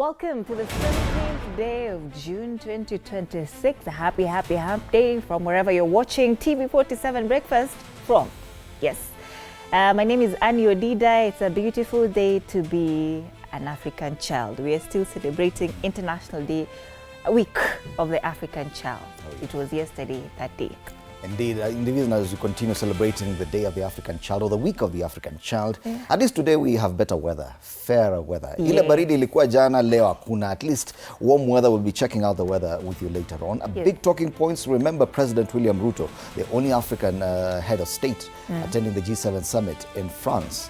Welcome to the 17th day of June 2026. A happy hump day from wherever you're watching TV47 Breakfast from. Yes. My name is ODM-UDA. It's a beautiful day to be an African child. We are still celebrating International Day, Week of the African Child. It was yesterday, that day. Indeed, as we continue celebrating the Day of the African Child, or the Week of the African Child, at least today we have better weather, fairer weather. Ile baridi ilikuwa jana, leo hakuna. At least warm weather. We'll be checking out the weather with you later on. Big talking points. Remember President William Ruto, the only African head of state attending the G7 summit in France.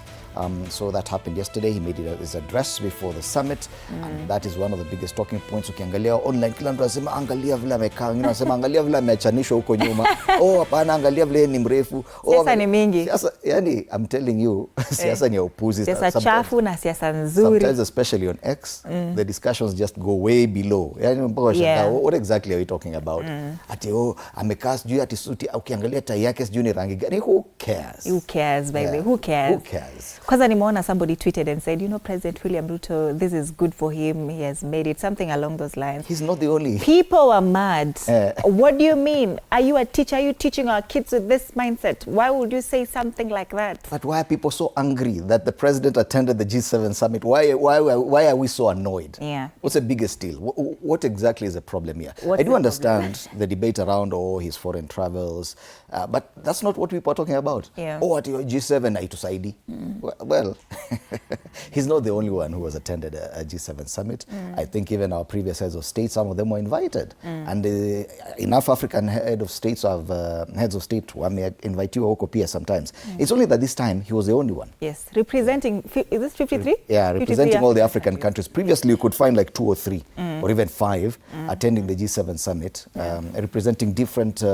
So that happened yesterday. He made his address before the summit, and that is one of the biggest talking points. Ukiangalia online, kila mtu anasema angalia vile amekaa, wengine wanasema angalia vile ameachanishwa huko nyuma. Oh, hapana, angalia vile ni mrefu. Siasa ni mingi. Siasa, yani, I'm telling you, siasa ni upuzi. Siasa chafu na siasa nzuri. Sometimes, especially on X, the discussions just go way below. Yani mpaka washaka, what exactly are we talking about? Ati amekaa sijui ati suti, ukiangalia tai yake sijui ni rangi gani. Who cares? Who cares, baby? Who cares? Who cares? Kwanza nimeona somebody tweeted and said, you know, President William Ruto, this is good for him. He has made it. Something along those lines. He's not the only. People are mad. What do you mean? Are you a teacher? Are you teaching our kids with this mindset? Why would you say something like that? But why are people so angry that the president attended the G7 summit? Why are we so annoyed? Yeah. What's the biggest deal? What exactly is the problem here? What's I do understand the debate around his foreign travels, but that's not what people are talking about. Yeah. At your G7 haitusaidi. Well, he's not the only one who has attended a G7 summit. I think even our previous heads of state, some of them were invited. And enough African heads of state invite you huko pia sometimes. It's only that this time he was the only one. Yes, representing, is this 53? Yeah, representing all the African countries. Previously you could find like 2 or 3 or even 5 attending the G7 summit, representing different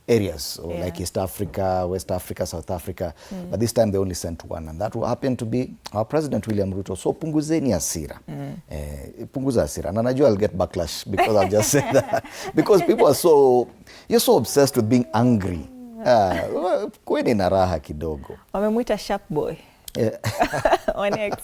areas, like East Africa, West Africa, South Africa. But this time they only sent one, and that happened to be our President William Ruto. So punguzeni hasira. Punguza hasira. Na najua I'll get backlash because I've just said that. Because people are you're so obsessed with being angry. Kweni na raha kidogo. Wamemuita sharp boy. On X.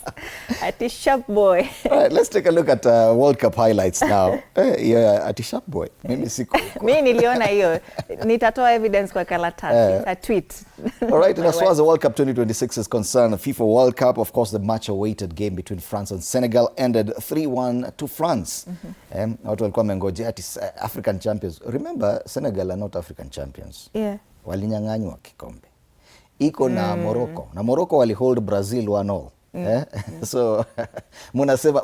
At the sharp boy. All right, let's take a look at World Cup highlights now. At the sharp boy. Mimi siku. Mimi niliona hiyo. Nitatoa evidence kwa karatasi. A tweet. All right, and as far as the World Cup 2026 is concerned, the FIFA World Cup, of course, the much-awaited game between France and Senegal ended 3-1 to France. Watu walikuwa wamengojea ati African champions. Remember, Senegal are not African champions. Yeah. Walinyang'anywa kikombe. Iko na Morocco. Na Morocco walihold Brazil 1-0. So, munasema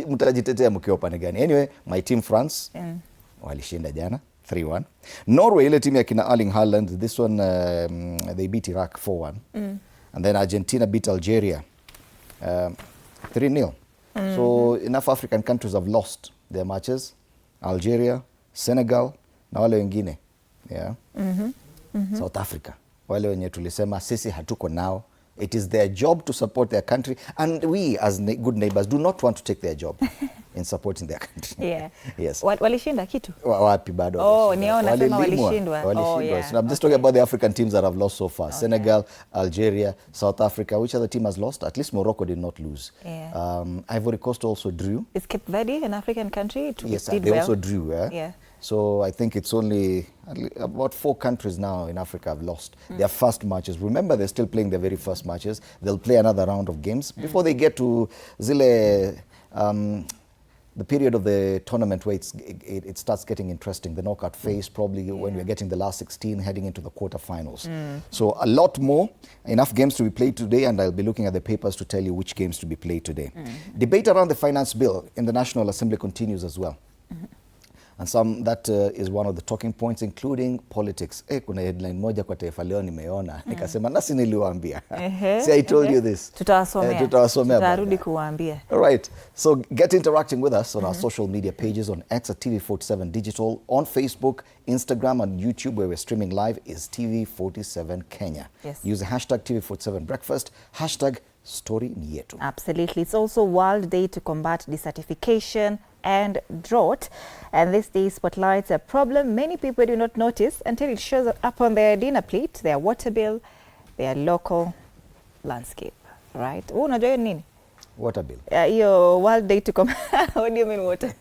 mtajitetea mkiwa upande gani? Anyway, my team France walishinda jana 3-1. Norway, ile timu ya kina Erling Haaland, this one they beat Iraq 4-1. And then Argentina beat Algeria 3-0. So enough African countries have lost their matches. Algeria, Senegal, na wale wengine. Yeah. South Africa. Wale wenye tulisema sisi hatuko nao. It is their job to support their country, and we as good neighbors do not want to take their job in supporting their country. Yeah. Yes. Walishinda kitu? Wapi bado. Walishindwa. Oh, yeah. So I'm just talking about the African teams that have lost so far. Senegal, Algeria, South Africa. Which other team has lost? At least Morocco did not lose. Yeah. Ivory Coast also drew. Is Cape Verde an African country? Yes, they also drew. Yeah. So I think it's only about 4 countries now in Africa have lost their first matches. Remember, they're still playing their very first matches. They'll play another round of games before they get to the period of the tournament where it starts getting interesting. The knockout phase, probably when we're getting the last 16, heading into the quarterfinals. So a lot more, enough games to be played today, and I'll be looking at the papers to tell you which games to be played today. Debate around the finance bill in the National Assembly continues as well. And that is one of the talking points, including politics. Kuna headline moja kwa Taifa Leo nimeona. Nikasema nasi niliwaambia. See, I told you this. Tutawasomea. Tutarudi kuwaambia. All right. So get interacting with us on our social media pages on X at TV47 Digital, on Facebook, Instagram, and YouTube, where we're streaming live is TV47 Kenya. Yes. Use the hashtag TV47 Breakfast, hashtag Story ni yetu. Absolutely. It's also World Day to combat desertification and drought. And this day spotlights a problem many people do not notice until it shows up on their dinner plate, their water bill, their local landscape. Right? Unajua nini? Water bill. Your World Day to what do you mean water?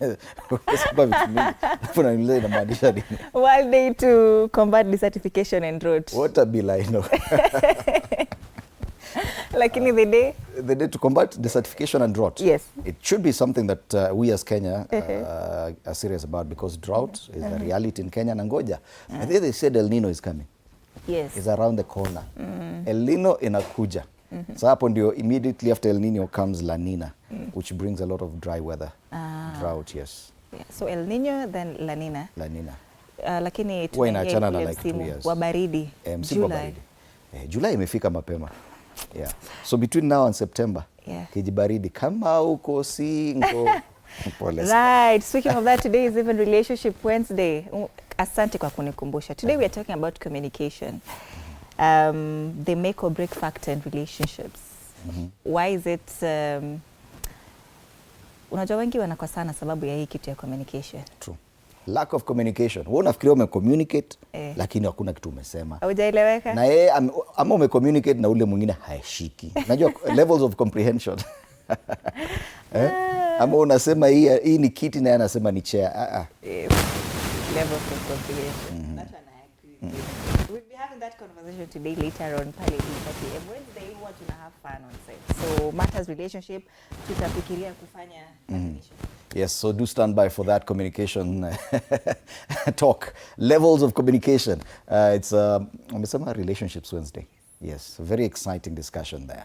World Day to combat desertification and drought. Water bill, I know. Like in the day? The day to combat desertification and drought. Yes. It should be something that we as Kenya are serious about, because drought is a reality in Kenya. Nangoja. And then they said El Nino is coming. Yes. It's around the corner. El Nino inakuja. So hapo ndio immediately after El Nino comes La Nina, which brings a lot of dry weather. Drought, yes. Yeah. So El Nino, then La Nina. La Nina. Lakini huwa inaachana na like 2 years. Wa baridi. July. July imefika mapema. Yeah. So between now and September, kijibaridi kama uko single. Right. Speaking of that, today is even Relationship Wednesday. Asante kwa kunikumbusha. Today we are talking about communication. The make or break factor in relationships. Why is it unajua wengi wanakosana sababu ya hii kitu ya communication. True. Lack of communication. Wewe unafikiria umecommunicate lakini hakuna kitu umesema. Haujaeleweka? Na yeye ama umecommunicate na ule mwingine haishiki. Unajua levels of comprehension. Ama unasema hii ni kiti na yeye anasema ni chair. Yes. Levels of comprehension. That one I agree. We'll be having that conversation today later on pale DStv. Wednesday huwa tuna have fun on set. So matters relationship tutafikiria kufanya Yes, so do stand by for that communication talk. Levels of communication. It's Umesema Relationships Wednesday. Yes, a very exciting discussion there.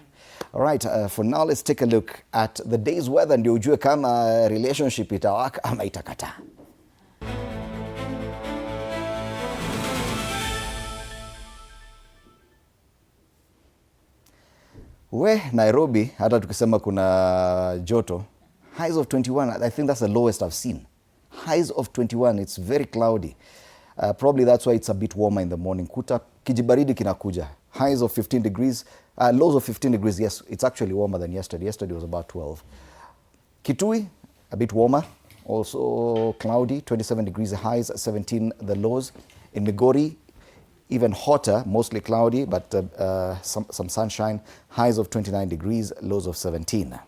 All right, for now let's take a look at the day's weather ndio ujue kama relationship itawaka ama itakata. Nairobi, hata tukisema kuna joto, highs of 21, I think that's the lowest I've seen. Highs of 21, it's very cloudy. Probably that's why it's a bit warmer in the morning. Kijibaridi kinakuja. Highs of 15 degrees, lows of 15 degrees, yes, it's actually warmer than yesterday. Yesterday was about 12. Kitui, a bit warmer, also cloudy, 27 degrees the highs, 17 the lows. In Migori, even hotter, mostly cloudy, but some sunshine, highs of 29 degrees, lows of 17.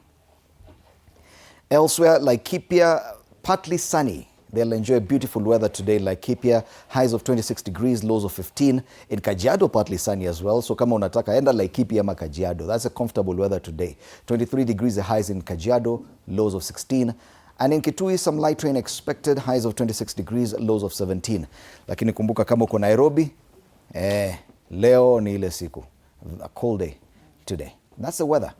Elsewhere, Laikipia, partly sunny. They'll enjoy beautiful weather today in Laikipia, highs of 26 degrees, lows of 15. In Kajiado, partly sunny as well. So kama unataka enda Laikipia ama Kajiado, that's a comfortable weather today. 23 degrees the highs in Kajiado, lows of 16. And in Kitui, some light rain expected, highs of 26 degrees, lows of 17. Lakini kumbuka kama uko Nairobi, leo ni ile siku. A cold day today. That's the weather.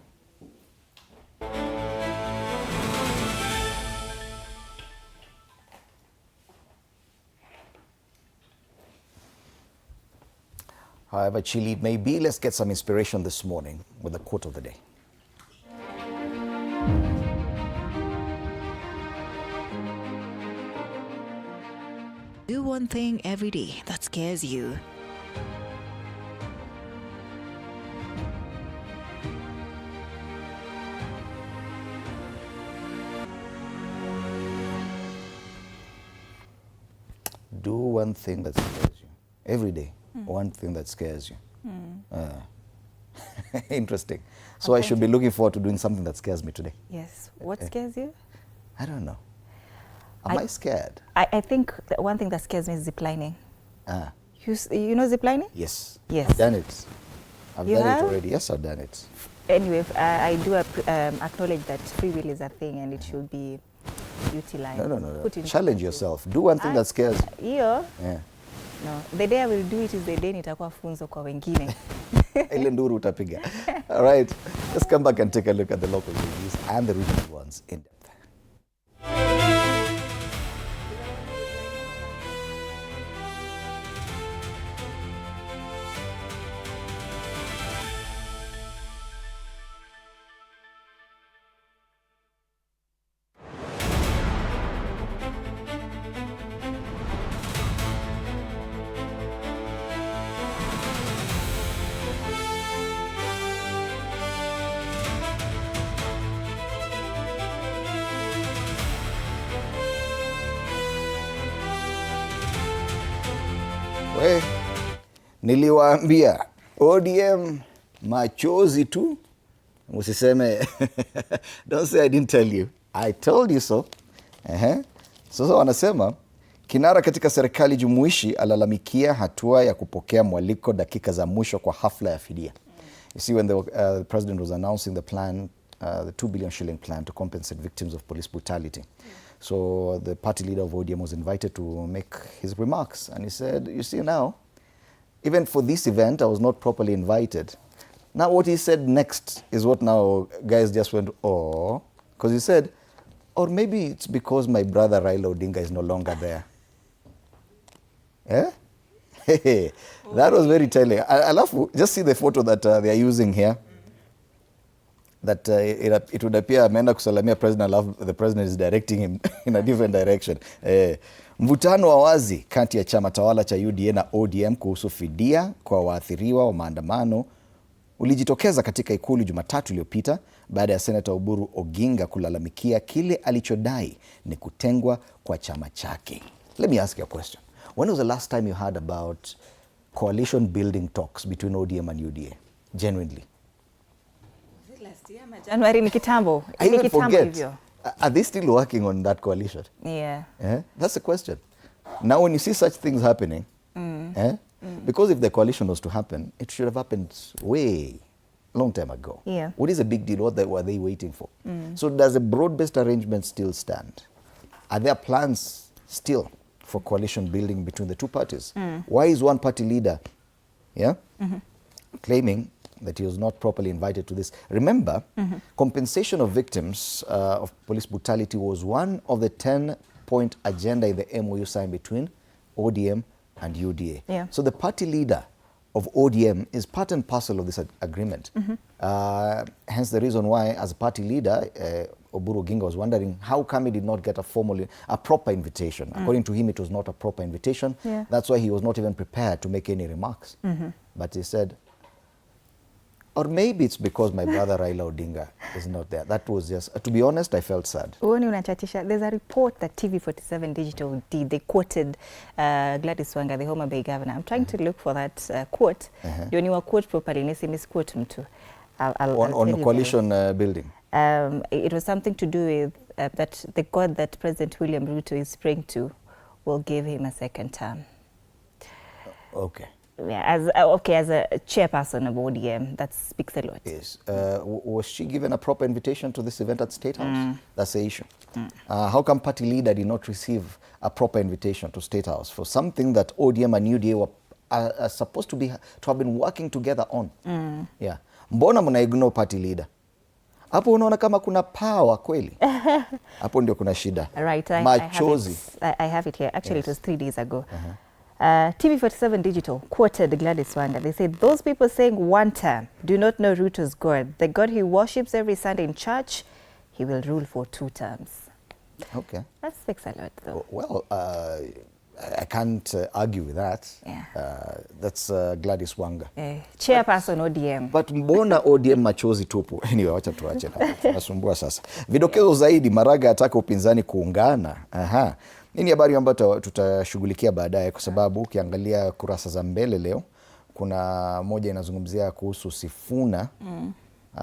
However chilly it may be, let's get some inspiration this morning with the quote of the day. Do one thing every day that scares you. Do one thing that scares you. Every day, one thing that scares you. Interesting. So I should be looking forward to doing something that scares me today. Yes. What scares you? I don't know. Am I scared? I think that one thing that scares me is ziplining. You know ziplining? Yes. Yes. I've done it. I've You done have? it already. Yes, I've done it. Anyway, I do acknowledge that free will is a thing and it should be utilized. No. Challenge yourself. Do one thing that scares you. Hiyo? Yeah. No. The day I will do it is the day nitakuwa funzo kwa wengine. Ile nduru utapiga. All right. Let's come back and take a look at the local news and the regional ones in depth. Niliwaambia ODM machozi tu Musiseme, don't say I didn't tell you. I told you so. Sasa wanasema kinara katika serikali jumuishi alalamikia hatua ya kupokea mwaliko dakika za mwisho kwa hafla ya fidia. You see, when the president was announcing the plan, the 2 billion shilling plan to compensate victims of police brutality. So the party leader of ODM was invited to make his remarks. And he said, you see now, even for this event, I was not properly invited. Now what he said next is what now guys just went, oh, because he said, or maybe it's because my brother Raila Odinga is no longer there. That was very telling. I love, just see the photo that they are using here. That it would appear ameenda kusalamia president, the president is directing him in a different direction. Mvutano wa wazi kati ya chama tawala cha UDA na ODM kuhusu fidia kwa waathiriwa wa maandamano ulijitokeza katika ikulu Jumatatu iliyopita baada ya Senator Oburu Oginga kulalamikia kile alichodai ni kutengwa kwa chama chake. Let me ask you a question. When was the last time you heard about coalition building talks between ODM and UDA? Genuinely. Last year, January ni kitambo. I even forget. Are they still working on that coalition? Yeah. That's the question. Now when you see such things happening, because if the coalition was to happen, it should have happened way long time ago. Yeah. What is a big deal? What were they waiting for? So does a broad-based arrangement still stand? Are there plans still for coalition building between the two parties? Why is one party leader claiming that he was not properly invited to this? Remember, compensation of victims of police brutality was one of the 10-point agenda in the MOU signed between ODM and UDA. Yeah. So the party leader of ODM is part and parcel of this agreement. Hence the reason why, as a party leader, Oburu Oginga was wondering how come he did not get a proper invitation. According to him, it was not a proper invitation. Yeah. That's why he was not even prepared to make any remarks. But he said, or maybe it's because my brother Raila Odinga is not there. That was just, to be honest, I felt sad. There's a report that TV47 Digital did. They quoted Gladys Wanga, the Homa Bay governor. I'm trying to look for that quote. When you quote properly, misquote him too. On coalition building. It was something to do with that the God that President William Ruto is praying to will give him a second term. Okay. Yeah, as a chairperson of ODM, that speaks a lot. Yes. Was she given a proper invitation to this event at State House? That's the issue. How come party leader did not receive a proper invitation to State House for something that ODM and UDA are supposed to have been working together on? Yeah. Mbona mna ignore party leader? Hapo unaona kama kuna power kweli. Hapo ndio kuna shida. Right, Machozi. I have it here. Actually, It was 3 days ago. TV47 Digital quoted Gladys Wanga. They said, those people saying one term do not know Ruto's God. The God he worships every Sunday in church, he will rule for 2 terms. Okay. That speaks a lot, though. Well, I can't argue with that. Yeah. That's Gladys Wanga. Chairperson ODM. But mbona ODM machozi tupu? Anyway, wacha tuache na. Nasumbua sasa. Vidokezo zaidi, Maraga ataka upinzani kuungana. Nini habari ambayo tutashughulikia baadaye, kwa sababu ukiangalia kurasa za mbele leo kuna moja inazungumzia kuhusu Sifuna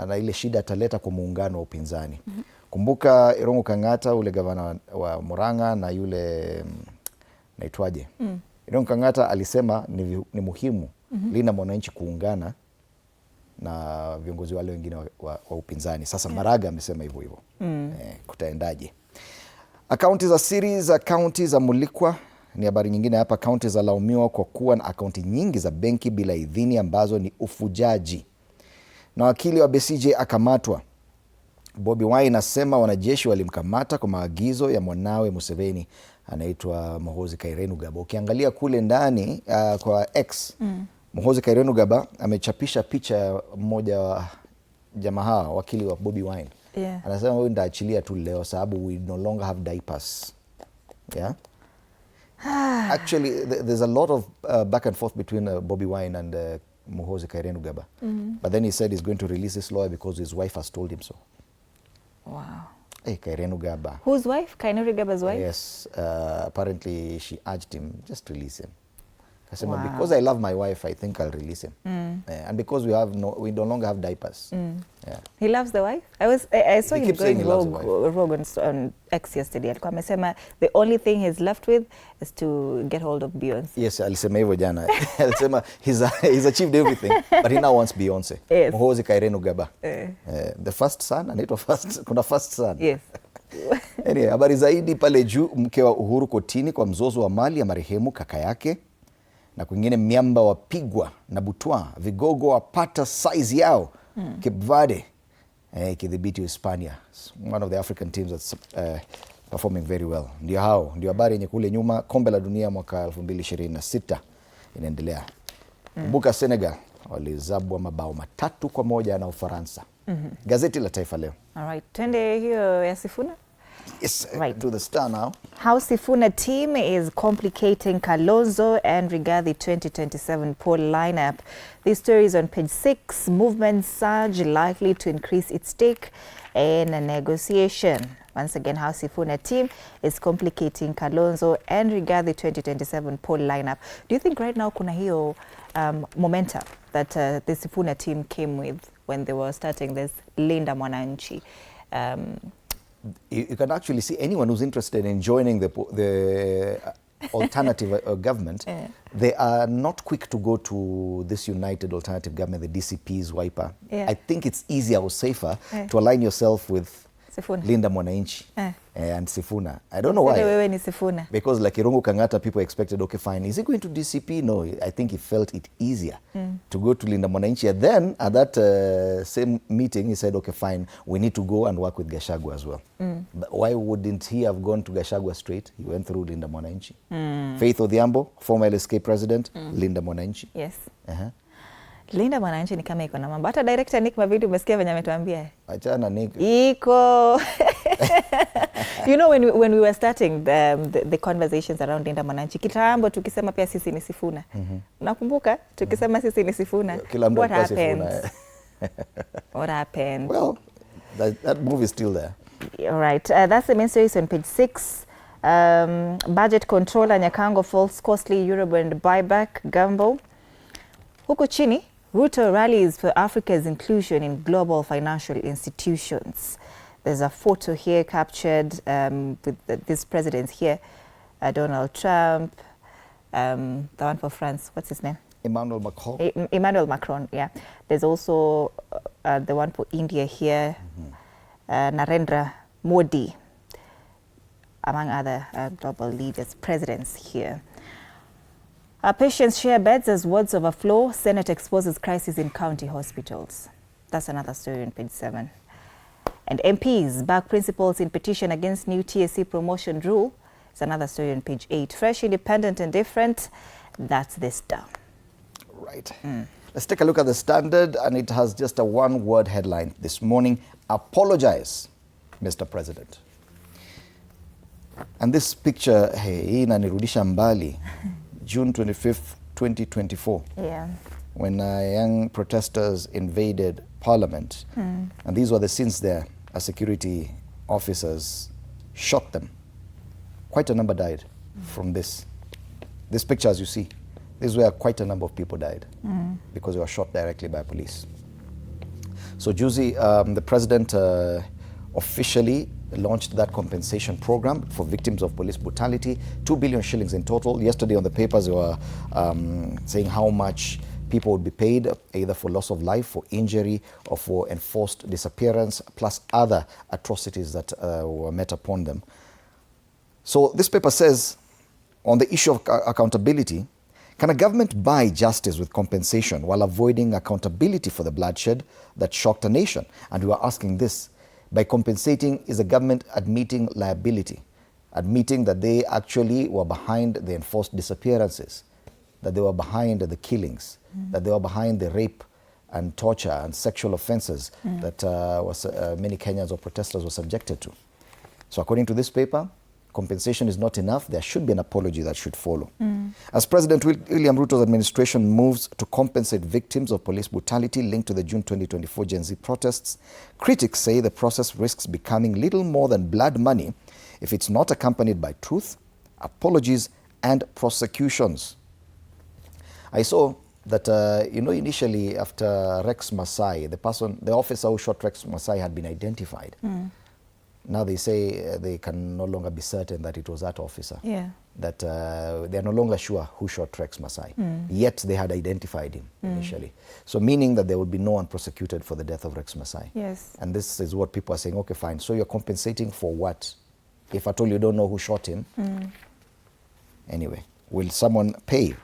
na ile shida ataleta kwa muungano wa upinzani. Kumbuka Irungu Kang'ata, ule gavana wa Murang'a, na yule naitwaje? Irungu Kang'ata alisema ni muhimu Linda Mwananchi kuungana na viongozi wale wengine wa upinzani. Sasa Maraga amesema hivyo hivyo. Kutaendaje? Akaunti za siri za kaunti za mulikwa ni habari nyingine hapa. Kaunti za laumiwa kwa kuwa na akaunti nyingi za benki bila idhini ambazo ni ufujaji. Na wakili wa Besigye akamatwa. Bobi Wine asema wanajeshi walimkamata kwa maagizo ya mwanawe Museveni, anaitwa Muhoozi Kainerugaba. Ukiangalia kule ndani kwa X, Muhoozi Kainerugaba amechapisha picha ya mmoja wa jamaa wakili wa Bobi Wine. Yeah. Anasema wewe ndaachilia tu leo sababu we no longer have diapers. Yeah. Actually, there's a lot of back and forth between Bobi Wine and Muhoozi Kainerugaba. But then he said he's going to release this lawyer because his wife has told him so. Wow. Hey, Kainerugaba. Whose wife? Kainerugaba's wife? Yes. Apparently she urged him, just release him. Akasema, Wow. because I love my wife, I think I'll release him. And because we no longer have diapers. Yeah. He loves the wife. I saw He him keeps saying going he loves the rogue on X yesterday. Alikuwa amesema the only thing he's left with is to get hold of Beyonce. Yes, alisema hivyo jana. Alisema he's achieved everything, but he now wants Beyonce. Yes. Muhoozi Kairenu Gaba. The first son, anaitwa kuna first son. Yes. Anyway, habari zaidi pale juu, mke wa Uhuru kotini kwa mzozo wa mali ya marehemu kaka yake, na kwingine miamba wapigwa na butwa, vigogo wapata size yao. Cape Verde ikidhibiti Hispania, one of the African teams that's performing very well. Ndio hao, ndio habari yenye kule nyuma. Kombe la dunia mwaka 2026 inaendelea. Kumbuka Senegal walizabwa mabao 3-1 na Ufaransa. Gazeti la Taifa Leo. All right, twende hiyo ya Sifuna. Yes, Right. to the Star now. How Sifuna team is complicating Kalonzo and Rigathi 2027 poll lineup. This story is on page 6. Movement surge likely to increase its stake in a negotiation. Once again, how Sifuna team is complicating Kalonzo and Rigathi 2027 poll lineup. Do you think right now kuna hiyo momentum that the Sifuna team came with when they were starting this Linda Mwananchi? You can actually see anyone who's interested in joining the alternative government, they are not quick to go to this united alternative government, the DCP's wiper. Yeah. I think it's easier or safer to align yourself with Sifuna. Linda Mwananchi and Sifuna. I don't know why. Wewe ni Sifuna. Because like Irungu Kangata, people expected, okay, fine. Is he going to DCP? No, I think he felt it easier to go to Linda Mwananchi. And then at that same meeting, he said, okay, fine, we need to go and work with Gachagua as well. But why wouldn't he have gone to Gachagua straight? He went through Linda Mwananchi. Faith Odhiambo, former LSK president, Linda Mwananchi. Yes. Linda Mwananchi ni kama iko na mambo. Hata director Nick Mavidi umesikia venye ametuambia. Achana Nick. Iko. You know, when we were starting the conversations around Linda Mwananchi, kitambo tukisema pia sisi ni Sifuna. Nakumbuka tukisema sisi ni Sifuna. What happened? What happened? Well, that move is still there. All right. That's the main stories on page 6. Budget controller Nyakango falls costly Eurobond buyback gamble. Huko chini, Ruto rallies for Africa's inclusion in global financial institutions. There's a photo here captured with these presidents here. Donald Trump, the one for France, what's his name? Emmanuel Macron. Emmanuel Macron, yeah. There's also the one for India here, Narendra Modi, among other global leaders, presidents here. Patients share beds as wards overflow. Senate exposes crisis in county hospitals. That's another story on page 7. And MPs back principals in petition against new TSC promotion rule. It's another story on page 8. Fresh, independent and different. That's the Star. Right. Let's take a look at the Standard, and it has just a one-word headline this morning: apologize, Mr. President. And this picture, hii inanirudisha mbali. June 25th, 2024, when young protesters invaded Parliament. And these were the scenes there. Security officers shot them. Quite a number died from this. This picture, as you see, this is where quite a number of people died because they were shot directly by police. So Juzi, the president officially launched that compensation program for victims of police brutality, 2 billion shillings in total. Yesterday on the papers, they were saying how much people would be paid, either for loss of life, for injury, or for enforced disappearance, plus other atrocities that were met upon them. So this paper says, on the issue of accountability, can a government buy justice with compensation while avoiding accountability for the bloodshed that shocked a nation? And we are asking this. By compensating, is the government admitting liability, admitting that they actually were behind the enforced disappearances, that they were behind the killings, that they were behind the rape and torture and sexual offenses that many Kenyans or protesters were subjected to? So according to this paper, compensation is not enough. There should be an apology that should follow. As President William Ruto's administration moves to compensate victims of police brutality linked to the June 2024 Gen Z protests, critics say the process risks becoming little more than blood money if it's not accompanied by truth, apologies, and prosecutions. I saw that, you know, initially after Rex Masai, the officer who shot Rex Masai had been identified. Now they say they can no longer be certain that it was that officer. Yeah. That they are no longer sure who shot Rex Masai. Yet they had identified him initially. So meaning that there would be no one prosecuted for the death of Rex Masai. Yes. And this is what people are saying, okay, fine. So you're compensating for what? If at all you don't know who shot him. Anyway, will someone pay?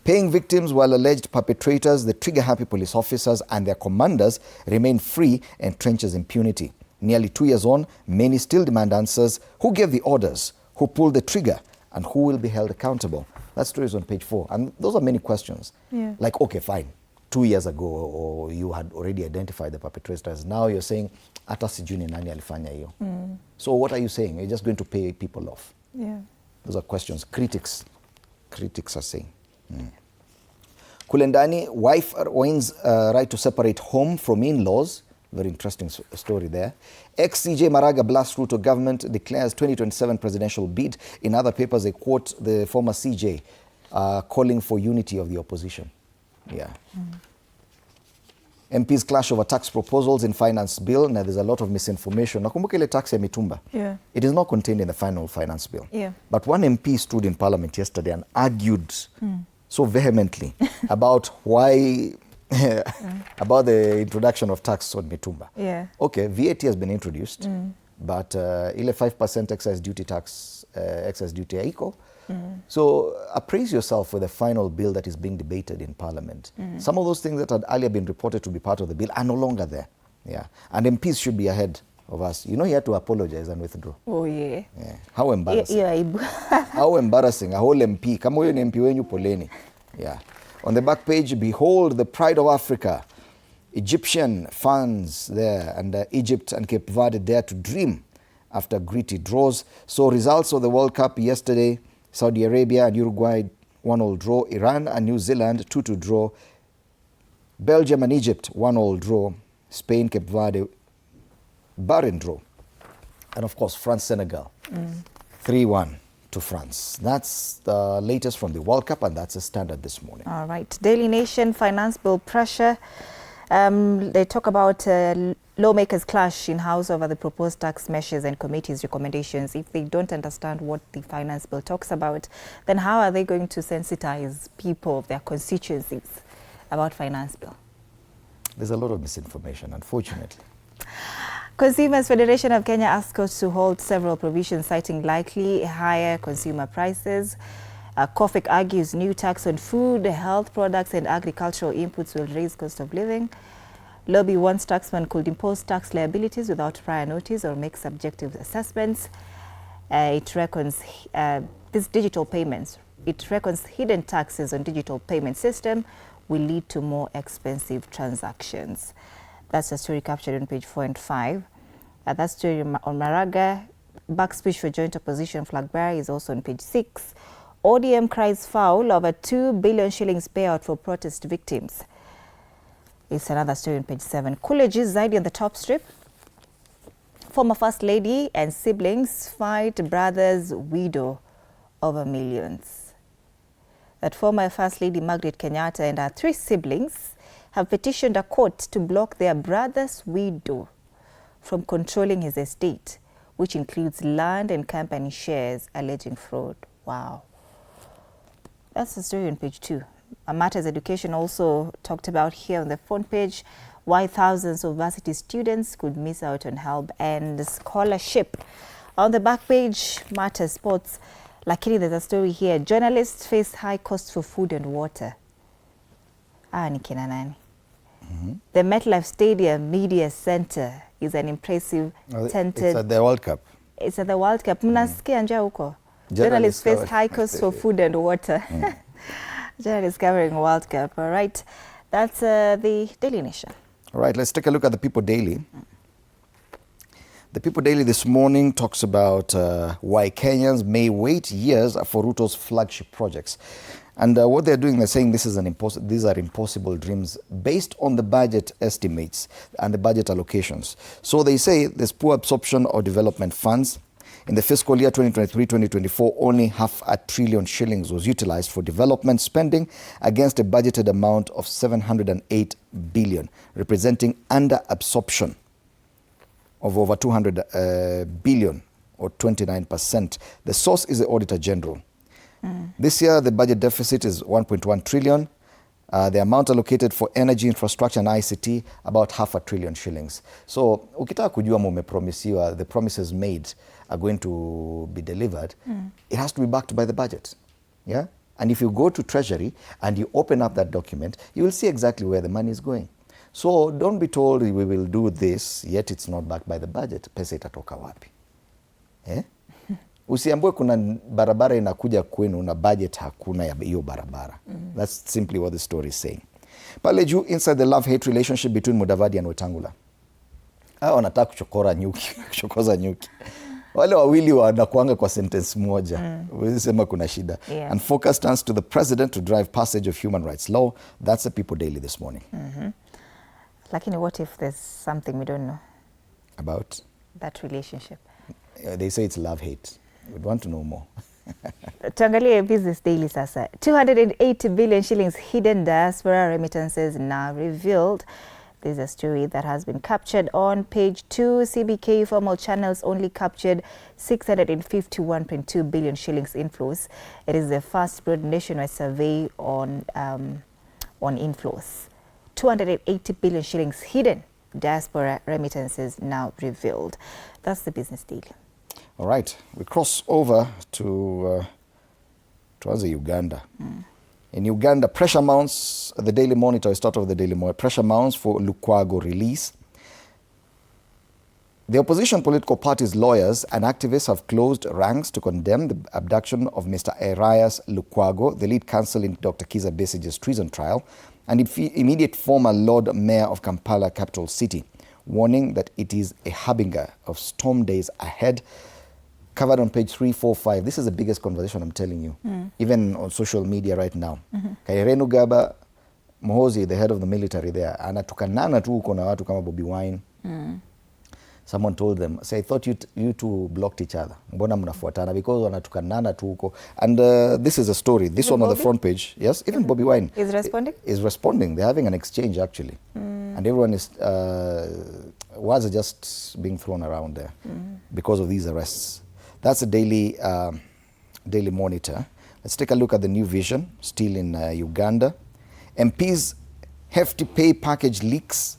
Paying victims while alleged perpetrators, the trigger-happy police officers and their commanders remain free and trenches impunity. Nearly 2 years on, many still demand answers. Who gave the orders? Who pulled the trigger? And who will be held accountable? That story is on page 4. And those are many questions. Yeah. Like, okay, fine. 2 years ago, or you had already identified the perpetrators. Now you're saying, ata sijui ni nani alifanya hiyo. So what are you saying? You're just going to pay people off. Yeah. Those are questions critics are saying. Kule ndani, wife wins right to separate home from in-laws. Very interesting story there. Ex-CJ Maraga blasts Ruto government, declares 2027 presidential bid. In other papers, they quote the former CJ calling for unity of the opposition. Yeah. MPs clash over tax proposals in finance bill. Now there's a lot of misinformation. Nakumbuka ile tax ya mitumba. Yeah. It is not contained in the final finance bill. Yeah. But one MP stood in parliament yesterday and argued so vehemently about why about the introduction of tax on mitumba. Yeah. Okay, VAT has been introduced, but ile 5% excise duty tax, excise duty haiko. So appraise yourself for the final bill that is being debated in Parliament. Some of those things that had earlier been reported to be part of the bill are no longer there. Yeah, and MPs should be ahead of us. You know, he had to apologize and withdraw. Oh, yeah. Yeah. How embarrassing. Yeah. How embarrassing. A whole MP. Kama huyo ni MP wenyu poleni. Yeah. On the back page, behold the pride of Africa. Egyptian fans there, and Egypt and Cape Verde dare to dream after gritty draws. So results of the World Cup yesterday, Saudi Arabia and Uruguay 1-1 draw, Iran and New Zealand 2-2 draw, Belgium and Egypt 1-1 draw, Spain, Cape Verde, barren draw, and of course France-Senegal 3-1 to France. That's the latest from the World Cup, and that's a standard this morning. All right. Daily Nation, finance bill pressure. They talk about lawmakers clash in House over the proposed tax measures and committee's recommendations. If they don't understand what the finance bill talks about, then how are they going to sensitize people of their constituencies about finance bill? There's a lot of misinformation, unfortunately. Consumers Federation of Kenya asked courts to hold several provisions citing likely higher consumer prices. COFIC argues new tax on food, health products and agricultural inputs will raise cost of living. Lobby wants taxman could impose tax liabilities without prior notice or make subjective assessments. It reckons these digital payments. It reckons hidden taxes on digital payment system will lead to more expensive transactions. That's a story captured on page 4 and 5. That story on Maraga, back speech for joint opposition flag bearer, is also on page 6. ODM cries foul over 2 billion shillings payout for protest victims. It's another story on page 7. Coolidge's Zaidi on the top strip. Former First Lady and siblings fight brother's widow over millions. That former First Lady Margaret Kenyatta and her 3 siblings have petitioned a court to block their brother's widow from controlling his estate, which includes land and company shares, alleging fraud. Wow. That's the story on page 2. Matters Education also talked about here on the front page why thousands of varsity students could miss out on help and scholarship. On the back page, Matters Sports. Lakini there's a story here. Journalists face high costs for food and water. Ni kina nani? The MetLife Stadium Media Center is an impressive tented... It's at the World Cup. It's at the World Cup. Mnasikia nja huko? Journalists face high costs for food and water. Journalists covering World Cup. All right. That's the Daily Nation. All right, let's take a look at the People Daily. The People Daily this morning talks about why Kenyans may wait years for Ruto's flagship projects. And what they're doing, they're saying these are impossible dreams based on the budget estimates and the budget allocations. So they say there's poor absorption of development funds. In the fiscal year 2023-2024, only $500 billion shillings was utilized for development spending against a budgeted amount of 708 billion, representing under absorption of over 200 billion or 29%. The source is the Auditor General. This year, the budget deficit is 1.1 trillion. The amount allocated for energy infrastructure and ICT, about $500 billion shillings. So, ukitaka kujua mumepromisiwa, the promises made are going to be delivered, it has to be backed by the budget. Yeah? And if you go to Treasury and you open up that document, you will see exactly where the money is going. So don't be told we will do this, yet it's not backed by the budget. Pesa itatoka wapi? Eh? Usiambue kuna barabara inakuja kwenu na budget hakuna ya hiyo barabara. That's simply what the story is saying. Pale juu, inside the love-hate relationship between Mudavadi and Wetangula. Hao wanataka kuchokora nyuki, kuchokoza nyuki. Wale wawili wanakuanga kwa sentence moja. Huwezi sema kuna shida. Yeah. And focus turns to the president to drive passage of human rights law. That's the People Daily this morning. Lakini what if there's something we don't know About? that relationship? They say it's love-hate. We'd want to know more. Tuangalie Business Daily sasa. 280 billion shillings hidden diaspora remittances now revealed. This is a story that has been captured on page 2. CBK formal channels only captured 651.2 billion shillings inflows. It is the first broad nationwide survey on inflows. 280 billion shillings hidden diaspora remittances now revealed. That's the Business Daily. All right, we cross over to Uganda. In Uganda, pressure mounts. The Daily Monitor, we start with the Daily Monitor. Pressure mounts for Lukwago release. The opposition political parties' lawyers and activists have closed ranks to condemn the abduction of Mr. Erias Lukwago, the lead counsel in Dr. Kizza Besigye's treason trial, and immediate former Lord Mayor of Kampala, capital city, warning that it is a harbinger of storm days ahead. Covered on page 3, 4, 5. This is the biggest conversation, I'm telling you, even on social media right now. Kairenu Gaba Mohozi, the head of the military there, anatukanana tu uko na watu kama Bobi Wine. Someone told them, say, I thought you two blocked each other. Mbona mnafuatana? Because wanatukanana tu uko. And this is a story. This one on the front page. Yes, even Bobi Wine is responding. Is responding. They're having an exchange actually, and everyone is words are just being thrown around there because of these arrests. That's a Daily Monitor. Let's take a look at the New Vision, still in Uganda. MPs' hefty pay package leaks.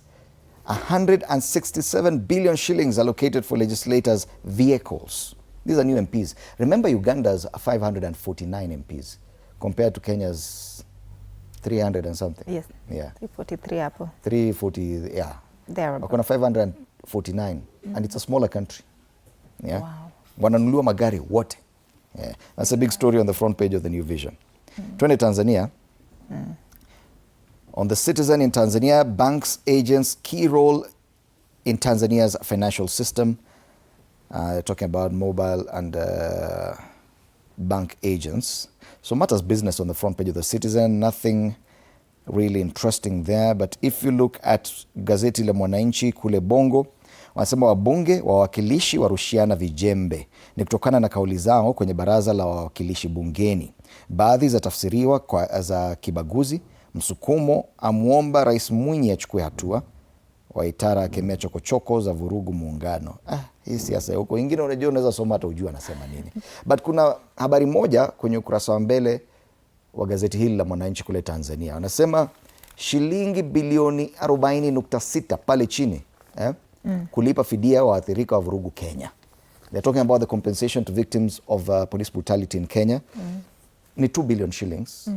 167 billion shillings allocated for legislators' vehicles. These are new MPs. Remember, Uganda's 549 MPs compared to Kenya's 300 and something. Yes. Yeah. 343 hapo. 340, yeah. There. Wakona 549, and it's a smaller country. Yeah. Wow. Wananunuliwa magari wote. Yeah. That's a big story on the front page of the New Vision. Twende Tanzania. On the Citizen in Tanzania, banks, agents, key role in Tanzania's financial system. Talking about mobile and bank agents. So matters business on the front page of the Citizen. Nothing really interesting there. But if you look at gazeti la Mwananchi kule Bongo, wanasema wabunge wawakilishi warushiana vijembe. Ni kutokana na kauli zao kwenye baraza la wawakilishi bungeni. Baadhi zatafsiriwa za kibaguzi. Msukumo amuomba Rais Mwinyi achukue hatua. Waitara akemea chokochoko za vurugu muungano. Hii siasa huko. Ingine unajua unaweza soma hata ujua anasema nini. But kuna habari moja kwenye ukurasa wa mbele wa gazeti hili la Mwananchi kule Tanzania. Wanasema shilingi bilioni 40.6 pale chini. Kulipa fidia waathirika wa vurugu Kenya. They're talking about the compensation to victims of police brutality in Kenya. Ni 2 billion shillings.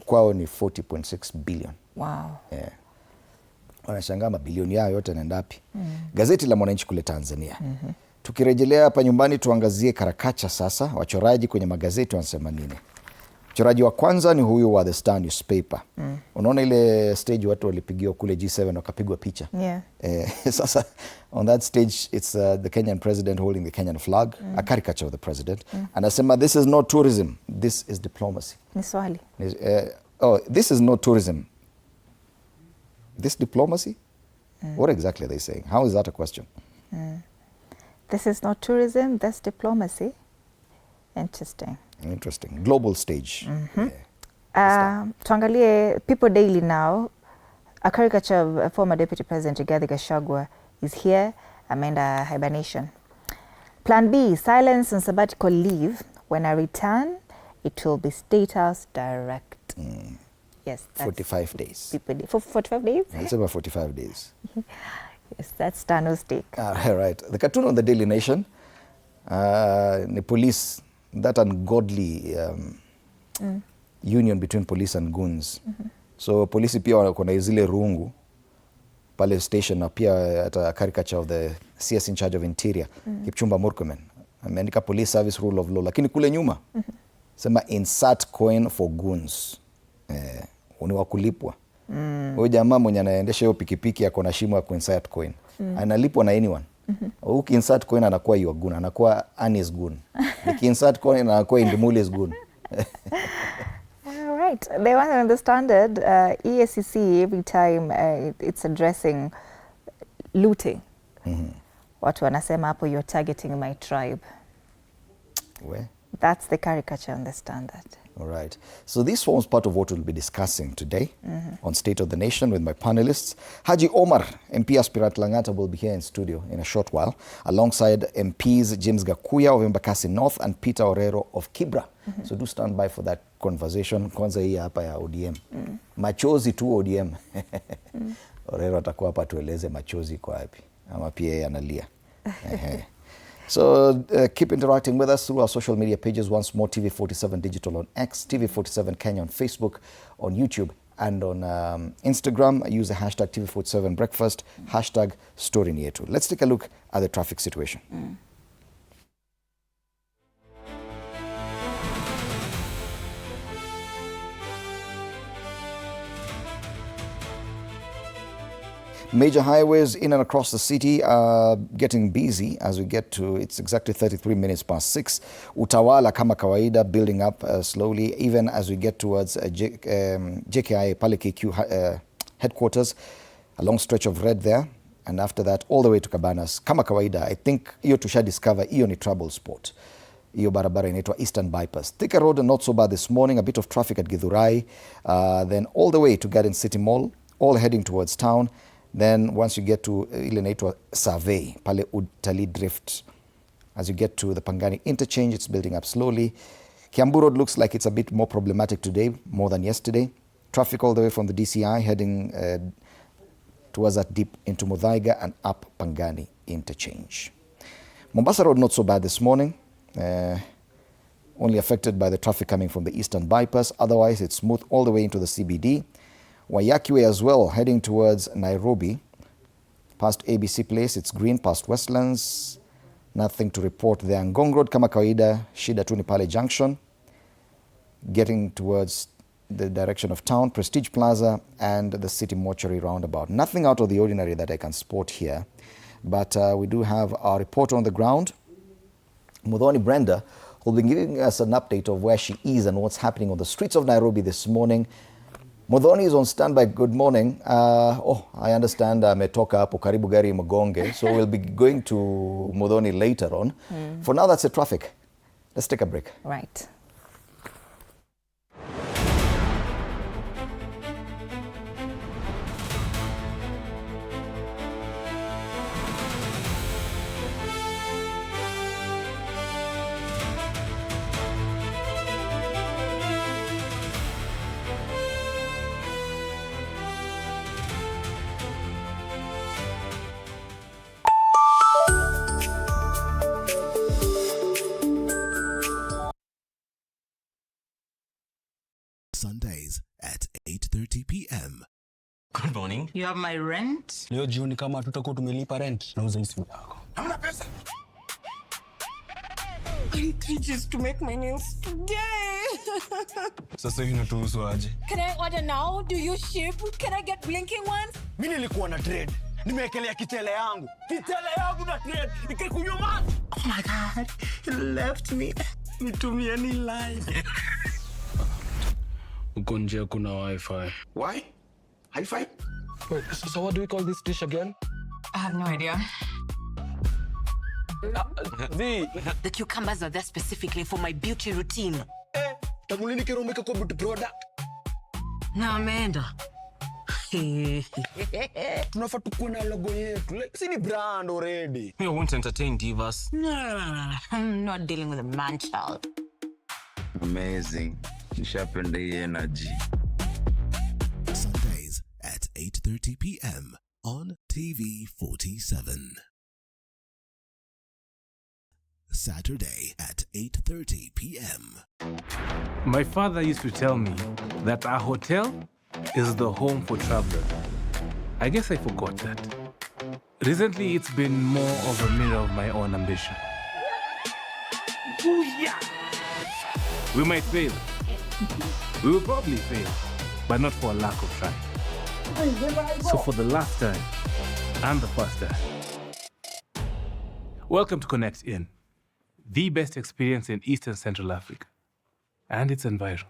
Kwao ni 40.6 billion. Wow. Yeah. Wanashangaa mabilioni yao yote yanaenda wapi? Gazeti la Mwananchi kule Tanzania. Tukirejelea hapa nyumbani, tuangazie karakacha sasa. Wachoraji kwenye magazeti wanasema nini? Mchoraji wa kwanza ni huyu wa The Star newspaper. Unaona ile stage watu walipigiwa kule G7 wakapigwa picha. Yeah. Sasa on that stage it's the Kenyan president holding the Kenyan flag, a caricature of the president. Anasema this is not tourism, this is diplomacy. Ni swali. This is not tourism. This diplomacy? What exactly are they saying? How is that a question? This is not tourism, that's diplomacy. Interesting. Interesting. Global stage. Yeah. Tuangalie People Daily now. A caricature of former Deputy President Rigathi Gachagua is here. Amenda hibernation. Plan B, silence on sabbatical leave. When I return, it will be State House direct. Yes. 45 days. For 45 days? It's about 45 days. Yes, that's Tano's take. Right. The cartoon on the Daily Nation, the police, that ungodly union between police and goons. So polisi pia wako na zile rungu pale station, na pia at a caricature of the CS in charge of interior, Kipchumba Murkomen. Ameandika police service rule of law, lakini kule nyuma sema insert coin for goons. Ni wa kulipwa. Huyo jamaa mwenye anaendesha hiyo pikipiki ako na shimo ya insert coin. Analipwa na anyone. Uki insert coin anakuwa your goon, anakuwa Annie's goon. Niki insert coin anakuwa Indimuli's goon. Right. They want to understand it. EACC, every time it's addressing looting, watu wanasema hapo, you're targeting my tribe. Where? That's the caricature on the Standard. All right. So this forms part of what we'll be discussing today on State of the Nation with my panelists. Haji Omar, MP aspirant Langata, will be here in studio in a short while, alongside MPs James Gakuya of Embakasi North and Peter Orero of Kibra. So do stand by for that conversation. Kwanza hii hapa ya ODM. Machozi tu ODM. Orero atakuwa hapa tueleze machozi kwa wapi. Ama pia yeye analia. So keep interacting with us through our social media pages. Once more, TV47 Digital on X, TV47 Kenya on Facebook, on YouTube, and on Instagram. Use the hashtag TV47 Breakfast, hashtag Story Yetu. Let's take a look at the traffic situation. Major highways in and across the city are getting busy as we get to, it's exactly 33 minutes past 6. Utawala kama kawaida building up slowly, even as we get towards JKI Pale KQ headquarters, a long stretch of red there. And after that, all the way to Cabanas. Kama kawaida, I think hiyo tusha discover hiyo ni trouble spot. Hiyo barabara inaitwa Eastern Bypass. Thika Road, not so bad this morning, a bit of traffic at Githurai, then all the way to Garden City Mall, all heading towards town. Then once you get to ile inaitwa Survey, pale Utalii Drift, as you get to the Pangani interchange, it's building up slowly. Kiambu Road looks like it's a bit more problematic today, more than yesterday. Traffic all the way from the DCI heading towards that deep into Muthaiga and up Pangani interchange. Mombasa Road not so bad this morning, only affected by the traffic coming from the Eastern Bypass. Otherwise, it's smooth all the way into the CBD. Waiyaki Way as well, heading towards Nairobi. Past ABC Place, it's green, past Westlands. Nothing to report there. Ngong Road, kama kawaida, shida tu ni pale Junction. Getting towards the direction of town, Prestige Plaza and the City Mortuary roundabout. Nothing out of the ordinary that I can spot here. But we do have our reporter on the ground, Muthoni Brenda, who will be giving us an update of where she is and what's happening on the streets of Nairobi this morning. Muthoni is on standby. Good morning. I understand ametoka hapo karibu gari mgonge, so we'll be going to Muthoni later on. For now, that's the traffic. Let's take a break. Right. Sundays at 8:30 p.m. Good morning. You have my rent? Leo jioni kama tutakuwa tumelipa rent, nauza hii simu yako. Hamna pesa. I think just to make my nails today. Sasa hivi natuhusu aje? Can I order now? Do you ship? Can I get blinking ones? Mimi nilikuwa na trade. Nimewekelea kitele yangu. Kitele yangu na trade. Ikikunyuma. Oh my God. He left me. Nitumie ni line. Uko nje kuna wifi. Why? Hi-Fi? Wait, so what do we call this dish again? I have no idea. The cucumbers are there specifically for my beauty routine. Tangulini kero umeka kwa beauty product. Na ameenda. Tunafaa tukuwe na logo yetu. Like, si ni brand already. You won't entertain divas. No. I'm not dealing with a man child. Amazing. Nishapenda hii energy. Sundays at 8:30 p.m. on TV47. Saturday at 8:30 p.m. My father used to tell me that our hotel is the home for travelers. I guess I forgot that. Recently, it's been more of a mirror of my own ambition. We might fail. We will probably fail, but not for a lack of trying. So for the last time, and the first time, welcome to Connect In, the best experience in Eastern Central Africa and its environs.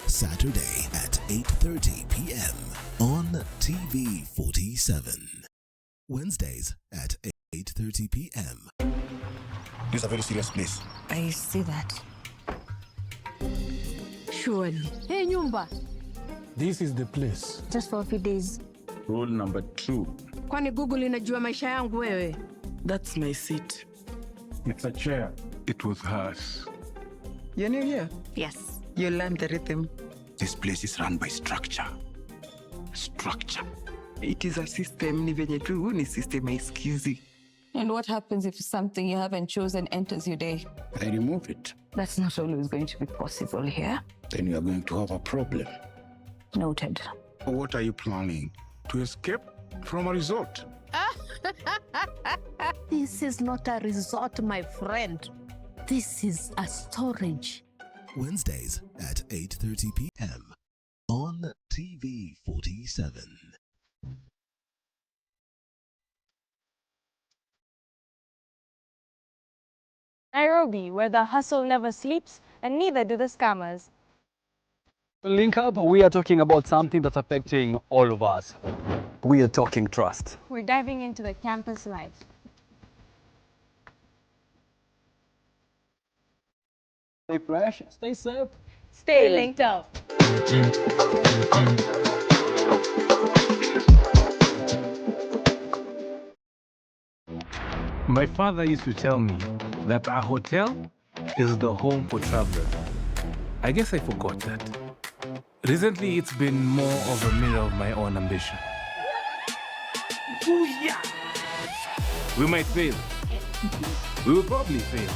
Saturday at 8:30 p.m. on TV47. Wednesdays at 8:30 p.m. This is a very serious place. I see that. Surely. Hey, Nyumba. This is the place. Just for a few days. Rule number 2. Kwani Google inajua maisha yangu wewe? That's my seat. It's a chair. It was hers. You're new here? Yes. You learned the rhythm. This place is run by structure. Structure. It is a system. Ni venye tu ni system haisikizi. And what happens if something you haven't chosen enters your day? I remove it. That's not always going to be possible here. Then you are going to have a problem. Noted. What are you planning? To escape from a resort? This is not a resort, my friend. This is a storage. Wednesdays at 8:30 p.m. on TV47. Nairobi, where the hustle never sleeps and neither do the scammers. Link Up, we are talking about something that's affecting all of us. We are talking trust. We're diving into the campus life. Stay fresh, stay safe. Stay linked up. My father used to tell me that our hotel is the home for travelers. I guess I forgot that. Recently, it's been more of a mirror of my own ambition. We might fail. We will probably fail,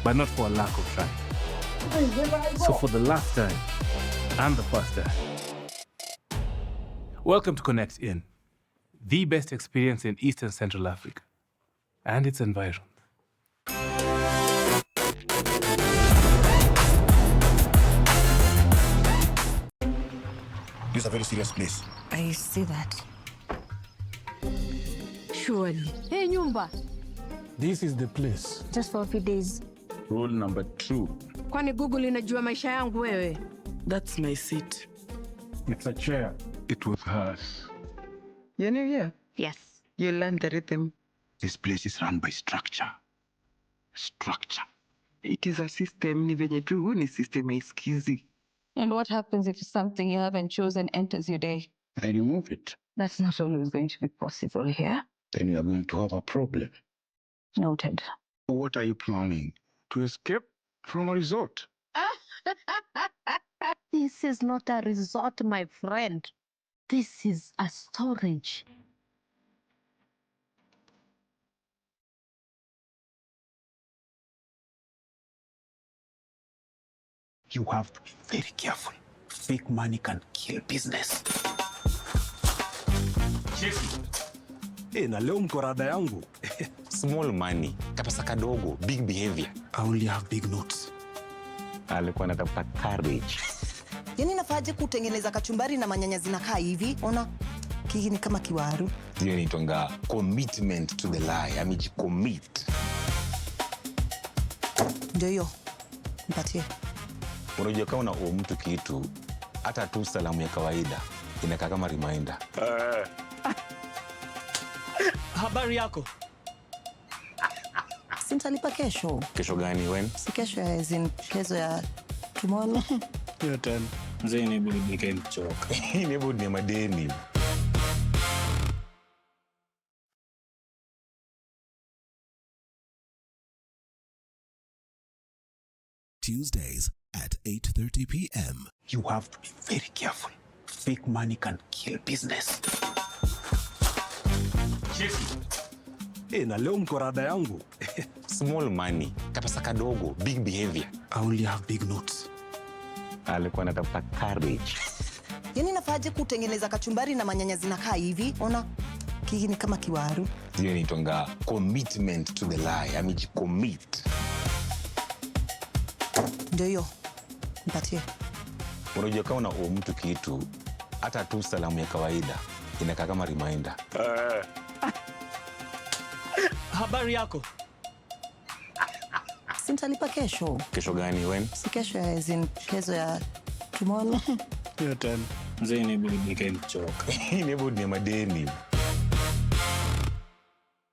but not for a lack of trying. So for the last time, and the first time, welcome to Connect In, the best experience in Eastern Central Africa and its environs. This is a very serious place. I see that. Surely. Hey, Nyumba. This is the place. Just for a few days. Rule number 2. Kwani Google inajua maisha yangu wewe? That's my seat. It's a chair. It was hers. You're new here? Yes. You learned the rhythm. This place is run by structure. Structure. It is a system. Ni venye tu ni system haisikizi. And what happens if something you haven't chosen enters your day? I remove it. That's not always going to be possible here. Then you are going to have a problem. Noted. What are you planning? To escape from a resort? This is not a resort, my friend. This is a storage. You have to be very careful. Fake money can kill business. Na leo mko rada yangu. Small money, kapesa kadogo, big behavior. I only have big notes. Alikuwa anatafuta courage. Yaani nafaje kutengeneza kachumbari na manyanya zinakaa hivi? Ona kiki ni kama kiwaru. Hiyo ni tonga commitment to the lie. Amejicommit. Ndio hiyo. Mpatie. Unajua kama una mtu kitu, hata tu salamu ya kawaida inakaa kama reminder. Habari yako? Sintalipa kesho. Kesho gani when? Si kesho as in kesho ya tomorrow. Hiyo tena. Mzee ni budi nikamchoka. Ni budi ni madeni. Tuesdays at 8:30 p.m. You have to be very careful. Fake money can kill business. Na leo mkorada yangu. Small money, kapesa kadogo, big behavior. I only have big notes. Alikuwa anatafuta courage. Yaani nafaje kutengeneza kachumbari na manyanya zinakaa hivi? Ona kiki ni kama kiwaru. Hiyo ni tonga commitment to the lie. Amejicommit. Ndio hiyo. Mpatie. Unajua kama una mtu kitu, hata tu salamu ya kawaida inakaa kama reminder. Habari yako? Sintalipa kesho. Kesho gani when? Si kesho as in kesho ya tomorrow. Hiyo tena. Mzee ni budi nikamchoka. Ni budi ni madeni.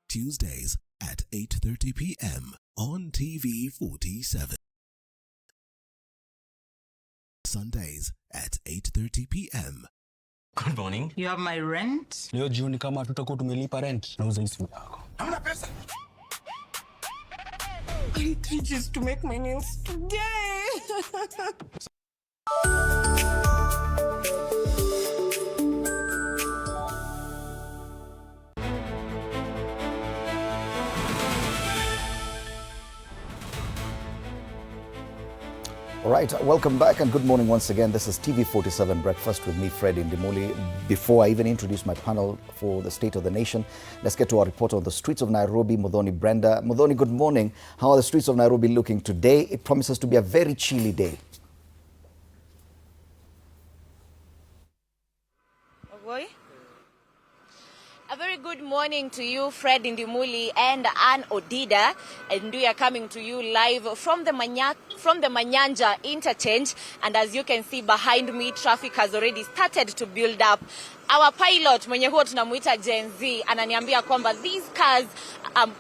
Tuesdays at 8:30 p.m. on TV47. Sundays at 8:30 p.m. Good morning. You have my rent? Leo jioni kama tutakuwa tumelipa rent, nauza simu yako. Hamna pesa. I need 3 G's to make my nails today. All right, welcome back and good morning once again. This is TV47 Breakfast with me, Fred Indimuli. Before I even introduce my panel for the State of the Nation, let's get to our reporter on the streets of Nairobi, Muthoni Brenda. Muthoni, good morning. How are the streets of Nairobi looking today? It promises to be a very chilly day. A very good morning to you, Fred Indimuli and Ann Odida, and we are coming to you live from the Manyanja interchange. And as you can see behind me, traffic has already started to build up. Our pilot, mwenye huwa tunamuita Gen Z, ananiambia kwamba these cars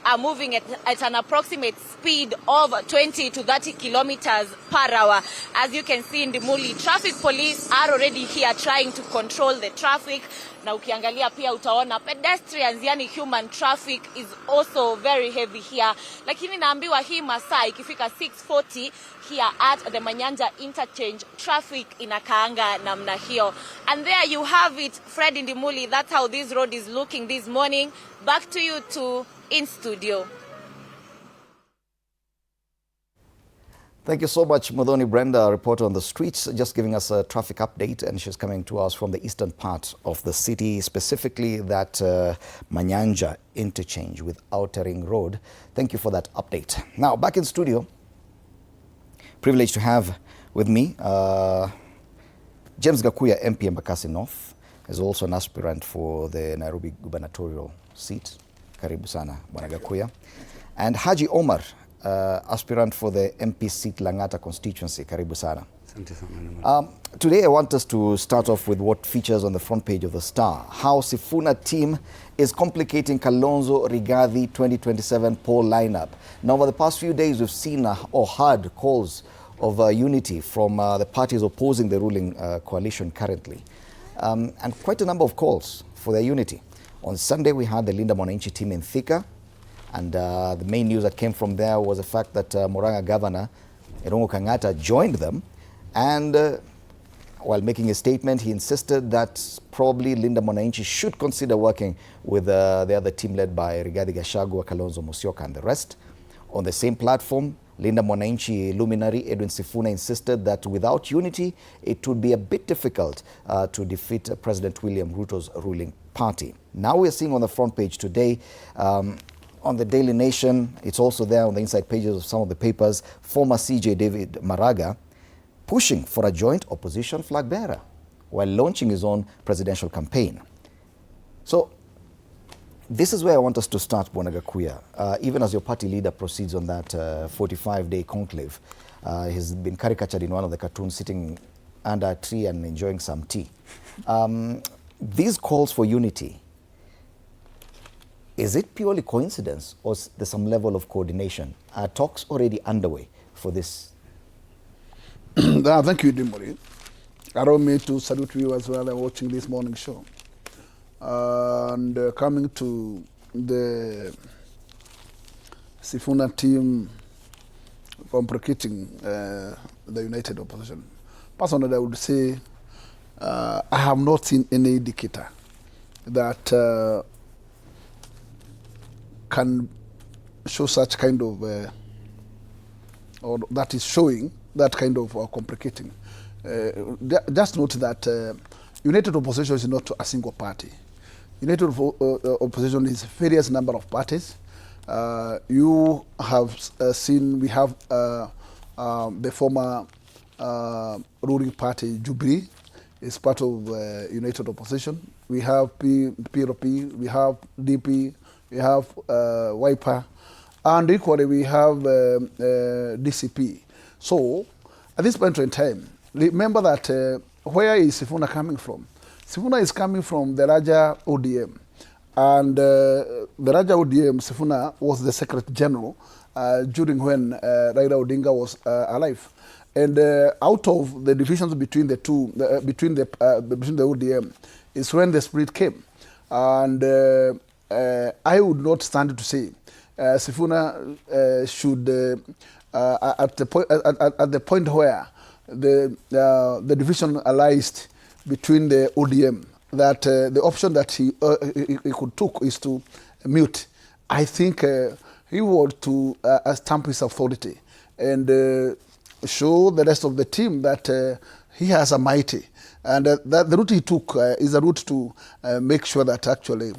are moving at an approximate speed of 20 to 30 kilometers per hour. As you can see in Ndimuli, traffic police are already here trying to control the traffic. Na ukiangalia pia utaona pedestrians, yani human traffic is also very heavy here. Lakini naambiwa hii masaa ikifika 6:40 here at the Manyanja interchange, traffic inakaanga namna hiyo. And there you have it, Fred Indimuli. That's how this road is looking this morning. Back to you two in studio. Thank you so much, Muthoni Brenda, a reporter on the streets, just giving us a traffic update, and she's coming to us from the eastern part of the city, specifically that Manyanja interchange with Outer Ring Road. Thank you for that update. Now, back in studio, privileged to have with me James Gakuya, MP Embakasi North, is also an aspirant for the Nairobi gubernatorial seat. Karibu sana, Bwana Gakuya. And Haji Omar, aspirant for the MP seat Langata constituency. Karibu sana. Today I want us to start off with what features on the front page of the Star. How Sifuna team is complicating Kalonzo Rigathi 2027 poll lineup. Now, over the past few days, we've seen or heard calls of unity from the parties opposing the ruling coalition currently. And quite a number of calls for their unity. On Sunday, we had the Linda Mwananchi team in Thika. And the main news that came from there was the fact that Murang'a Governor Irungu Kang'ata joined them. And while making a statement, he insisted that probably Linda Mwananchi should consider working with the other team led by Rigathi Gachagua, Kalonzo Musyoka and the rest. On the same platform, Linda Mwananchi luminary Edwin Sifuna insisted that without unity, it would be a bit difficult to defeat President William Ruto's ruling party. Now we're seeing on the front page today, on the Daily Nation, it's also there on the inside pages of some of the papers, former CJ David Maraga pushing for a joint opposition flag bearer while launching his own presidential campaign. So this is where I want us to start, Bwana Gakuya. Even as your party leader proceeds on that 45-day conclave, he's been caricatured in one of the cartoons sitting under a tree and enjoying some tea. These calls for unity, Is it purely coincidence or is there some level of coordination? Are talks already underway for this? Thank you, Dimori. Allow me to salute you as well watching this morning show. And coming to the Sifuna team complicating the United Opposition. Personally, I would say I have not seen any indicator that can show such kind of, or that is showing that kind of complicating. Just note that United Opposition is not a single party. United Opposition is various number of parties. You have seen we have the former ruling party Jubilee is part of United Opposition. We have PRP, we have DP, we have Wiper, and equally we have DCP. So at this point in time, remember that where is Sifuna coming from? Sifuna is coming from the Raja ODM. And the Raja ODM, Sifuna, was the Secretary General during when Raila Odinga was alive. And out of the divisions between the two, between the ODM, is when the split came. And I would not stand to say Sifuna should, at the point where the division arised between the ODM, that the option that he could took is to mute. I think he would to stamp his authority and show the rest of the team that he has a mighty. And that the route he took is a route to make sure that actually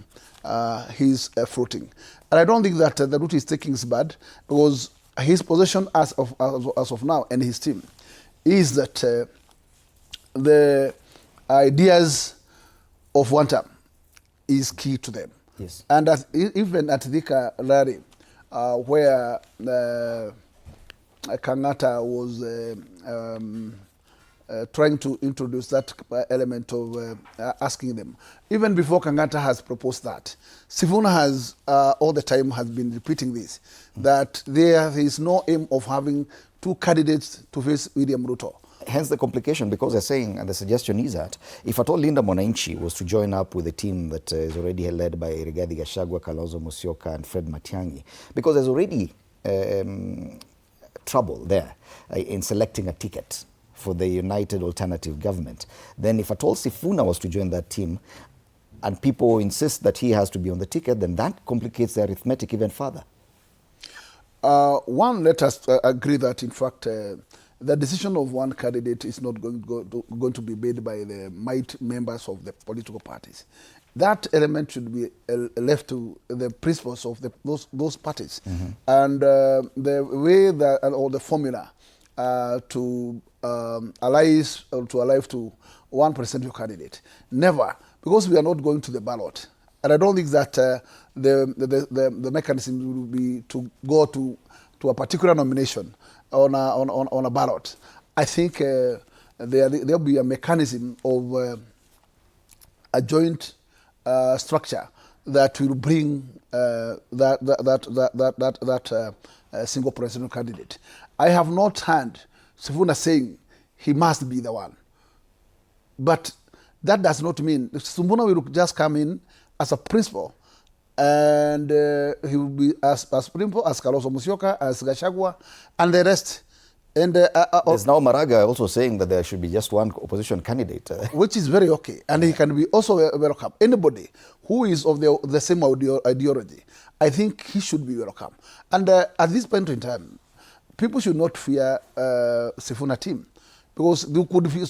he's fruiting. And I don't think that the route he's taking is bad, because his position as of now and his team is that the ideas of one term is key to them. Yes. And even at Thika Rally, where Kangata was trying to introduce that element of asking them. Even before Kangata has proposed that, Sifuna has all the time has been repeating this, that there is no aim of having two candidates to face William Ruto. Hence the complication, because they're saying, and the suggestion is that if at all Linda Mwananchi was to join up with a team that is already led by Rigathi Gachagua, Kalonzo Musyoka and Fred Matiang'i, because there's already trouble there in selecting a ticket for the United Alternative Government, then if at all Sifuna was to join that team and people insist that he has to be on the ticket, then that complicates the arithmetic even further. One, let us agree that in fact the decision of one candidate is not going to be made by the might members of the political parties. That element should be left to the principles of those parties. Mm-hmm. And the way that, or the formula to allow to one presidential candidate. Never, because we are not going to the ballot. And I don't think that the mechanism will be to go to a particular nomination on a ballot. I think there'll be a mechanism of a joint structure that will bring that single presidential candidate. I have not heard Sifuna saying he must be the one, but that does not mean Sifuna will just come in as a principal, and he will be as principal as Kalonzo Musyoka, as Gachagua, and the rest. And there's now Maraga also saying that there should be just one opposition candidate, which is very okay, and he can be also welcome. Anybody who is of the same ideology, I think he should be welcome. And at this point in time, people should not fear Sifuna team, because they could fear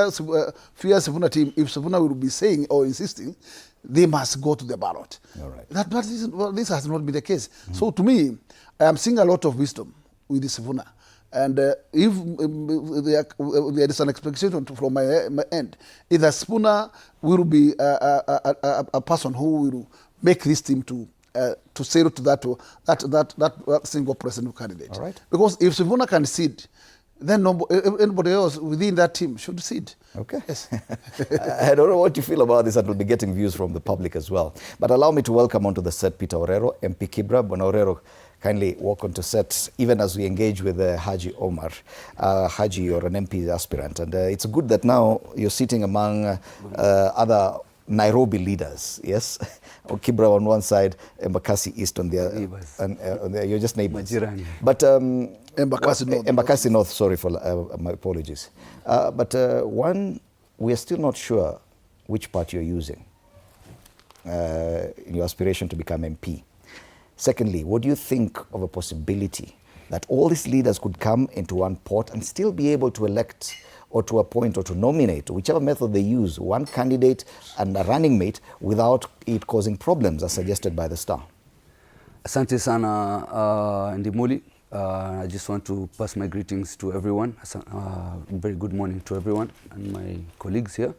Sifuna team if Sifuna will be saying or insisting they must go to the ballot. All right. This has not been the case. Mm-hmm. So to me, I am seeing a lot of wisdom with Sifuna. And if there is an expectation from my end, either Sifuna will be a person who will make this team to sail to that single presidential candidate. All right. Because if Sifuna can cede then anybody else within that team should cede. Okay. Yes. I don't know what you feel about this, and we'll be getting views from the public as well. But allow me to welcome onto the set Peter Orero, MP Kibra. Bwana Orero, kindly walk onto set, even as we engage with Haji Omar. Haji, you're an MP aspirant, and it's good that now you're sitting among other Nairobi leaders, yes? Kibra on one side, Embakasi East on the other. And you're just neighbors. But Embakasi North, sorry for my apologies. But one, we are still not sure which party you're using in your aspiration to become MP. Secondly, what do you think of a possibility that all these leaders could come into one pot and still be able to elect or to appoint or to nominate, whichever method they use, one candidate and a running mate without it causing problems as suggested by the Star? Asante sana Ndimuli. I just want to pass my greetings to everyone. Very good morning to everyone and my colleagues here.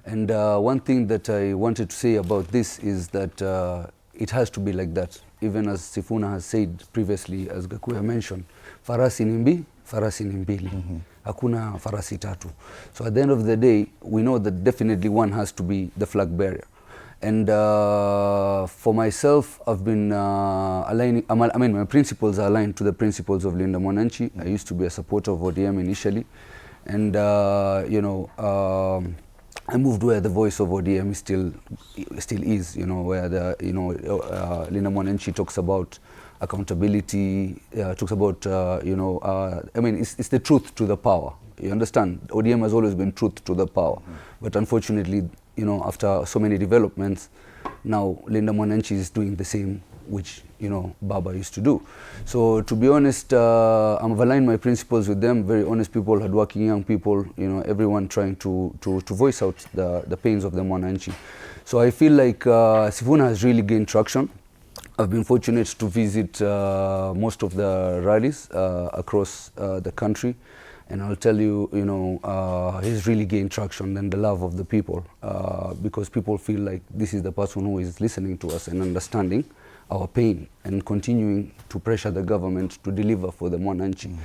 And one thing that I wanted to say about this is that it has to be like that. Even as Sifuna has said previously, as Gakuya mentioned, farasi nimbi, farasi nimbili. Hakuna farasi tatu. So at the end of the day, we know that definitely one has to be the flag bearer. And for myself, I've been aligning, I mean, my principles are aligned to the principles of Linda Mwananchi. I used to be a supporter of ODM initially. And, you know, I moved where the voice of ODM still is, you know, where the, you know, Linda Mwananchi talks about accountability, talks about, you know, I mean, it's the truth to the power. You understand? ODM has always been truth to the power. But unfortunately, you know, after so many developments, now Linda Mwananchi is doing the same, which, you know, BAMBA used to do. So to be honest, I'm aligned my principles with them, very honest people, hardworking young people, you know, everyone trying to voice out the pains of the Mwananchi. So I feel like Sifuna has really gained traction. I've been fortunate to visit most of the rallies across the country. And I'll tell you, you know, he's really gained traction and the love of the people because people feel like this is the person who is listening to us and understanding our pain and continuing to pressure the government to deliver for the Mwananchi.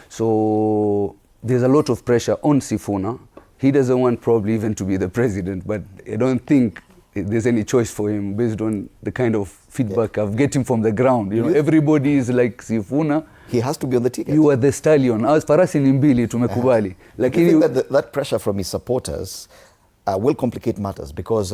So there's a lot of pressure on Sifuna. He doesn't want probably even to be the president, but I don't think there's any choice for him based on the kind of feedback I've getting from the ground. You know, everybody is like Sifuna. He has to be on the ticket. You are the stallion. As farasi ni mbili tumekubali. Like you think that pressure from his supporters will complicate matters because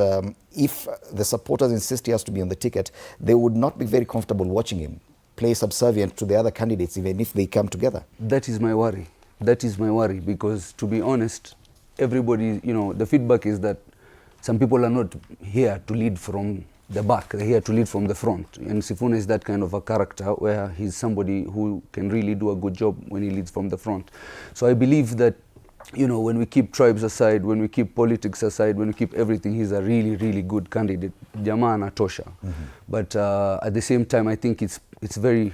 if the supporters insist he has to be on the ticket, they would not be very comfortable watching him play subservient to the other candidates even if they come together. That is my worry. That is my worry because to be honest, everybody, you know, the feedback is that some people are not here to lead from the back, they're here to lead from the front. And Sifuna is that kind of a character where he's somebody who can really do a good job when he leads from the front. So I believe that, you know, when we keep tribes aside, when we keep politics aside, when we keep everything, he's a really, really good candidate. Jamaa anatosha. But at the same time, I think it's very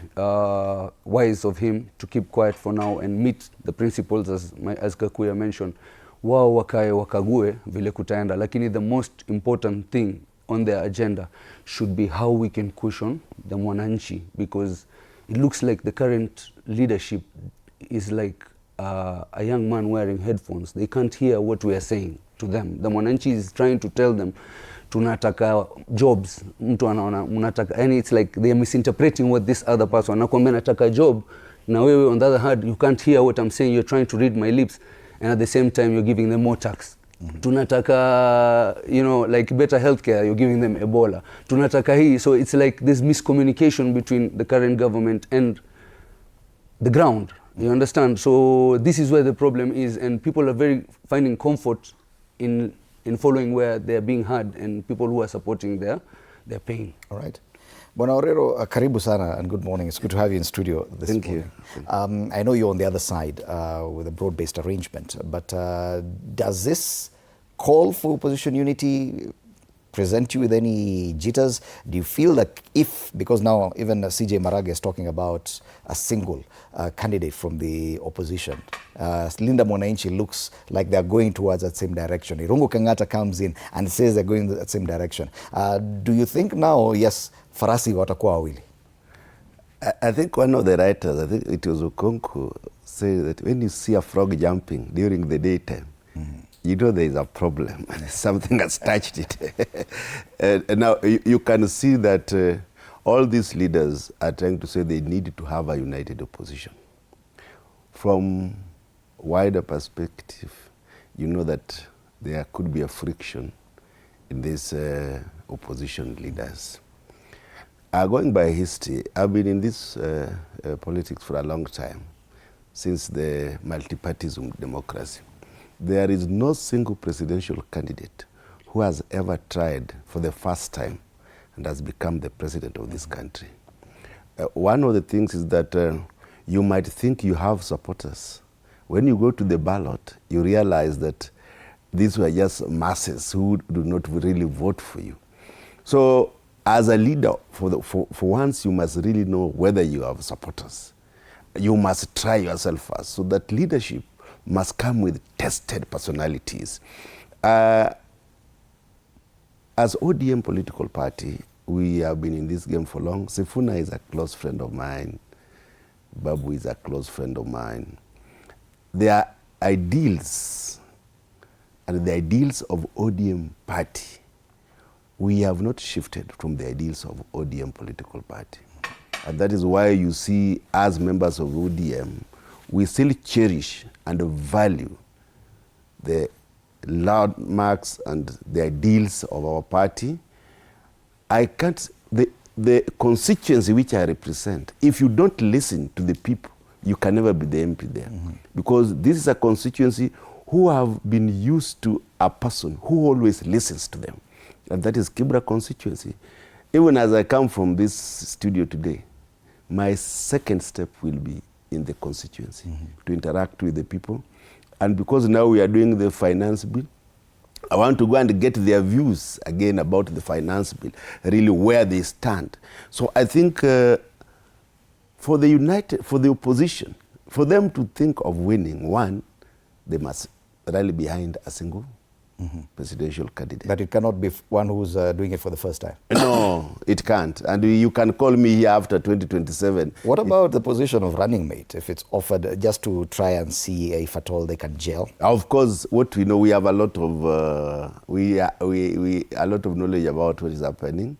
wise of him to keep quiet for now and meet the principles as Kakuya mentioned. Wao wakae wakague vile kutaenda. Lakini the most important thing on their agenda should be how we can cushion the Mwananchi because it looks like the current leadership is like a young man wearing headphones. They can't hear what we are saying to them. The Mwananchi is trying to tell them tunataka jobs, mtu anaona unataka, and it's like they are misinterpreting what this other person anakuambia nataka job na wewe on the other hand you can't hear what I'm saying, you're trying to read my lips and at the same time you're giving them more tax. Tunataka, you know, like better healthcare, you're giving them Ebola. Tunataka hii, so it's like this miscommunication between the current government and the ground. You understand? So this is where the problem is, and people are finding comfort in following where they're being heard, and people who are supporting their pain. All right. Bwana Orero, karibu sana and good morning. It's good to have you in studio this morning. Thank you. I know you're on the other side with a broad-based arrangement, but does this call for opposition unity present you with any jitters? Do you feel that because now even CJ Maraga is talking about a single candidate from the opposition, Linda Mwananchi looks like they're going towards that same direction. Irungu Kangata comes in and says they're going that same direction. Do you think now, yes, farasi watakuwa wawili? I think one of the writers, I think it was Okonko, say that when you see a frog jumping during the daytime, you know there is a problem. Something has touched it. And now you can see that all these leaders are trying to say they need to have a united opposition. From wider perspective, you know that there could be a friction in these opposition leaders. Going by history, I've been in this politics for a long time, since the multi-partyism democracy. There is no single presidential candidate who has ever tried for the first time and has become the president of this country. One of the things is that you might think you have supporters. When you go to the ballot, you realize that these were just masses who do not really vote for you. So as a leader, for once, you must really know whether you have supporters. You must try yourself first. So that leadership must come with tested personalities. As ODM political party, we have been in this game for long. Sifuna is a close friend of mine. Babu is a close friend of mine. Their ideals and the ideals of ODM party, we have not shifted from the ideals of ODM political party. And that is why you see, as members of ODM, we still cherish and value the landmarks and the ideals of our party. The constituency which I represent, if you don't listen to the people, you can never be the MP there. Because this is a constituency who have been used to a person who always listens to them. And that is Kibra constituency. Even as I come from this studio today, my second step will be in the constituency to interact with the people. And because now we are doing the finance bill, I want to go and get their views again about the finance bill, really where they stand. So I think for the opposition, for them to think of winning, one, they must rally behind a single presidential candidate. But it cannot be one who's doing it for the first time. No, it can't. And you can call me here after 2027. What about the position of running mate, if it's offered just to try and see if at all they can gel? Of course, what we know, we have a lot of a lot of knowledge about what is happening.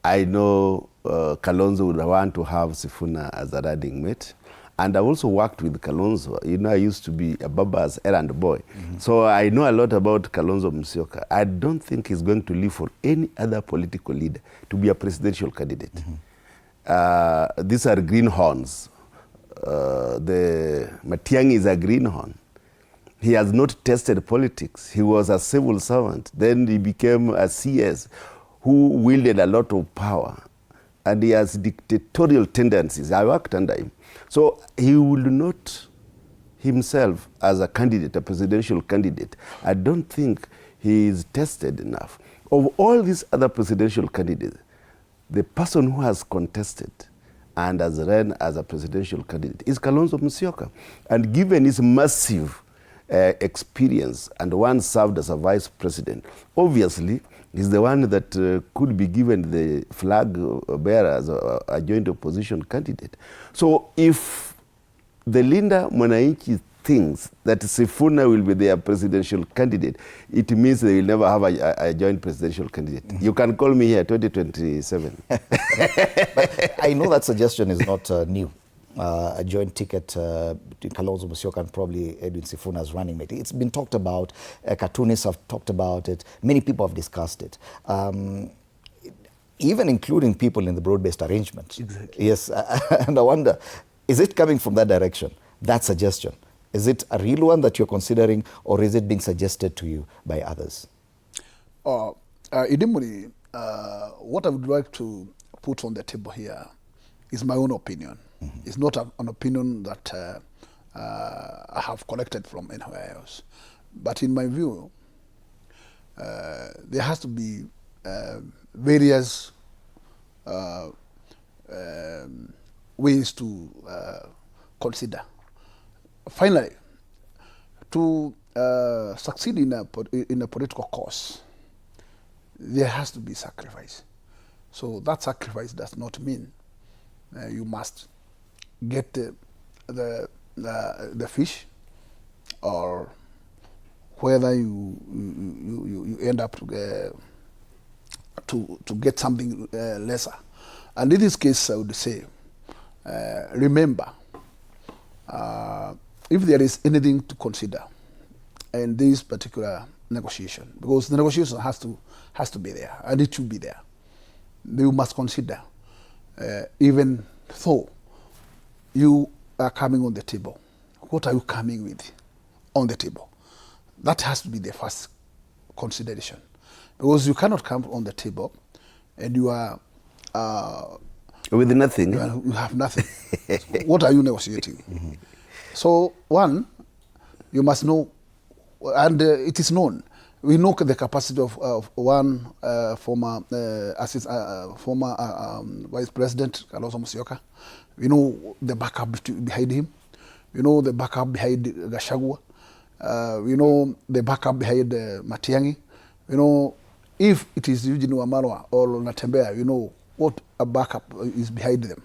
I know Kalonzo would want to have Sifuna as a running mate. And I also worked with Kalonzo. You know, I used to be a Baba's errand boy. So I know a lot about Kalonzo Musyoka. I don't think he's going to leave for any other political leader to be a presidential candidate. These are greenhorns. The Matiang'i is a greenhorn. He has not tested politics. He was a civil servant. Then he became a CS who wielded a lot of power. And he has dictatorial tendencies. I worked under him. So he will not himself as a candidate, a presidential candidate. I don't think he is tested enough. Of all these other presidential candidates, the person who has contested and has run as a presidential candidate is Kalonzo Musyoka. And given his massive experience and once served as a vice president, obviously he's the one that could be given the flag bearer as a joint opposition candidate. So if the Linda Mwananchi thinks that Sifuna will be their presidential candidate, it means they will never have a joint presidential candidate. You can call me here 2027. But I know that suggestion is not new. A joint ticket between Kalonzo Musyoka and probably Edwin Sifuna as running mate. It's been talked about. Cartoonists have talked about it. Many people have discussed it. Even including people in the broad-based arrangement. Exactly. Yes, and I wonder, is it coming from that direction, that suggestion? Is it a real one that you're considering, or is it being suggested to you by others? Idimuri, what I would like to put on the table here is my own opinion. It's not an opinion that I have collected from anywhere else. But in my view, there has to be various ways to consider. Finally, to succeed in a political cause, there has to be sacrifice. So that sacrifice does not mean you must get the the fish, or whether you end up to get something lesser. And in this case, I would say, remember, if there is anything to consider in this particular negotiation, because the negotiation has to be there, and it should be there, you must consider, even though you are coming on the table, what are you coming with on the table? That has to be the first consideration, because you cannot come on the table and you are with nothing. You have nothing. So what are you negotiating? So one, you must know, and it is known. We know the capacity of one former Vice President, Kalonzo Musyoka. We know the backup behind him. We know the backup behind Gachagua. We know the backup behind Matiang'i. We know if it is Eugene Wamalwa or Natembeya, you know what a backup is behind them.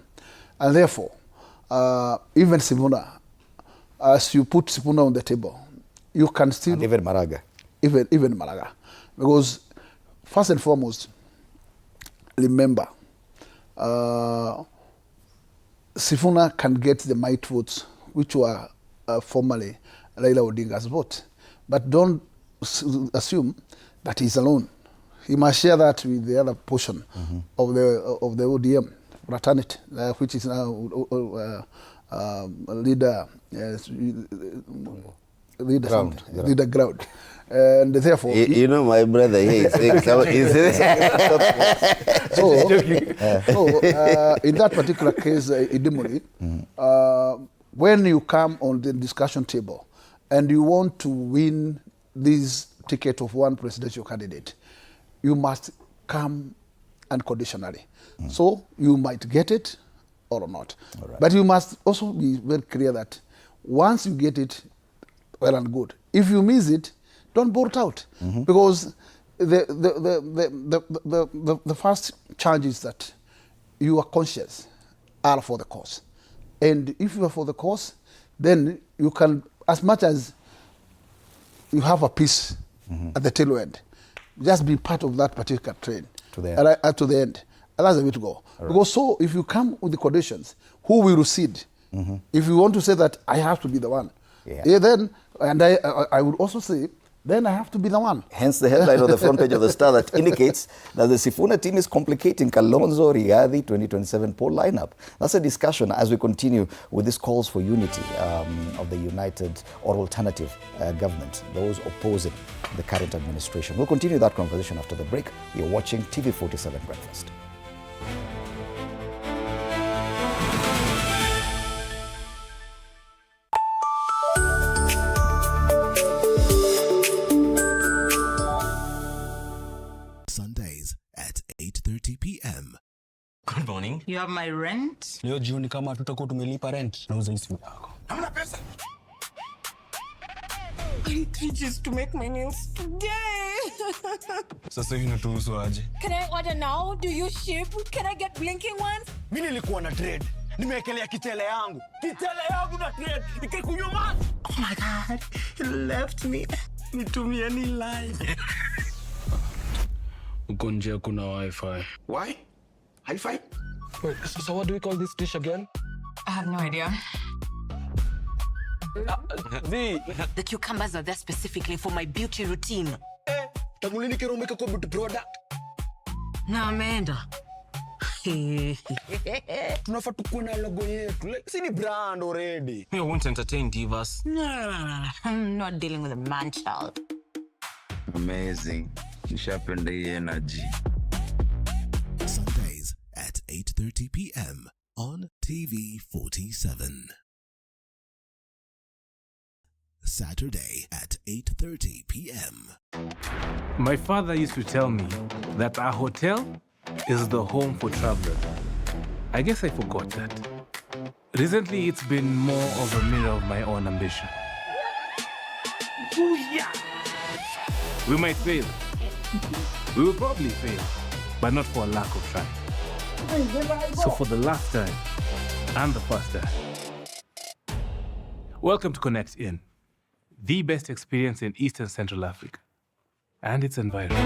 And therefore, even Sifuna, as you put Sifuna on the table, you can still... And even Maraga. Even Maraga. Because first and foremost, remember, Sifuna can get the might votes, which were formerly Raila Odinga's vote. But don't assume that he's alone. He must share that with the other portion of the ODM fraternity, which is now leader ground. And therefore, you know, my brother here is saying so in that particular case, Idimuli, when you come on the discussion table and you want to win this ticket of one presidential candidate, you must come unconditionally. So you might get it or not. Right. But you must also be very clear that once you get it, well and good. If you miss it, don't bolt out, because the first charge is that you are conscious, are for the cause, and if you are for the cause, then you can, as much as you have a piece at the tail end, just be part of that particular train to the end. And that's the way to go. Right. Because so, if you come with the conditions, who will recede? If you want to say that I have to be the one, then, and I would also say, then I have to be the one. Hence the headline on the front page of the Star that indicates that the Sifuna team is complicating Kalonzo Rigathi 2027 poll lineup. That's a discussion as we continue with these calls for unity of the united or alternative government, those opposing the current administration. We'll continue that conversation after the break. You're watching TV47 Breakfast. Sundays at 8:30 p.m. Good morning. You have my rent? Leo jioni kama tutakuwa tumelipa rent, nauza hii simu yako. Hamna pesa. I need 3 G's to make my nails today. Sasa hivi natuhusu aje? Can I order now? Do you ship? Can I get blinking ones? Mimi nilikuwa na trade. Nimeekelea kitele yangu. Kitele yangu na trade. Ikikunyuma. Oh my God. He left me. Nitumie ni live. Uko nje kuna Wi-Fi. Why? Hi-Fi? Wait, so what do we call this dish again? I have no idea. The cucumbers are there specifically for my beauty routine. Tamulini kero umeka kwa beauty product. Na ameenda. Tunafaa tukuwe na logo yetu. Like, si ni brand already. We won't entertain divas. No. I'm not dealing with a man child. Amazing. Nishapenda hii energy. Sundays at 8:30 p.m. on TV47. Saturday at 8:30 p.m. My father used to tell me that our hotel is the home for travelers. I guess I forgot that. Recently, it's been more of a mirror of my own ambition. We might fail. We will probably fail, but not for a lack of trying. So for the last time, and the first time, Welcome to Connect In, the best experience in Eastern Central Africa and its environment.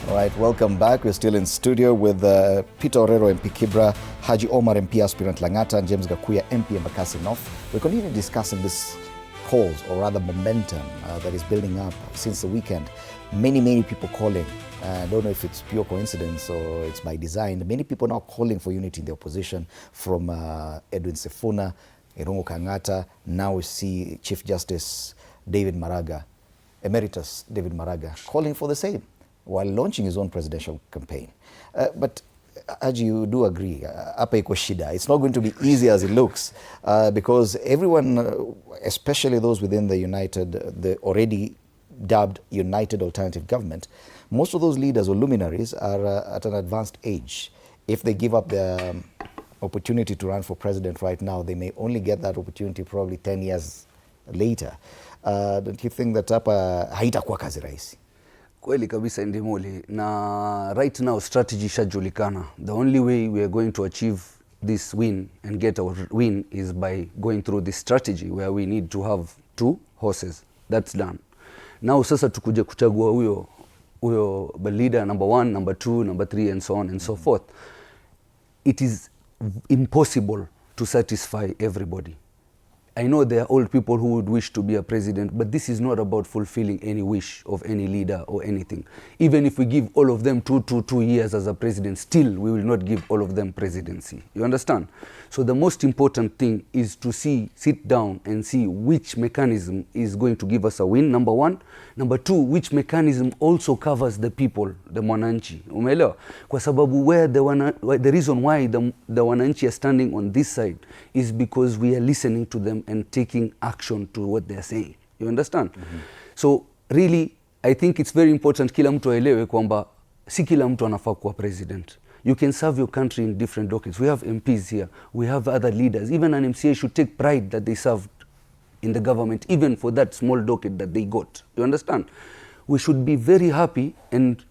All right, welcome back. We're still in studio with Peter Orero MP Kibra, Haji Omar MP aspirant Langata, and James Gakuya MP Embakasi North. We're continuing discussing this calls, or rather momentum, that is building up since the weekend. Many people calling. I don't know if it's pure coincidence or it's by design. Many people now calling for unity in the opposition, from Edwin Sifuna, Irungu Kangata. Now we see Chief Justice David Maraga, Emeritus David Maraga, calling for the same while launching his own presidential campaign. But Haji, you do agree, hapa iko shida. It's not going to be easy as it looks, because everyone, especially those within the already dubbed United Alternative Government, most of those leaders or luminaries are at an advanced age. If they give up their opportunity to run for president right now, they may only get that opportunity probably 10 years later. Don't you think that hapa haitakuwa kazi rahisi? Kweli kabisa Ndimuli, na right now strategy shajulikana. The only way we are going to achieve this win and get our win is by going through this strategy where we need to have 2 horses. That's done. Now sasa tukuje kuchagua huyo leader number 1, number 2, number 3 and so on and so forth. It is impossible to satisfy everybody. I know there are old people who would wish to be a president, but this is not about fulfilling any wish of any leader or anything. Even if we give all of them 2 years as a president, still we will not give all of them presidency. You understand? So the most important thing is to sit down and see which mechanism is going to give us a win, number 1. Number 2, which mechanism also covers the people, the mwananchi. Umeelewa? Kwa sababu the reason why the wananchi are standing on this side is because we are listening to them and taking action to what they are saying. You understand? So really, I think it's very important kila mtu aelewe kwamba si kila mtu anafaa kuwa president. You can serve your country in different dockets. We have MPs here. We have other leaders. Even an MCA should take pride that they served in the government, even for that small docket that they got. You understand? We should be very happy and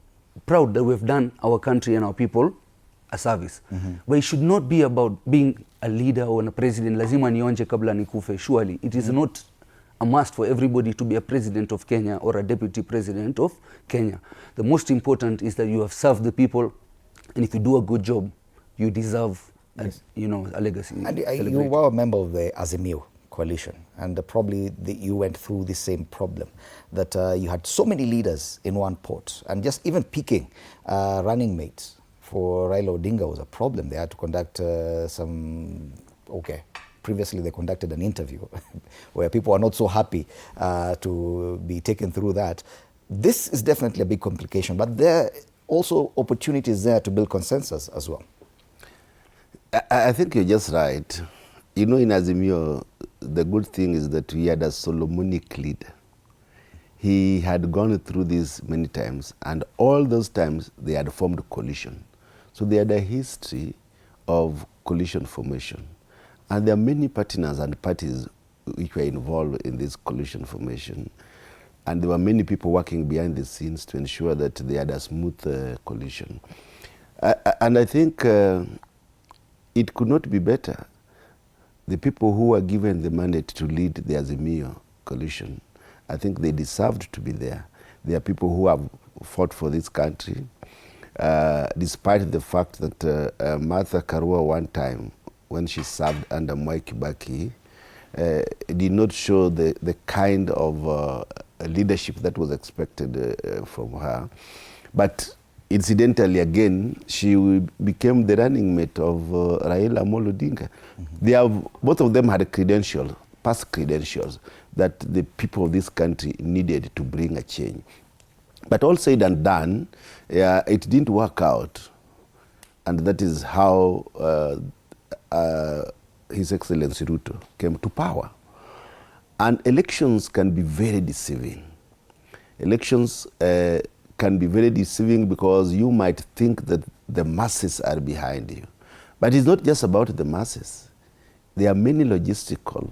proud that we've done our country and our people a service. But it should not be about being a leader or a president. Lazima nionje kabla nikufe. Surely it is not a must for everybody to be a president of Kenya or a deputy president of Kenya. The most important is that you have served the people, and if you do a good job, you deserve a legacy. And you were a member of the Azimio coalition, and probably you went through the same problem, that you had so many leaders in one pot, and just even picking running mates for Raila Odinga was a problem. They had to conduct previously they conducted an interview where people are not so happy to be taken through that. This is definitely a big complication, but there are also opportunities there to build consensus as well. I think you're just right. You know, in Azimio, the good thing is that we had a Solomonic leader. He had gone through this many times, and all those times they had formed a coalition. So they had a history of coalition formation. And there are many partners and parties which were involved in this coalition formation. And there were many people working behind the scenes to ensure that they had a smooth coalition. And I think it could not be better. The people who were given the mandate to lead the Azimio coalition, I think they deserved to be there. They are people who have fought for this country, despite the fact that Martha Karua one time, when she served under Mwai Kibaki, did not show the kind of leadership that was expected from her. But incidentally, again, she became the running mate of Raila Amolo Odinga. Both of them had past credentials that the people of this country needed to bring a change. But all said and done, it didn't work out. And that is how His Excellency Ruto came to power. And elections can be very deceiving. Elections can be very deceiving because you might think that the masses are behind you. But it's not just about the masses. There are many logistical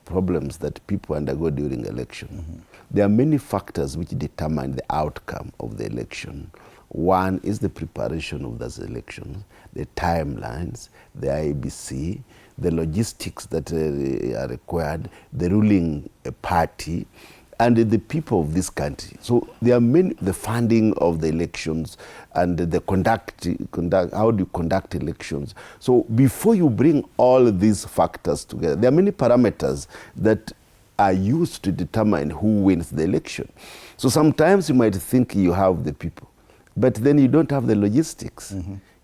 problems that people undergo during election. There are many factors which determine the outcome of the election. One is the preparation of those elections, the timelines, the IBC, the logistics that are required, the ruling party, and the people of this country. So there are many, the funding of the elections and the how do you conduct elections. So before you bring all these factors together, there are many parameters that are used to determine who wins the election. So sometimes you might think you have the people, but then you don't have the logistics.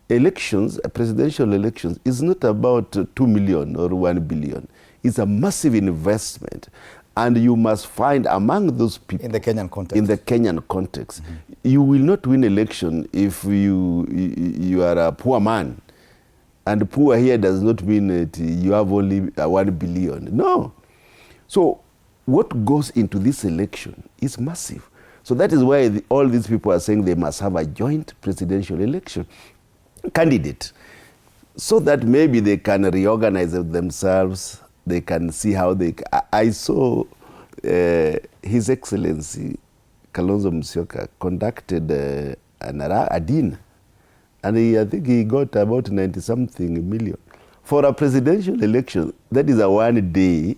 Elections, presidential elections, is not about 2 million or 1 billion. It's a massive investment. And you must find among those people... In the Kenyan context. In the Kenyan context. You will not win election if you are a poor man. And poor here does not mean that you have only 1 billion. No. So what goes into this election is massive. So that is why all these people are saying they must have a joint presidential election candidate, so that maybe they can reorganize themselves. They can see how they... I saw His Excellency Kalonzo Musyoka conducted a dinner, and I think he got about 90-something million. For a presidential election, that is a 1 day.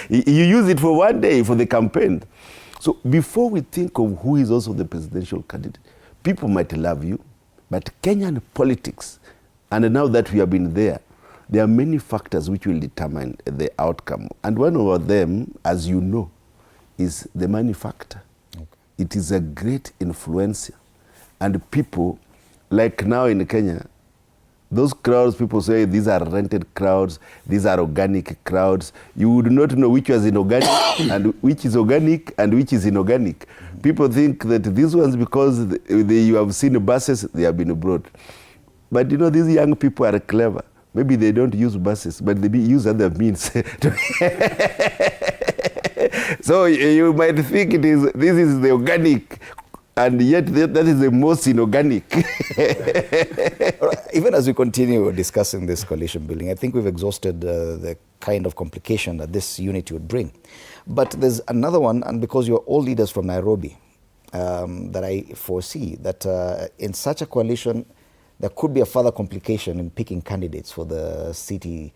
You use it for 1 day for the campaign. So before we think of who is also the presidential candidate, people might love you, but Kenyan politics, and now that we have been there are many factors which will determine the outcome. And one of them, as you know, is the money factor. Okay. It is a great influencer. And people, like now in Kenya, those crowds, people say these are rented crowds, these are organic crowds. You would not know which was inorganic and which is organic and which is inorganic. People think that these ones, because you have seen buses, they have been brought. But you know, these young people are clever. Maybe they don't use buses, but they use other means. So you might think this is the organic, and yet that is the most inorganic. Even as we continue discussing this coalition building, I think we've exhausted the kind of complication that this unity would bring. But there's another one, and because you're all leaders from Nairobi, that I foresee that in such a coalition, there could be a further complication in picking candidates for the city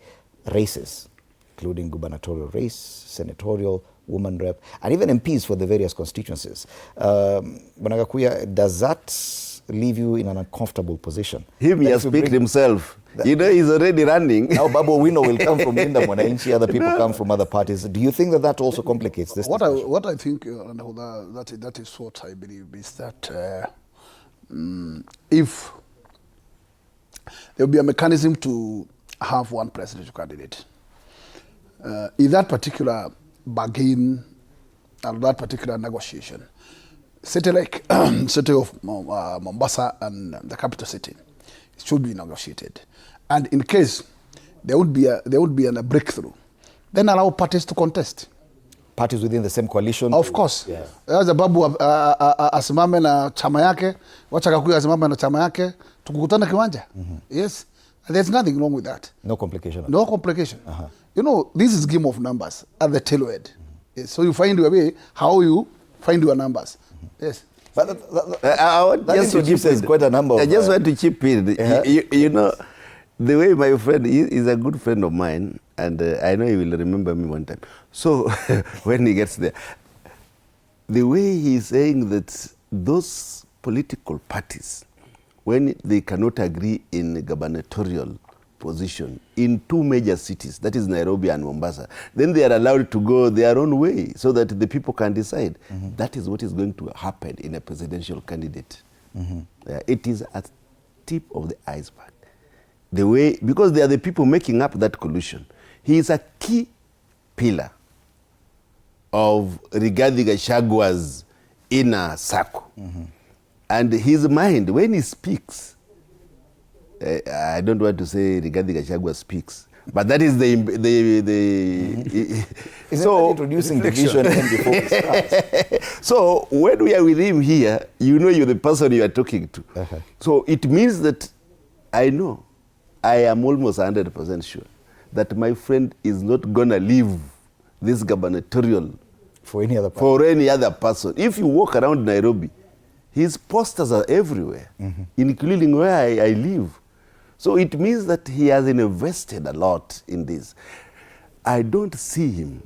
races, including gubernatorial race, senatorial, woman rep, and even MPs for the various constituencies. Bonagakuya, does that leave you in an uncomfortable position? He has picked himself. You know, he's already running. Now Babu Wino will come from Linda Mwananchi, other people come from other parties. Do you think that also complicates this? What I think, that is what I believe, is that if there will be a mechanism to have one presidential candidate, in that particular bargain and that particular negotiation, city like city of Mombasa and the capital city, it should be negotiated. And in case there would be a breakthrough, then allow parties to contest. Parties within the same coalition? Of course. Yeah. As Babu asimame na chama yake, wacha Kakuya asimame na chama yake, tukukutana kiwanja. Yes. And there's nothing wrong with that. No complication. No complication. You know, this is game of numbers at the tail end. Yes. So you find your way how you find your numbers. Yes. But I want just to chip in. Quite a number. I just want to chip in. You know, the way my friend is a good friend of mine, and I know he will remember me one time. So when he gets there, the way he's saying that those political parties, when they cannot agree in a gubernatorial position in two major cities, that is Nairobi and Mombasa, then they are allowed to go their own way so that the people can decide. That is what is going to happen in a presidential candidate. It is at the tip of the iceberg. The way, because they are the people making up that coalition. He is a key pillar of Rigathi Gachagua's inner circle. And his mind, when he speaks, I don't want to say Rigathi Gachagua speaks, but that is so introducing division before we start. So when we are with him here, you know you're the person you are talking to. So it means that I am almost 100% sure that my friend is not going to leave this gubernatorial for any other person. If you walk around Nairobi, His posters are everywhere, including where I live. So it means that he has invested a lot in this. I don't see him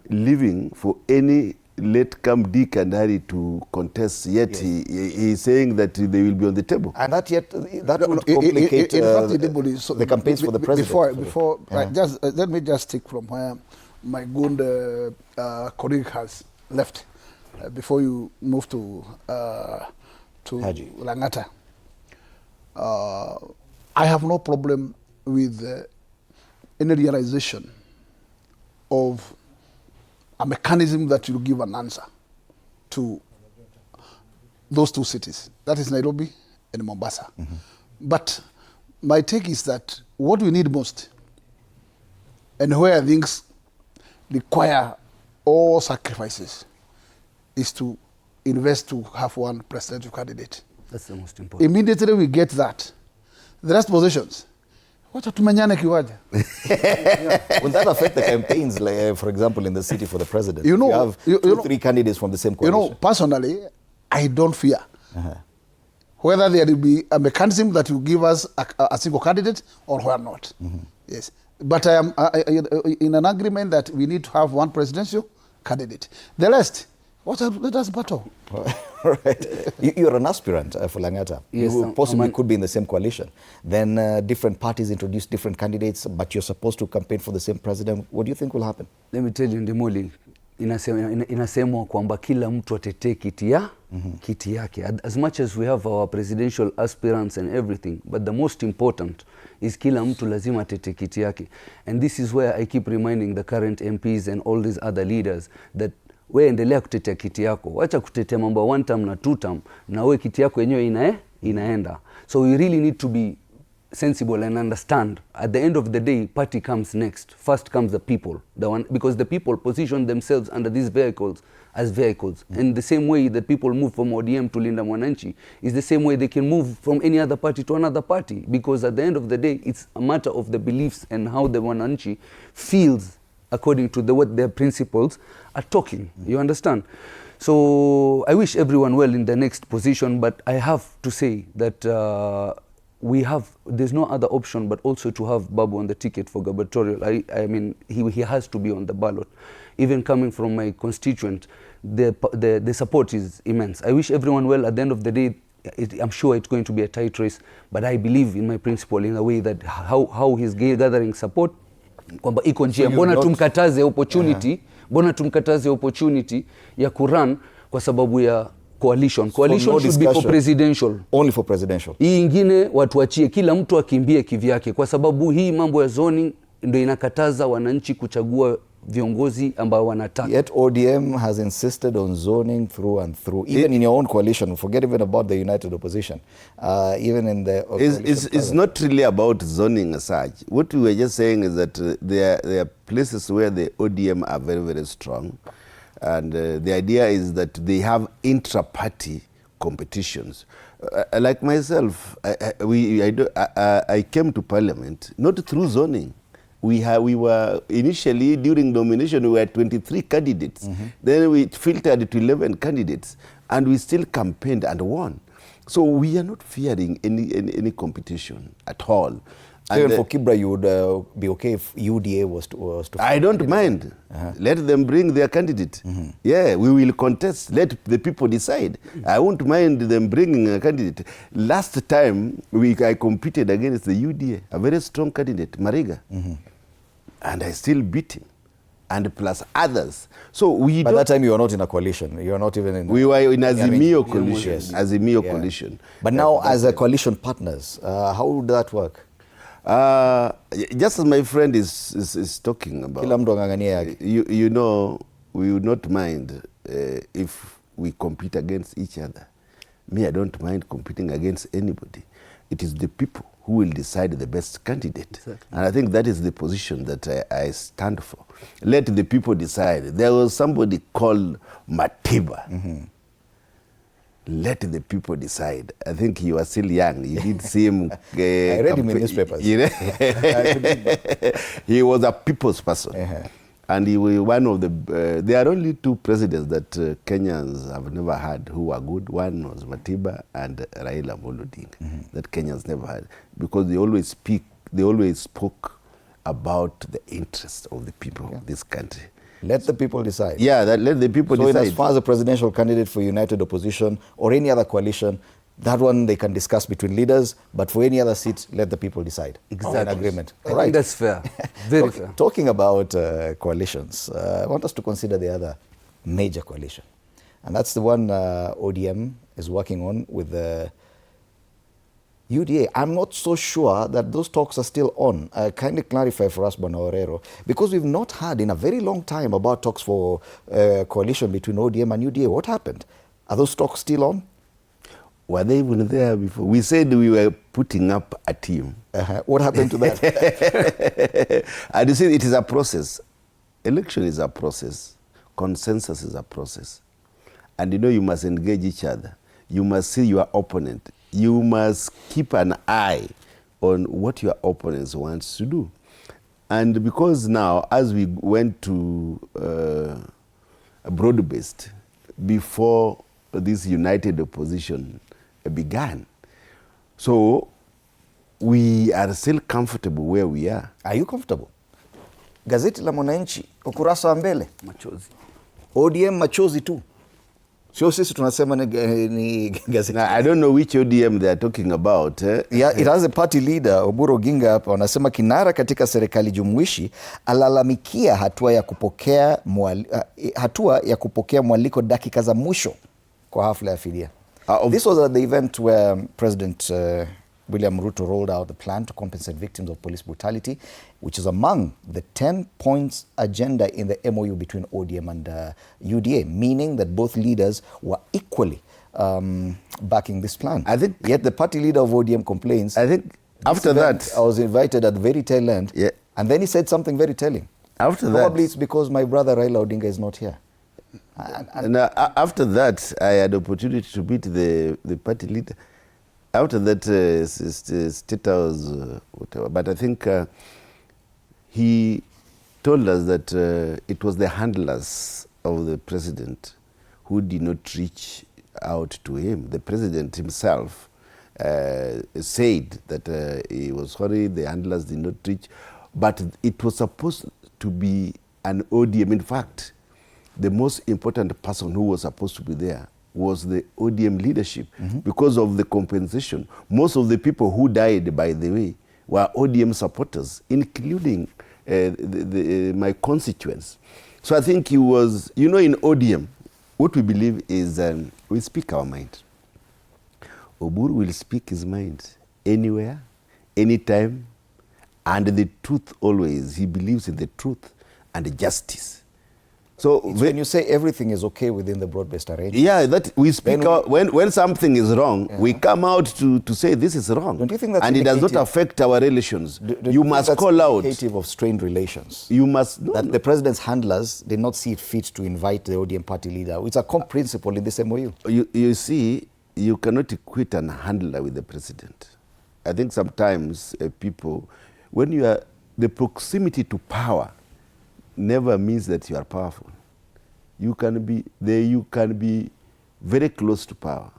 living for any let come Dick and Harry to contest, yet he is saying that they will be on the table. And that would complicate the campaigns for the president. Let me just take from where my good colleague has left before you move to Langata. I have no problem with any realization of a mechanism that will give an answer to those two cities. That is Nairobi and Mombasa. But my take is that what we need most, and where things require all sacrifices, is to invest to have one presidential candidate. That's the most important. Immediately we get that, the rest positions, wacha tumenyane kiwanja. Will that affect the campaigns, like, for example, in the city for the president? You know, you have two, three candidates from the same coalition. You know, personally, I don't fear whether there will be a mechanism that will give us a single candidate or where not. Yes, but I am in an agreement that we need to have one presidential candidate. The rest, let us battle. Right. You're an aspirant for Langata. Yes, you possibly could be in the same coalition. Then different parties introduce different candidates, but you're supposed to campaign for the same president. What do you think will happen? Let me tell you, Ndimuli, inasemwa kwamba kila mtu atetee kiti yake. As much as we have our presidential aspirants and everything, but the most important is kila mtu lazima atetee kiti yake. And this is where I keep reminding the current MPs and all these other leaders that we endelea kutetea kiti yako. Wacha kutetea mambo 1 term na 2 term, na we kiti yako yenyewe inaenda. So we really need to be sensible and understand at the end of the day, party comes next. First comes the people, because the people position themselves under these vehicles as vehicles. And the same way that people move from ODM to Linda Mwananchi is the same way they can move from any other party to another party, because at the end of the day, it's a matter of the beliefs and how the Mwananchi feels according to what their principles are talking. You understand? So I wish everyone well in the next position, but I have to say that there's no other option but also to have Babu on the ticket for gubernatorial. I mean, he has to be on the ballot. Even coming from my constituent, the support is immense. I wish everyone well. At the end of the day, I'm sure it's going to be a tight race, but I believe in my principle in a way that how he's gathering support, kwamba iko njia, mbona tumkataze opportunity, mbona tumkataze opportunity ya kurun kwa sababu ya coalition. Coalition should be for presidential. Only for presidential. Hii ingine watu achie, kila mtu akimbie kivyake, kwa sababu hii mambo ya zoning ndio inakataza wananchi kuchagua viongozi ambao wanataka. Yet ODM has insisted on zoning through and through, even in your own coalition. Forget even about the united opposition. Even in the it's not really about zoning as such. What we were just saying is that there are places where the ODM are very, very strong. And the idea is that they have intra-party competitions. Like myself, I came to parliament not through zoning. We were initially, during nomination, we had 23 candidates. Then we filtered to 11 candidates, and we still campaigned and won. So we are not fearing any competition at all. Even for Kibra, you would be okay if UDA was to I don't mind. Let them bring their candidate. Yeah, we will contest. Let the people decide. I won't mind them bringing a candidate. Last time, I competed against the UDA, a very strong candidate, Mariga. And I still beat him. And plus others. So we By that time, you were not in a coalition. You were not even in... We were in Azimio coalition. Yes. Azimio coalition. But now, as a coalition partners, how would that work? Just as my friend is talking about, you know, we would not mind if we compete against each other. Me, I don't mind competing against anybody. It is the people who will decide the best candidate. Exactly. And I think that is the position that I stand for. Let the people decide. There was somebody called Matiba. Let the people decide. I think you are still young. You didn't see him. I read him in newspapers. You know? He was a people's person. And he was one of the, there are only two presidents that Kenyans have never had who were good. One was Matiba and Raila Amolo Odinga, that Kenyans never had, because they always spoke about the interests of the people of this country. Let the people decide. Yeah, let the people decide. So as far as a presidential candidate for United Opposition or any other coalition, that one they can discuss between leaders, but for any other seat, let the people decide. Exactly. An agreement. I think that's fair. Very fair. Talking about coalitions, I want us to consider the other major coalition. And that's the one ODM is working on with the UDA. I'm not so sure that those talks are still on. Kindly clarify for us, Bwana Orero, because we've not heard in a very long time about talks for coalition between ODM and UDA. What happened? Are those talks still on? Were they even there before? We said we were putting up a team. What happened to that? And you see, it is a process. Election is a process. Consensus is a process. And you know, you must engage each other. You must see your opponent. You must keep an eye on what your opponents want to do. And because now, as we went to broad-based, before this united opposition began, so we are still comfortable where we are. Are you comfortable? Gazeti la Mwananchi, ukurasa wa mbele. Machozi. ODM machozi tu. Sio sisi tunasema ni gazeti. Now, I don't know which ODM they are talking about. Yeah, it has a party leader, Oburu Oginga hapa, wanasema kinara katika serikali jumuishi alalamikia hatua ya kupokea mwaliko dakika za mwisho kwa hafla ya fidia. This was at the event where President William Ruto rolled out the plan to compensate victims of police brutality, which is among the 10 points agenda in the MOU between ODM and UDA, meaning that both leaders were equally backing this plan. Yet the party leader of ODM complains. I think after that, I was invited at the very tail end, and then he said something very telling. Probably it's because my brother Raila Odinga is not here. And after that, I had the opportunity to meet the party leader. After that, State House, whatever. But I think he told us that it was the handlers of the president who did not reach out to him. The president himself said that he was sorry, the handlers did not reach. But it was supposed to be an ODM. In fact, the most important person who was supposed to be there was the ODM leadership because of the compensation. Most of the people who died, by the way, were ODM supporters, including my constituents. So I think he was, you know, in ODM, what we believe is we speak our mind. Oburu will speak his mind anywhere, anytime, and the truth always. He believes in the truth and justice. So when you say everything is okay within the broad-based arrangement. Yeah, that we speak out, when something is wrong, we come out to say this is wrong. Don't you think that's and it does not affect our relations? You must call out. Indicative of strained relations. You must that the president's handlers did not see it fit to invite the ODM party leader. It's a core principle in this MOU. You see, you cannot equate an handler with the president. I think sometimes people, when you are the proximity to power, never means that you are powerful. You can be there. You can be very close to power,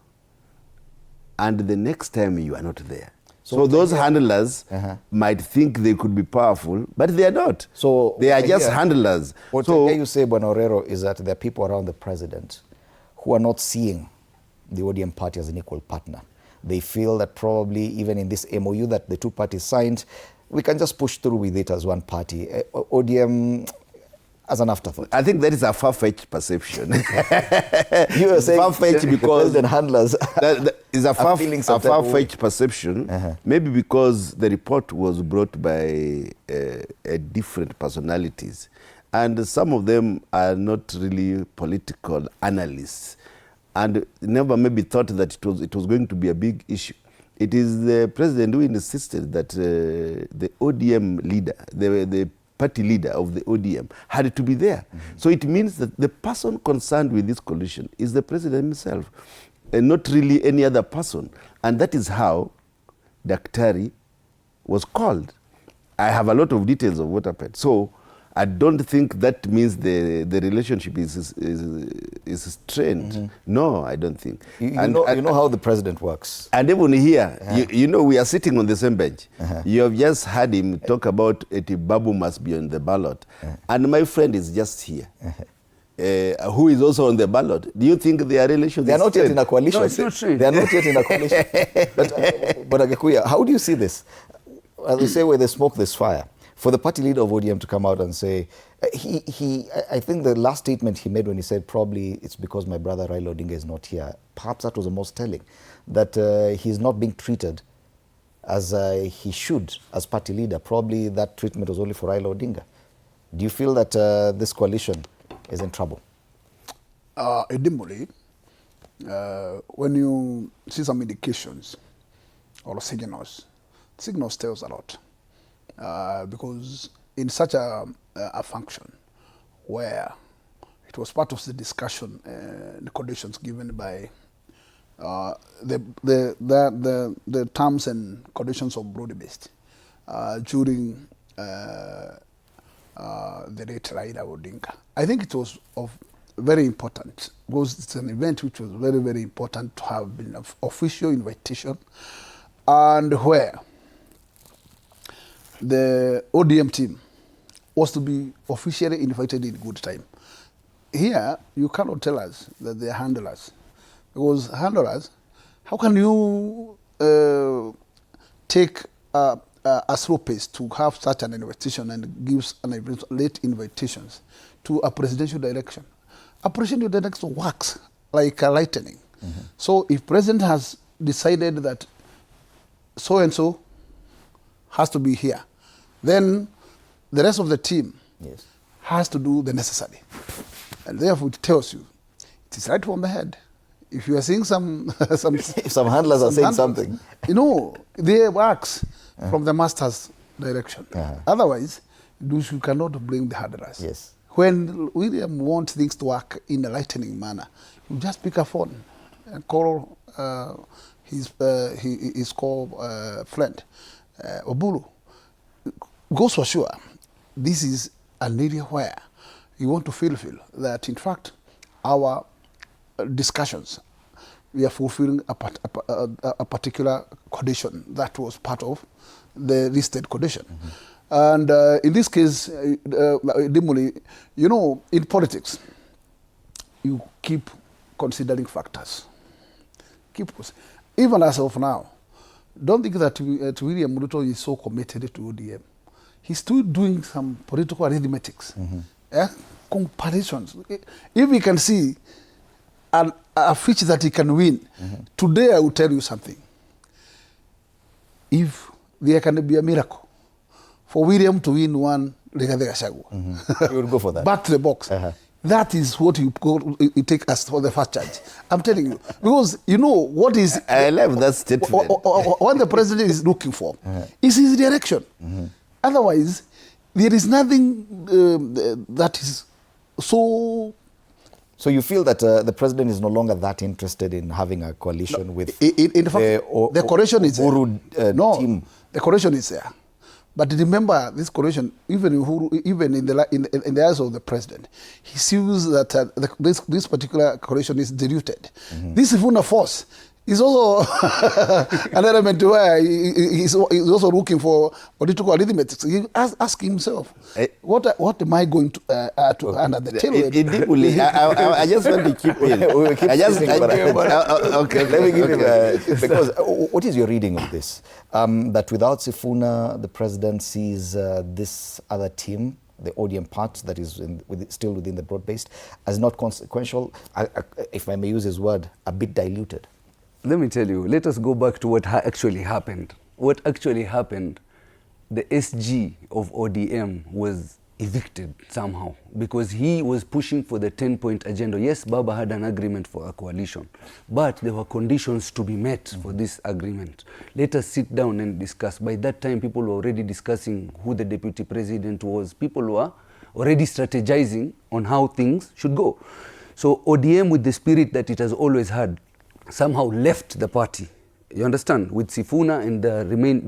and the next time you are not there. So those handlers might think they could be powerful, but they are not. So they are just handlers. What you say, Bwana Orero, is that there are people around the president who are not seeing the ODM party as an equal partner. They feel that probably even in this MOU that the two parties signed, we can just push through with it as one party. ODM as an afterthought. I think that is a far-fetched perception. You are saying far-fetched because the handlers that is a far-fetched perception. Maybe because the report was brought by different personalities, and some of them are not really political analysts, and never maybe thought that it was going to be a big issue. It is the president who insisted that the ODM leader, the party leader of the ODM, had to be there. So it means that the person concerned with this coalition is the president himself, and not really any other person. And that is how Daktari was called. I have a lot of details of what happened. So I don't think that means the relationship is strained. No, I don't think. You know how the president works. And even here, you know, we are sitting on the same bench. You have just heard him talk about Babu must be on the ballot. And my friend is just here. Who is also on the ballot. Do you think their relations? They are not yet in a coalition. No, it's not true. They are not yet in a coalition. But Agekuya, how do you see this? As they say, where there's smoke, there's fire. For the party leader of ODM to come out and say, I think the last statement he made when he said, probably it's because my brother Raila Odinga is not here, perhaps that was the most telling, that he's not being treated as he should as party leader. Probably that treatment was only for Raila Odinga. Do you feel that this coalition is in trouble? Edimuli, when you see some indications or signals tells a lot. Because in such a function where it was part of the discussion, the conditions given by the terms and conditions of broad-based during the late Raila Odinga. I think it was of very important because it's an event which was very, very important to have been an official invitation, and where the ODM team was to be officially invited in good time. Here, you cannot tell us that they are handlers. Because handlers, how can you take a slow pace to have such an invitation and gives late invitations to a presidential election? A presidential election works like a lightning. So if president has decided that so-and-so has to be here, then the rest of the team has to do the necessary. And therefore it tells you, it is right from the head. If you are seeing some handlers are saying something, you know, they works from the master's direction. Otherwise, you cannot blame the handlers. Yes. When William wants things to work in a lightning manner, you just pick a phone and call his friend, Obulu. Goes for sure, this is an area where you want to fulfill that, in fact, our discussions, we are fulfilling a particular condition that was part of the listed condition. And in this case, Dimuli, you know, in politics, you keep considering factors. Even as of now, don't think that William Ruto is so committed to ODM. He's still doing some political arithmetics, comparisons. If we can see a feature that he can win, today I will tell you something. If there can be a miracle for William to win one Rigathi Gachagua, you will go for that. Back to the box. That is what you take us for the first charge. I'm telling you. Because you know what is... I love that statement. What the president is looking for is his direction. Otherwise, there is nothing that is so... So you feel that the president is no longer that interested in having a coalition with... In fact, the coalition is there. Team. The coalition is there. But remember, this coalition, even in the eyes of the president, he sees that this particular coalition is diluted. This Sifuna force is also an element where he's also looking for political arithmetics. He ask himself, what am I going to under the table? I just want to keep in. Okay, let me give you because what is your reading of this? That without Sifuna, the president sees this other team, the ODM part that is still within the broad-based, as not consequential, if I may use his word, a bit diluted. Let me tell you, let us go back to what actually happened. What actually happened, the SG of ODM was evicted somehow because he was pushing for the 10-point agenda. Yes, Baba had an agreement for a coalition, but there were conditions to be met for this agreement. Let us sit down and discuss. By that time, people were already discussing who the deputy president was. People were already strategizing on how things should go. So ODM, with the spirit that it has always had, somehow left the party, you understand, with Sifuna and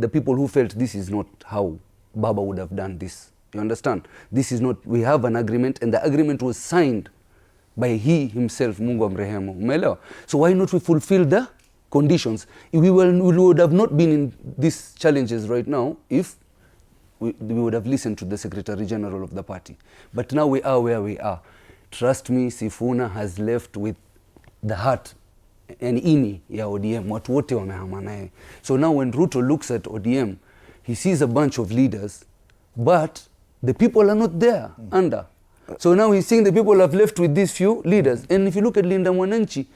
the people who felt this is not how Baba would have done this You understand? This is not, we have an agreement, and the agreement was signed by he himself, Mungu amrehemu. Umeelewa? So why not we fulfill the conditions? We would have not been in these challenges right now if we would have listened to the Secretary General of the party. But now we are where we are. Trust me, Sifuna has left with the heart and ini ya ODM. Watu wote wamehama naye. So now when Ruto looks at ODM, he sees a bunch of leaders, but the people are not there under. So now he's seeing the people have left with these few leaders. And if you look at Linda Mwananchi,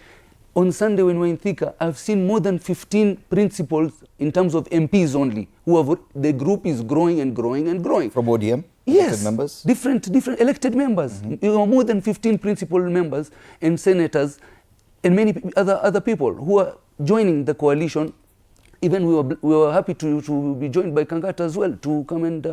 on Sunday when we're in Thika, I've seen more than 15 principals in terms of MPs only. Who have, the group is growing and growing and growing. From ODM? Yes. Elected members? Different elected members. You know, more than 15 principal members and senators and many other people who are joining the coalition. Even we were happy to be joined by Kangata as well to come and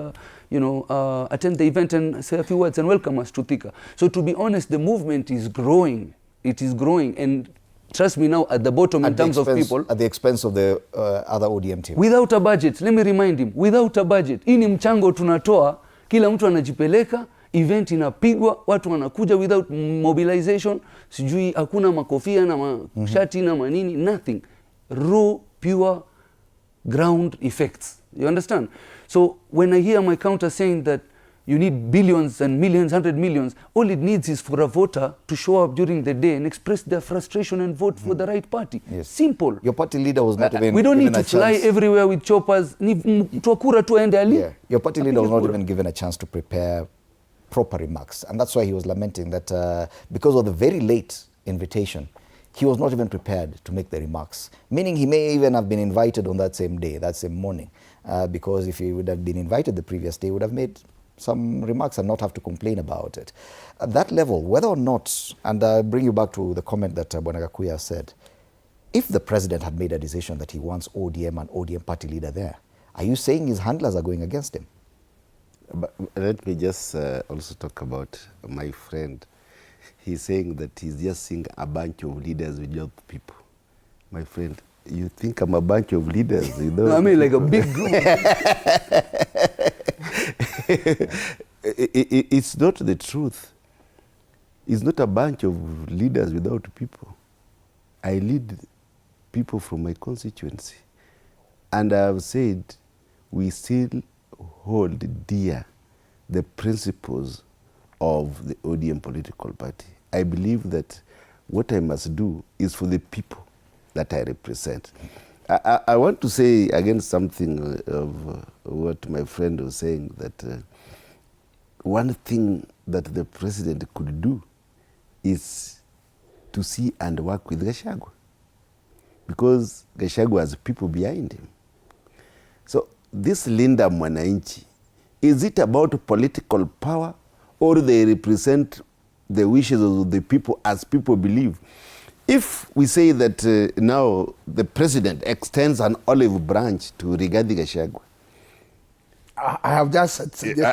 attend the event and say a few words and welcome us to Thika. So to be honest, the movement is growing. It is growing, and trust me now, at the bottom in terms of people. At the expense of the other ODM team. Without a budget, let me remind him, without a budget. Hii ni mchango tunatoa, kila mtu anajipeleka, event inapigwa, watu wanakuja without mobilization, sijui hakuna makofia na mashati na manini, nothing. Raw, pure ground effects. You understand? So when I hear my counter saying that you need billions and millions, 100 millions, all it needs is for a voter to show up during the day and express their frustration and vote for the right party. Yes. Simple. Your party leader was not even we don't given need to fly everywhere with choppers. Yeah. Your party leader was not even given a chance to prepare proper remarks. And that's why he was lamenting that because of the very late invitation, he was not even prepared to make the remarks. Meaning he may even have been invited on that same day, that same morning. Because if he would have been invited the previous day, he would have made some remarks and not have to complain about it. At that level, whether or not, and I bring you back to the comment that Bwana Gakuya said, if the president had made a decision that he wants ODM and ODM party leader there, are you saying his handlers are going against him? But let me just also talk about my friend. He's saying that he's just seeing a bunch of leaders without people. My friend, you think I'm a bunch of leaders? You know? No, I mean like a big group. It's not the truth. It's not a bunch of leaders without people. I lead people from my constituency. And I have said we still hold dear the principles of the ODM political party. I believe that what I must do is for the people that I represent. I want to say again something of what my friend was saying, that one thing that the president could do is to see and work with Gachagua, because Gachagua has people behind him. So this Linda Mwananchi, is it about political power, or they represent the wishes of the people as people believe? If we say that now the president extends an olive branch to Rigathi Gachagua, I have just said, he did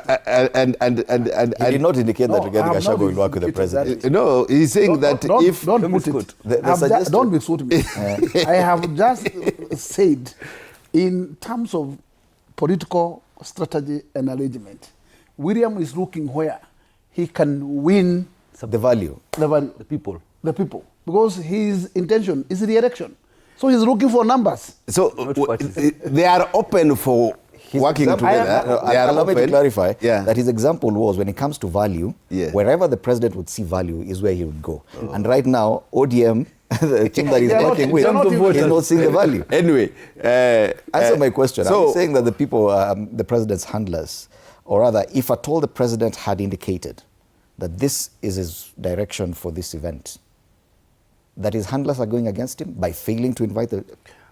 not indicate that Rigathi Gachagua will work with the president. No, he's saying that if don't put it. Don't misquote me. I have just said, in terms of political strategy and arrangement, William is looking where he can win the value, the people, because his intention is re-election. So he's looking for numbers. So they are open for working together. Allow me to clarify that his example was, when it comes to value, wherever the president would see value is where he would go. And right now, ODM, the team that he's working with, is not seeing the value. Anyway, answer my question. So, I'm saying that the people, the president's handlers, or rather, if at all the president had indicated that this is his direction for this event, that his handlers are going against him by failing to invite the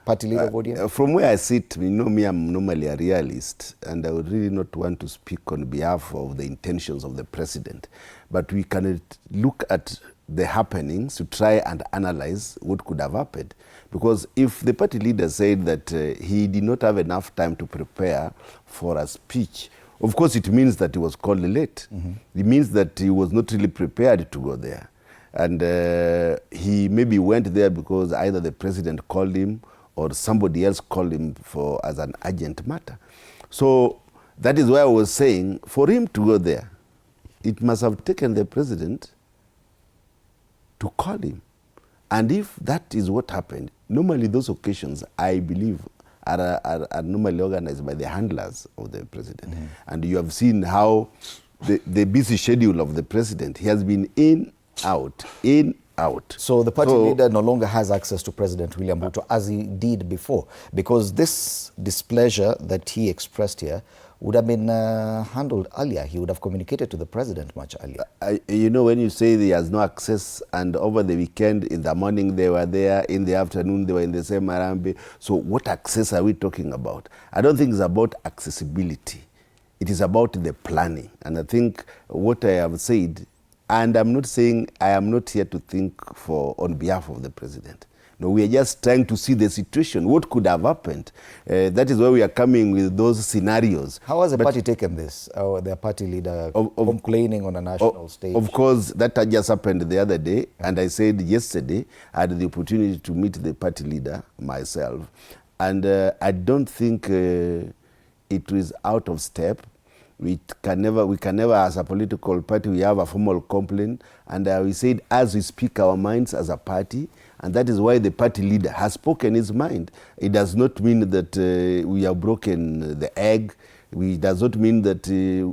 party leader of ODM? From where I sit, you know me, I'm normally a realist, and I would really not want to speak on behalf of the intentions of the president. But we can look at the happenings to try and analyze what could have happened. Because if the party leader said that he did not have enough time to prepare for a speech, of course it means that he was called late. It means that he was not really prepared to go there. And he maybe went there because either the president called him or somebody else called him for as an urgent matter. So That is why I was saying, for him to go there, it must have taken the president to call him. And if that is what happened, normally those occasions, I believe, are normally organized by the handlers of the president. And you have seen how the busy schedule of the president, he has been in, out. So the party leader no longer has access to President William Ruto as he did before, because this displeasure that he expressed here would have been handled earlier. He would have communicated to the president much earlier. You know, when you say he has no access, and over the weekend, in the morning they were there, in the afternoon they were in the same Arambe. So what access are we talking about? I don't think it's about accessibility. It is about the planning. And I think what I have said, and I'm not saying I am not here to think on behalf of the president. No, we are just trying to see the situation. What could have happened? That is why we are coming with those scenarios. How has the party taken this? Their party leader complaining on a national stage? Of course, that had just happened the other day. And I said yesterday, I had the opportunity to meet the party leader myself. And I don't think it was out of step. We can never, as a political party, we have a formal complaint. And we said, as we speak our minds as a party, and that is why the party leader has spoken his mind. It does not mean that we have broken the egg. It does not mean that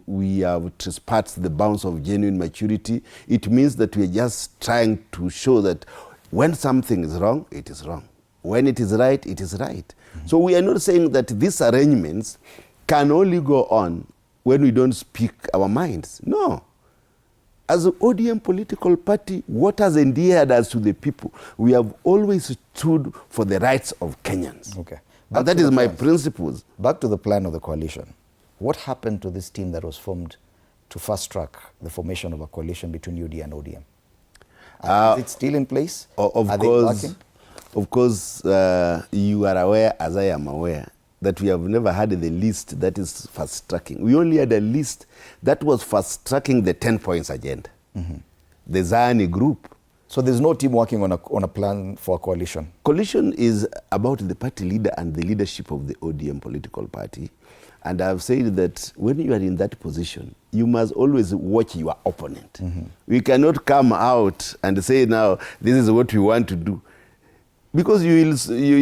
we have trespassed the bounds of genuine maturity. It means that we are just trying to show that when something is wrong, it is wrong. When it is right, it is right. So we are not saying that these arrangements can only go on when we don't speak our minds. No. As an ODM political party, what has endeared us to the people? We have always stood for the rights of Kenyans. Okay. And that is my principles. Back to the plan of the coalition. What happened to this team that was formed to fast track the formation of a coalition between UDA and ODM? Is it still in place? Of course, you are aware, as I am aware, that we have never had the list that is fast-tracking. We only had a list that was fast-tracking the 10 points agenda. The Zani group. So there's no team working on a plan for a coalition? Coalition is about the party leader and the leadership of the ODM political party. And I've said that when you are in that position, you must always watch your opponent. We cannot come out and say, now, this is what we want to do. Because you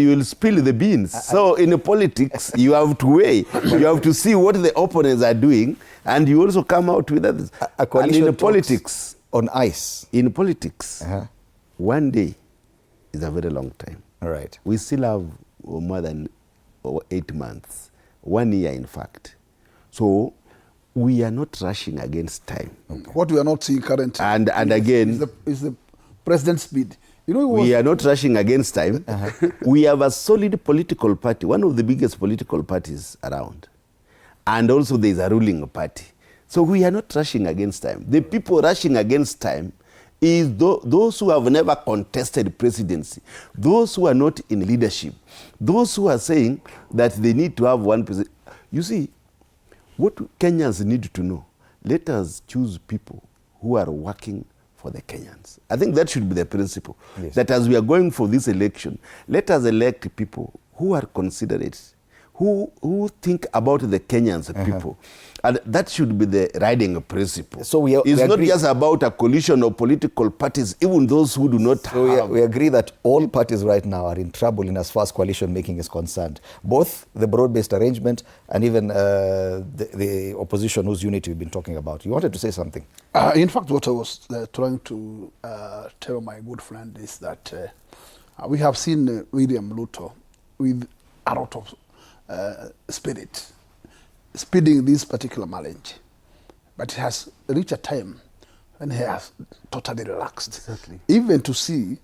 will spill the beans. So in politics, you have to weigh. You have to see what the opponents are doing, and you also come out with others. And in politics, on ice. In politics, one day is a very long time. All right. We still have more than 8 months, 1 year in fact. So we are not rushing against time. What we are not seeing currently and again is the president's speed. You know, we are not rushing against time. We have a solid political party, one of the biggest political parties around. And also there is a ruling party. So we are not rushing against time. The people rushing against time is those who have never contested presidency, those who are not in leadership, those who are saying that they need to have one president. You see, what Kenyans need to know, let us choose people who are working for the Kenyans. I think that should be the principle. Yes. That as we are going for this election, let us elect people who are considerate, who think about the Kenyans people. And that should be the riding principle. So it's not just about a coalition of political parties, even those who do not have. We agree that all parties right now are in trouble in as far as coalition making is concerned. Both the broad-based arrangement and even the opposition whose unity we've been talking about. You wanted to say something? In fact, what I was trying to tell my good friend is that we have seen William Ruto with a lot of spirit speeding this particular challenge, but it has reached a time when he has totally relaxed. Exactly. Even to see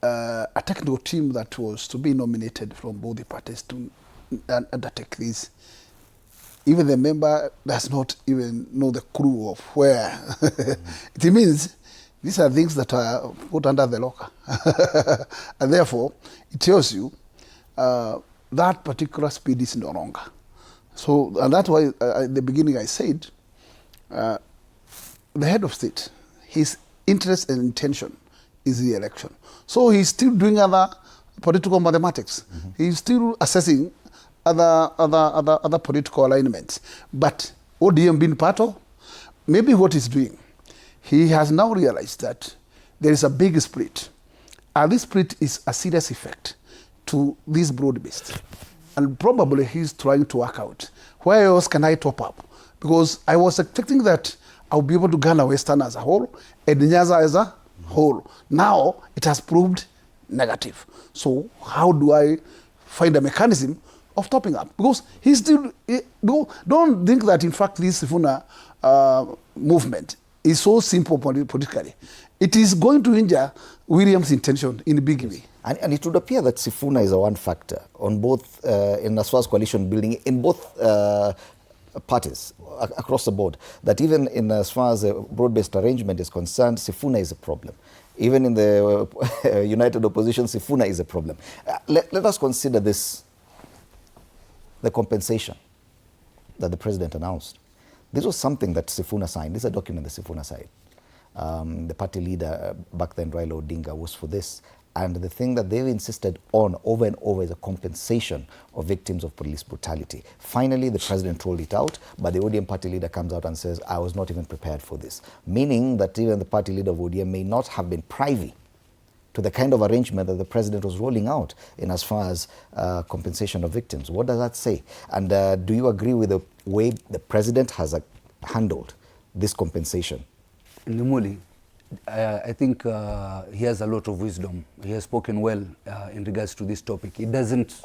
a technical team that was to be nominated from both the parties to undertake this. Even the member does not even know the clue of where. It means these are things that are put under the locker. And therefore, it tells you that particular speed is no longer. So, and that's why at the beginning I said, the head of state, his interest and intention is the election. So he's still doing other political mathematics. He's still assessing other political alignments. But ODM being part of, maybe what he's doing, he has now realized that there is a big split. And this split is a serious effect to this broad-based. And probably he's trying to work out, where else can I top up? Because I was expecting that I'll be able to garner Western as a whole and Nyanza as a whole. Now it has proved negative. So how do I find a mechanism of topping up? Because he's still, don't think that in fact this Sifuna movement is so simple politically. It is going to injure William's intention in a big way. And it would appear that Sifuna is a one factor on both, in as far as coalition building, in both parties across the board. That even in as far as a broad-based arrangement is concerned, Sifuna is a problem. Even in the united opposition, Sifuna is a problem. Let us consider this, the compensation that the president announced. This was something that Sifuna signed. This is a document that Sifuna signed. The party leader back then, Raila Odinga, was for this. And the thing that they've insisted on over and over is a compensation of victims of police brutality. Finally, the president rolled it out, but the ODM party leader comes out and says, I was not even prepared for this. Meaning that even the party leader of ODM may not have been privy to the kind of arrangement that the president was rolling out in as far as compensation of victims. What does that say? And do you agree with the way the president has handled this compensation? Ndimuli, I think he has a lot of wisdom. He has spoken well in regards to this topic. It doesn't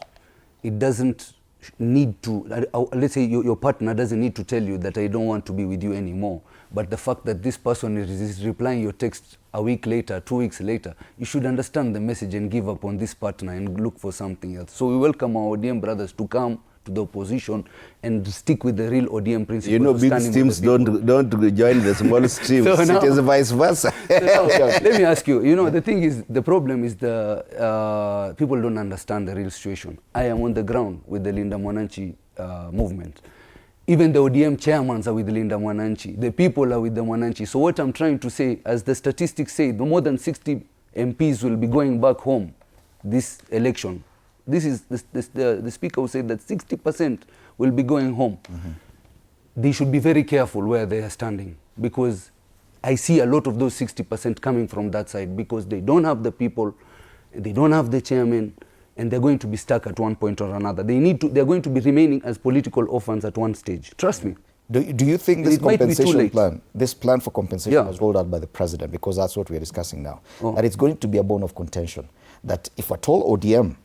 need to, let's say your partner doesn't need to tell you that I don't want to be with you anymore. But the fact that this person is replying your text a week later, 2 weeks later, you should understand the message and give up on this partner and look for something else. So we welcome our ODM brothers to come to the opposition and stick with the real ODM principle. You know, big streams don't join the small streams. So it is vice versa. So let me ask you, you know, the thing is, the problem is the people don't understand the real situation. I am on the ground with the Linda Mwananchi movement. Even the ODM chairmans are with Linda Mwananchi. The people are with the Mwananchi. So what I'm trying to say, as the statistics say, more than 60 MPs will be going back home this election. This is the speaker who said that 60% will be going home. They should be very careful where they are standing, because I see a lot of those 60% coming from that side, because they don't have the people, they don't have the chairman, and they're going to be stuck at one point or another. They're going to be remaining as political orphans at one stage. Trust me. Do you think this compensation plan, this plan for compensation was rolled out by the president, because that's what we're discussing now, that it's going to be a bone of contention, that if at all ODM,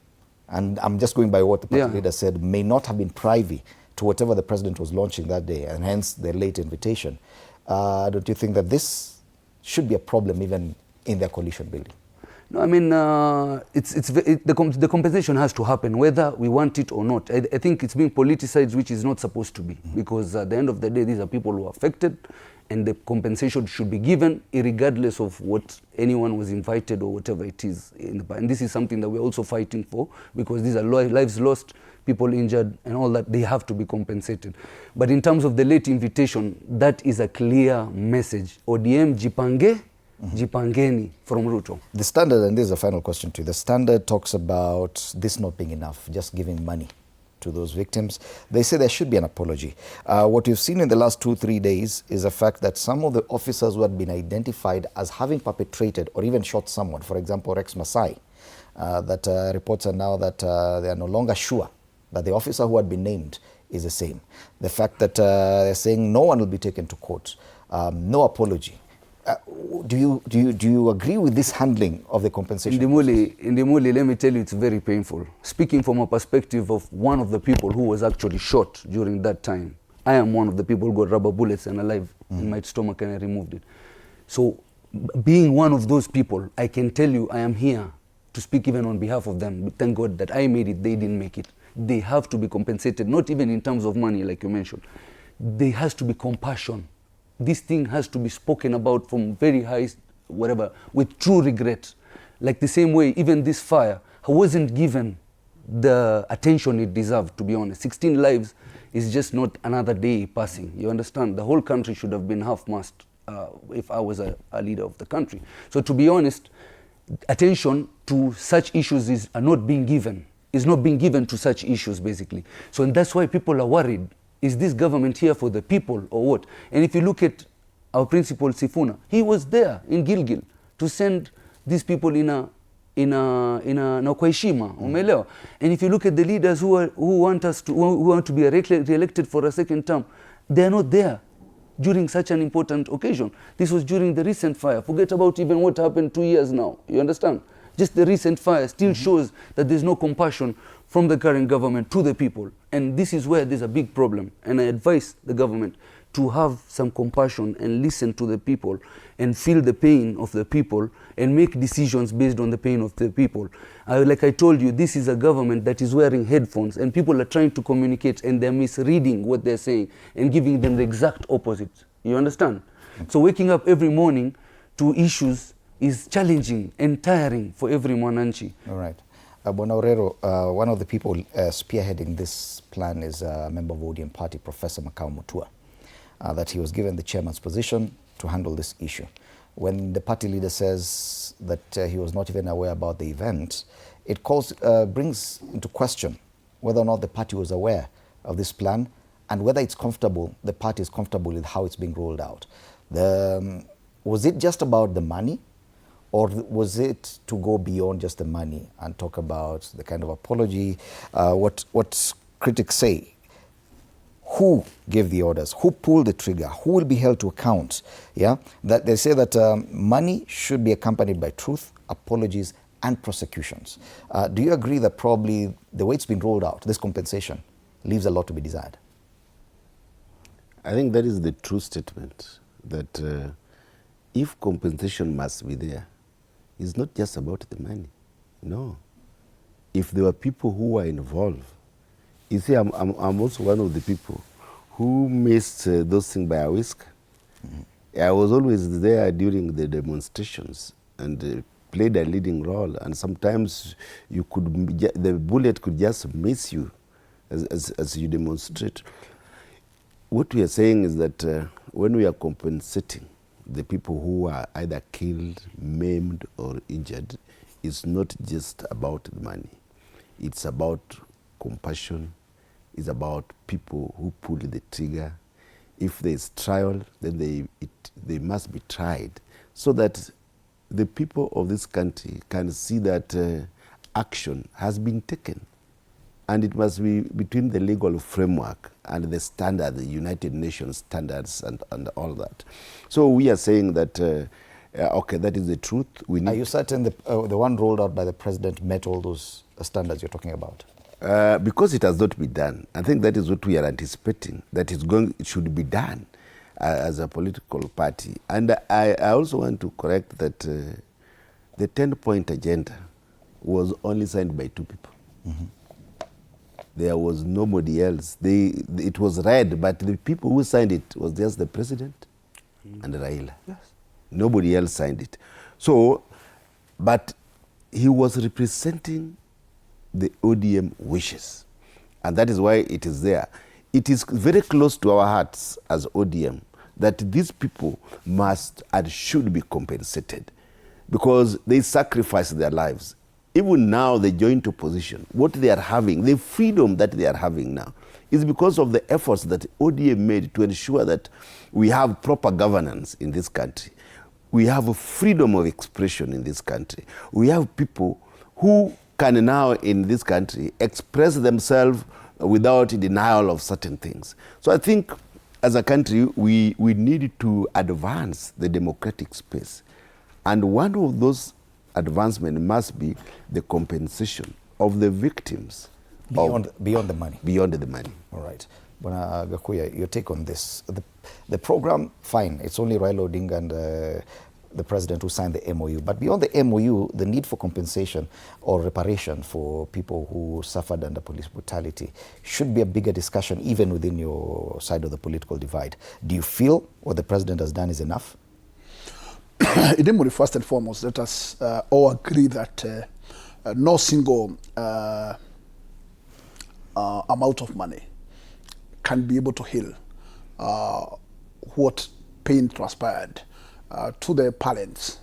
and I'm just going by what the party leader said, may not have been privy to whatever the president was launching that day, and hence the late invitation. Don't you think that this should be a problem even in their coalition building? No, I mean, the compensation has to happen, whether we want it or not. I think it's being politicized, which is not supposed to be, because at the end of the day, these are people who are affected, and the compensation should be given regardless of what anyone was invited or whatever it is. And this is something that we're also fighting for, because these are lives lost, people injured and all that. They have to be compensated. But in terms of the late invitation, that is a clear message. ODM jipange, jipangeni from Ruto. The Standard, and this is a final question to you, the Standard talks about this not being enough, just giving money to those victims. They say there should be an apology. What we've seen in the last 2-3 days is the fact that some of the officers who had been identified as having perpetrated or even shot someone, for example, Rex Masai, that reports are now that they are no longer sure that the officer who had been named is the same. The fact that they're saying no one will be taken to court, no apology. Do you agree with this handling of the compensation? Ndimuli, let me tell you, it's very painful. Speaking from a perspective of one of the people who was actually shot during that time, I am one of the people who got rubber bullets and alive in my stomach, and I removed it. So being one of those people, I can tell you I am here to speak even on behalf of them. Thank God that I made it, they didn't make it. They have to be compensated, not even in terms of money like you mentioned. There has to be compassion. This thing has to be spoken about from very high, whatever, with true regret. Like the same way, even this fire wasn't given the attention it deserved, to be honest. 16 lives is just not another day passing. You understand? The whole country should have been half-mast if I was a leader of the country. So to be honest, attention to such issues are not being given. is not being given to such issues, basically. So, and that's why people are worried. Is this government here for the people or what? And if you look at our principal Sifuna, he was there in Gilgil to send these people na kwa heshima, umeelewa? And if you look at the leaders who want to be re-elected for a second term, they are not there during such an important occasion. This was during the recent fire. Forget about even what happened 2 years now. You understand? Just the recent fire still shows that there's no compassion from the current government to the people. And this is where there's a big problem. And I advise the government to have some compassion and listen to the people and feel the pain of the people and make decisions based on the pain of the people. Like I told you, this is a government that is wearing headphones and people are trying to communicate and they're misreading what they're saying and giving them the exact opposite. You understand? So waking up every morning to issues is challenging and tiring for every Mwananchi. All right. Bonaurero, one of the people spearheading this plan is a member of ODM party, Professor Makau Mutua, that he was given the chairman's position to handle this issue. When the party leader says that he was not even aware about the event, it brings into question whether or not the party was aware of this plan and whether the party is comfortable with how it's being rolled out. Was it just about the money, or was it to go beyond just the money and talk about the kind of apology? What critics say, who gave the orders, who pulled the trigger, who will be held to account? Yeah, that they say that money should be accompanied by truth, apologies, and prosecutions. Do you agree that probably the way it's been rolled out, this compensation, leaves a lot to be desired? I think that is the true statement, that if compensation must be there, it's not just about the money. No. If there were people who were involved, you see, I'm also one of the people who missed those things by a whisk. I was always there during the demonstrations and played a leading role. And sometimes the bullet could just miss you as you demonstrate. What we are saying is that when we are compensating the people who are either killed, maimed, or injured, it's not just about the money. It's about compassion. It's about people who pull the trigger. If there's trial, then they must be tried, so that the people of this country can see that action has been taken. And it must be between the legal framework and the standard, the United Nations standards and all that. So we are saying that, okay, that is the truth. Are you certain the one rolled out by the president met all those standards you're talking about? Because it has not been done. I think that is what we are anticipating, that it should be done as a political party. And I also want to correct that the 10-point agenda was only signed by 2 people. There was nobody else. It was read, but the people who signed it was just the president and Raila. Yes. Nobody else signed it. So, but he was representing the ODM wishes, and that is why it is there. It is very close to our hearts as ODM that these people must and should be compensated because they sacrificed their lives. Even now, the joint opposition, what they are having, the freedom that they are having now, is because of the efforts that ODM made to ensure that we have proper governance in this country. We have a freedom of expression in this country. We have people who can now in this country express themselves without denial of certain things. So I think as a country, we need to advance the democratic space. And one of those advancement must be the compensation of the victims. Beyond the money. Beyond the money. All right. Bwana Gakuya, your take on this. The program, fine, it's only Raila Odinga and the president who signed the MOU. But beyond the MOU, the need for compensation or reparation for people who suffered under police brutality should be a bigger discussion even within your side of the political divide. Do you feel what the president has done is enough? Idemuri, first and foremost, let us all agree that no single amount of money can be able to heal what pain transpired to the parents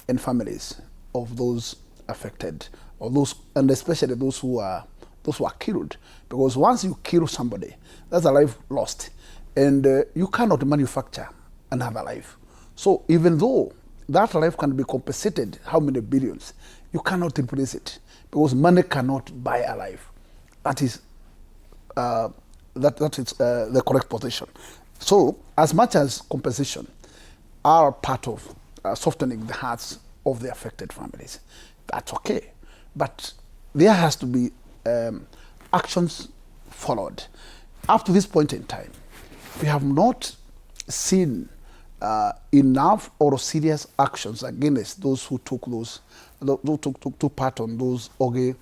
and families of those affected, or those, and especially those who are those who are killed. Because once you kill somebody, that's a life lost. And you cannot manufacture another life. So even though that life can be compensated, how many billions, you cannot replace it. Because money cannot buy a life. That is the correct position. So as much as compensation are part of softening the hearts of the affected families, that's okay. But there has to be actions followed. Up to this point in time, we have not seen enough or serious actions against those who took took part on those OGE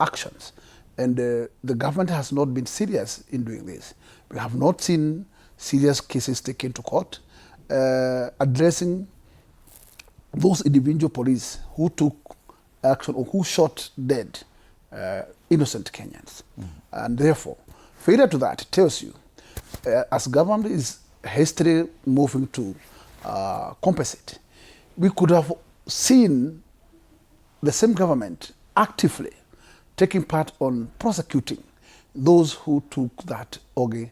actions. And the government has not been serious in doing this. We have not seen serious cases taken to court addressing those individual police who took action or who shot dead innocent Kenyans. And therefore, failure to that tells you, as government is hastily moving to compensate, we could have seen the same government actively taking part on prosecuting those who took that OGE,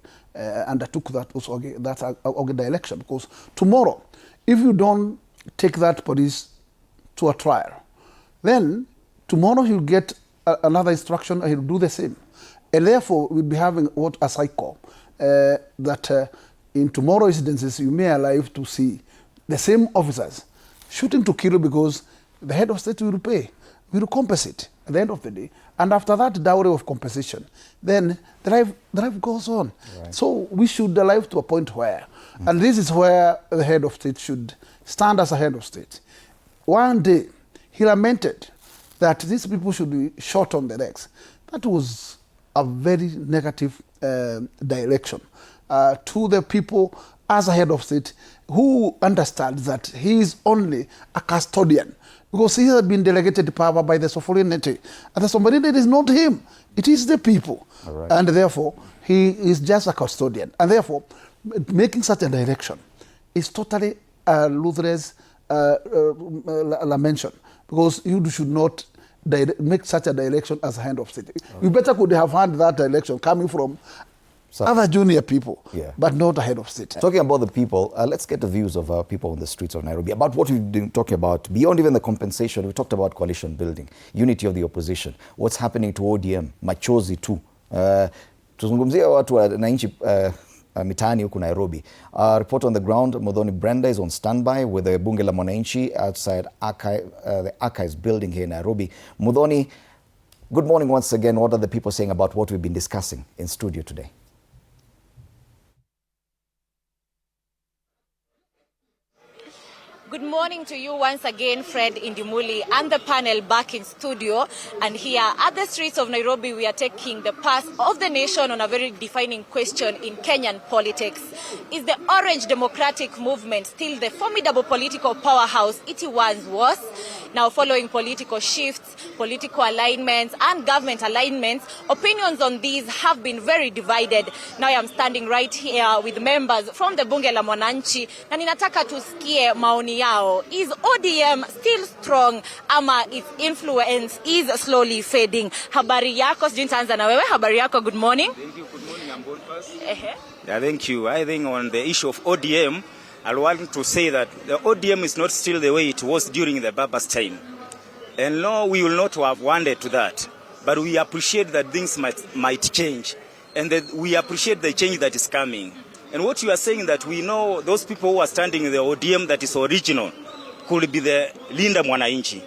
undertook that OGE election. Because tomorrow, if you don't take that police to a trial, then tomorrow he'll get another instruction and he'll do the same. And therefore, we'll be having what a cycle that in tomorrow's incidences, you may alive to see the same officers shooting to kill because the head of state will pay, will compensate at the end of the day. And after that dowry of compensation, then the life goes on. Right. So we should alive to a point where, and this is where the head of state should stand as a head of state. One day, he lamented that these people should be shot on the legs. That was a very negative direction to the people as a head of state who understands that he is only a custodian because he has been delegated power by the sovereignty. And the sovereignty is not him, it is the people. Right. And therefore, he is just a custodian. And therefore, making such a direction is totally Luther's lamentation, because you should not make such a direction as a head of state. Okay. You better could have had that direction coming from other junior people, but not a head of state. Talking about the people, let's get the views of people on the streets of Nairobi about what we've been talking about. Beyond even the compensation, we talked about coalition building, unity of the opposition, what's happening to ODM, machozi tu. Tuzungumzia watu wananchi mitaani huku Nairobi. Report on the ground, Muthoni Brenda is on standby with the Bunge la Mwananchi outside the Archives building here in Nairobi. Muthoni, good morning once again. What are the people saying about what we've been discussing in studio today? Good morning to you once again, Fred Indimuli, and the panel back in studio. And here at the streets of Nairobi, we are taking the pulse of the nation on a very defining question in Kenyan politics. Is the Orange Democratic Movement still the formidable political powerhouse it once was? Now, following political shifts, political alignments, and government alignments, opinions on these have been very divided. Now, I am standing right here with members from the Bunge la Mwananchi, na ninataka tusikie maoni yao. Is ODM still strong, ama its influence is slowly fading? Habari yako, sijui nitaanza na wewe. Habari yako, good morning. Thank you, good morning, I'm Bonfas. Yeah, thank you. I think on the issue of ODM, I want to say that the ODM is not still the way it was during the BAMBA's time. And no, we will not have wanted to that. But we appreciate that things might change. And that we appreciate the change that is coming. And what you are saying, that we know those people who are standing in the ODM that is original could be the Linda Mwananchi.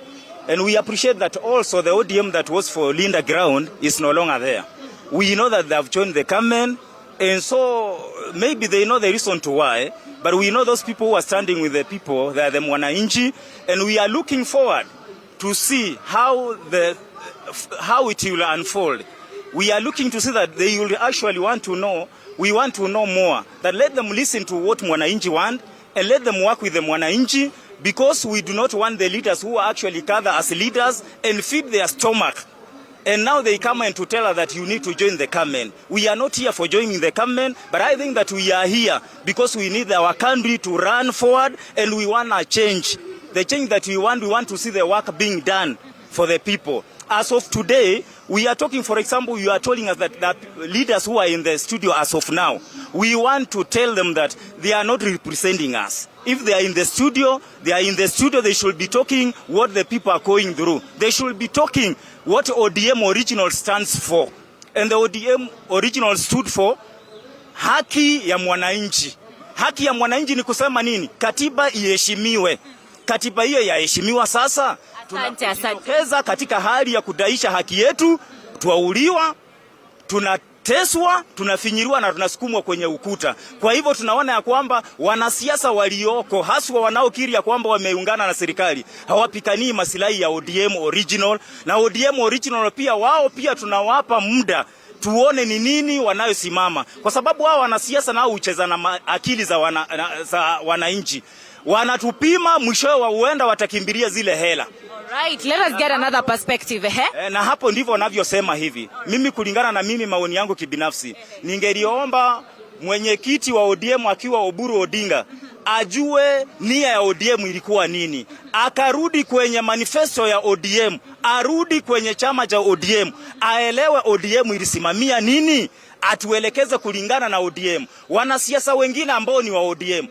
And we appreciate that also the ODM that was for Linda ground is no longer there. We know that they have joined the government, and so maybe they know the reason to why, but we know those people who are standing with the people, they are the Mwananchi, and we are looking forward to see how it will unfold. We are looking to see that they will actually want to know, we want to know more, that let them listen to what Mwananchi want, and let them work with the Mwananchi, because we do not want the leaders who are actually gather as leaders and feed their stomach. And now they come in to tell us that you need to join the government. We are not here for joining the government, but I think that we are here because we need our country to run forward, and we want a change. The change that we want to see the work being done for the people. As of today, We are talking, for example, you are telling us that leaders who are in the studio as of now, we want to tell them that they are not representing us. If they are in the studio, they should be talking what the people are going through. They should be talking what ODM original stands for. And the ODM original stood for haki ya mwananchi. Haki ya mwananchi ni kusema nini? Katiba iheshimiwe. Katiba hiyo yaheshimiwa sasa. Tunajitokeza katika hali ya kudaisha haki yetu, tuauliwa, tunateswa, tunafinyiriwa na tunasukumwa kwenye ukuta. Kwa hivyo tunaona ya kwamba wanasiasa walioko, haswa wanaokiri ya kwamba wameungana na serikali, hawapikanii masilahi ya ODM original. Na ODM original pia wao pia tunawapa muda tuone ni nini wanayosimama. Kwa sababu hao wanasiasa nao hucheza na akili za wananchi. Wanatupima, mwisho wa uenda watakimbilia zile hela. Alright, let us get another perspective, na hapo ndivyo wanavyosema hivi. Mimi kulingana na mimi maoni yangu kibinafsi, ningeliomba mwenyekiti wa ODM akiwa Oburu Odinga ajue nia ya ODM ilikuwa nini. Akarudi kwenye manifesto ya ODM, arudi kwenye chama cha ODM, aelewe ODM ilisimamia nini, atuelekeze kulingana na ODM. Wanasiasa wengine ambao ni wa ODM.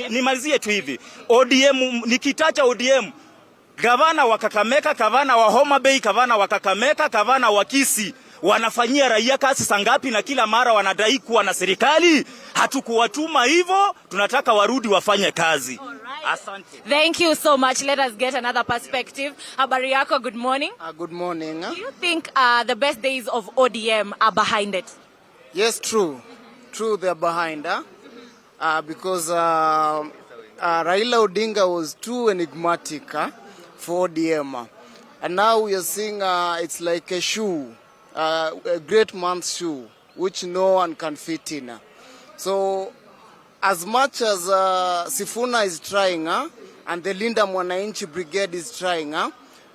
Nimalizie tu hivi. ODM nikitacha ODM, gavana wa Kakamega, gavana wa Homa Bay, gavana wa Kakamega, gavana wa Kisii wanafanyia raia kazi sangapi na kila mara wanadai kuwa na serikali? Hatukuwatuma hivyo, tunataka warudi wafanye kazi. Asante. Thank you so much. Let us get another perspective. Habari yako, good morning. Good morning. Do you think the best days of ODM are behind it? Yes, true. True, they're behind. Because Raila Odinga was too enigmatic for ODM. And now we are seeing it's like a shoe, a great man's shoe, which no one can fit in. So, as much as Sifuna is trying, and the Linda Mwananchi Brigade is trying,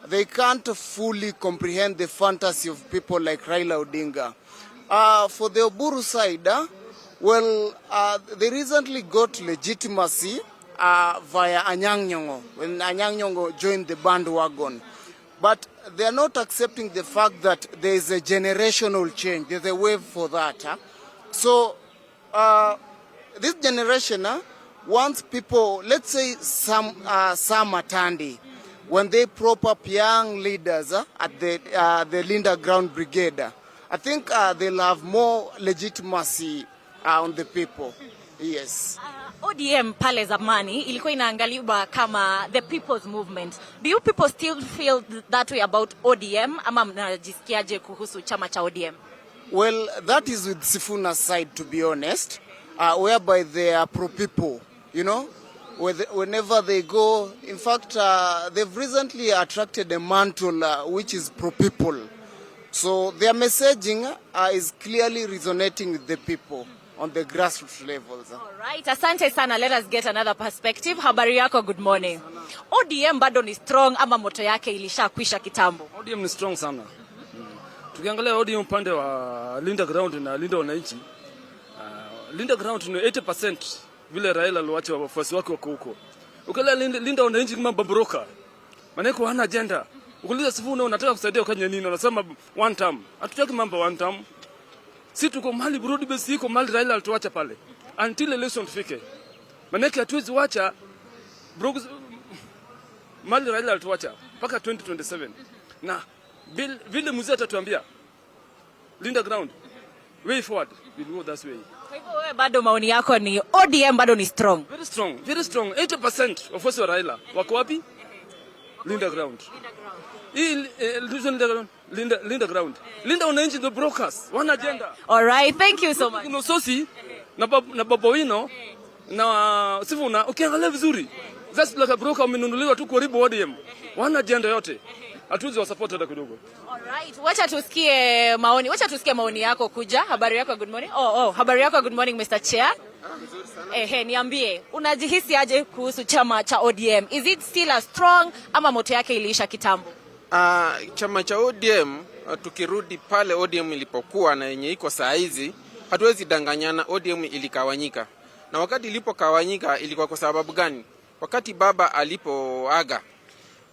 they can't fully comprehend the fantasy of people like Raila Odinga. For the Oburu side, they recently got legitimacy via Anyang' Nyong'o, when Anyang' Nyong'o joined the bandwagon. But they are not accepting the fact that there is a generational change. There's a wave for that. So, this generation wants people, let's say some Atandi, when they prop up young leaders at the Linda Ground Brigade, I think they'll have more legitimacy on the people. Yes. ODM pale zamani ilikuwa inaangaliwa kama the people's movement. Do you people still feel that way about ODM ama mnajisikiaje kuhusu chama cha ODM? Well, that is with Sifuna's side, to be honest, whereby they are pro-people, you know, whenever they go. In fact, they've recently attracted a mantle which is pro-people. So their messaging is clearly resonating with the people on the grassroots levels. All right, asante sana. Let us get another perspective. Habari yako, good morning. ODM bado ni strong ama moto yake ilishakwisha kitambo? ODM ni strong sana. Tukiangalia ODM upande wa Linda Ground na Linda Wananchi, Linda Ground ni 80% vile Raila aliwacha wafuasi wake wako huko. Ukiangalia Linda Wananchi kama babroka, maneno hana agenda. Ukiuliza Sifuna unataka kusaidia ukanye nini, anasema one term. Hatutaki mambo one term. Si tuko mahali broad base iko mahali Raila alituacha pale until election fike. Manake hatuwezi wacha mahali Raila alituacha mpaka 2027. Na vile mzee atatuambia Linda Ground way forward, we'll go that way. Kwa hivyo wewe bado maoni yako ni ODM bado ni strong? Very strong, very strong. 80% of us wa Raila wako wapi? Linda Ground. Linda Ground. Linda Wananchi the brokers, one agenda. All right, thank you so much. Kuna sosi na Babowino na Sifuna ukiangalia vizuri. That's like a broker umenunuliwa tu karibu ODM. One agenda yote. Hatuwezi wa support hata kidogo. All right, wacha tusikie maoni yako kuja. Habari yako, good morning. Habari yako, good morning Mr. Chair. Niambie, unajihisi aje kuhusu chama cha ODM? Is it still a strong ama moto yake iliisha kitambo? Chama cha ODM, tukirudi pale ODM ilipokuwa na yenye iko saa hizi, hatuwezi danganyana. ODM ilikawanyika. Na wakati ilipokawanyika ilikuwa kwa sababu gani? Wakati baba alipoaga,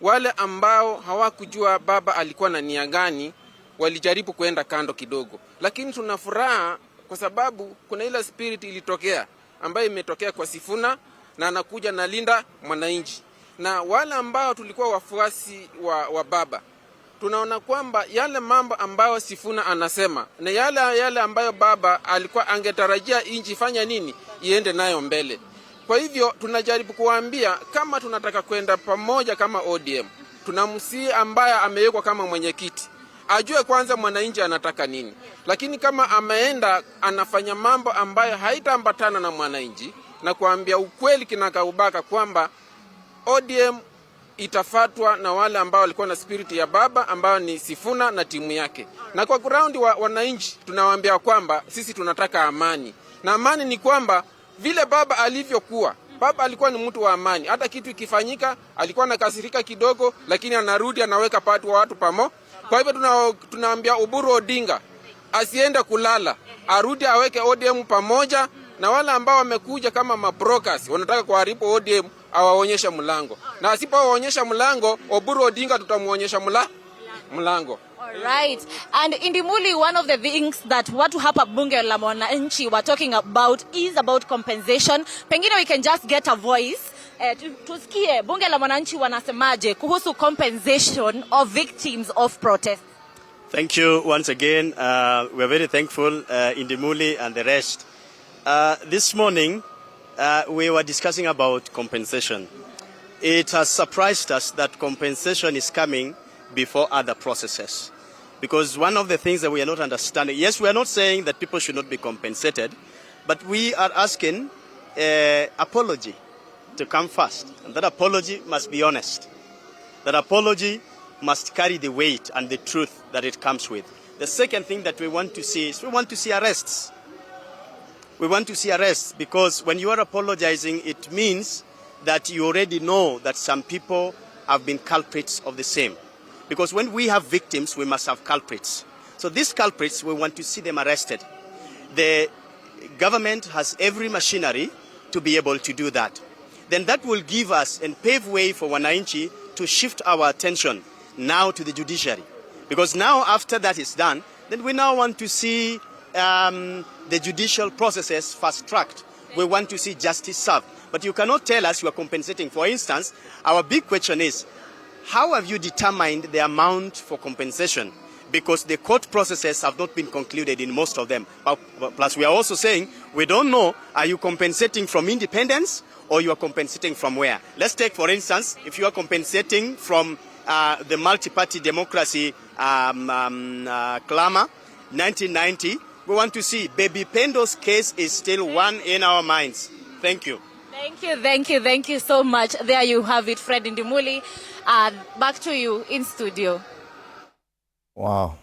wale ambao hawakujua baba alikuwa na nia gani walijaribu kuenda kando kidogo, lakini tuna furaha kwa sababu kuna ile spirit ilitokea ambayo imetokea kwa Sifuna na anakuja na linda mwananchi. Na wale ambao tulikuwa wafuasi wa baba, tunaona kwamba yale mambo ambayo Sifuna anasema na yale ambayo baba alikuwa angetarajia inji fanya nini iende nayo mbele. Kwa hivyo tunajaribu kuwaambia kama tunataka kwenda pamoja kama ODM, tunamsii ambaye amewekwa kama mwenyekiti ajue kwanza mwananchi anataka nini. Lakini kama ameenda anafanya mambo ambayo haitaambatana na mwananchi, na kuambia ukweli kinakaubaka kwamba ODM itafatwa na wale ambao walikuwa na spirit ya baba ambao ni Sifuna na timu yake. Na kwa ground wananchi tunawaambia kwamba sisi tunataka amani. Na amani ni kwamba vile baba alivyokuwa, baba alikuwa ni mtu wa amani. Hata kitu ikifanyika alikuwa anakasirika kidogo, lakini anarudi anaweka watu pamoja. Kwa hivyo tunaambia Oburu Odinga asiende kulala, arudi aweke ODM pamoja, na wale ambao wamekuja kama mabrokers wanataka kuharibu ODM awaonyesha mlango. Na asipowaonyesha mlango, Oburu Odinga tutamuonyesha mlango. Right. And Indimuli, one of the things that watu hapa bunge la mwananchi were talking about is about compensation. Pengine we can just get a voice. Tusikie bunge la mwananchi wanasemaje kuhusu compensation of victims of protest. Thank you once again. We are very thankful, Indimuli and the rest. This morning, we were discussing about compensation. It has surprised us that compensation is coming before other processes. Because one of the things that we are not understanding, yes, we are not saying that people should not be compensated, but we are asking apology to come first. And that apology must be honest. That apology must carry the weight and the truth that it comes with. The second thing that we want to see is we want to see arrests. We want to see arrests because when you are apologizing, it means that you already know that some people have been culprits of the same. Because when we have victims, we must have culprits. So these culprits, we want to see them arrested. The government has every machinery to be able to do that. Then that will give us and pave way for wananchi to shift our attention now to the judiciary. Because now after that is done, then we now want to see the judicial processes fast-tracked. We want to see justice served. But you cannot tell us you are compensating. For instance, our big question is, how have you determined the amount for compensation? Because the court processes have not been concluded in most of them. Plus, we are also saying, we don't know, are you compensating from independence or you are compensating from where? Let's take, for instance, if you are compensating from the multi-party democracy clamor, 1990, we want to see Baby Pendo's case is still one in our minds. Thank you. Thank you so much. There you have it, Fred Indimuli. Back to you in studio. Wow.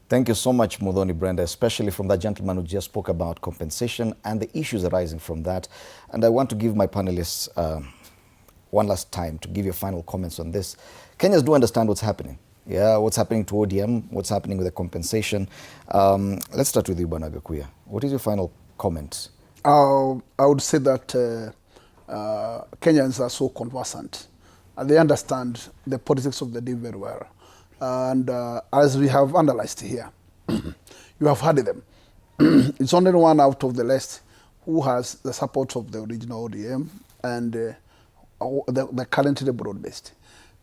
Thank you so much, Mudhoni Brenda, especially from that gentleman who just spoke about compensation and the issues arising from that. And I want to give my panelists one last time to give your final comments on this. Kenyans do understand what's happening. Yeah, what's happening to ODM, what's happening with the compensation. Let's start with you, Bwana Gakuya. What is your final comment? I would say that Kenyans are so conversant. They understand the politics of the day very well. And as we have analyzed here, you have heard them. It's only one out of the list who has the support of the original ODM and the currently broad-based.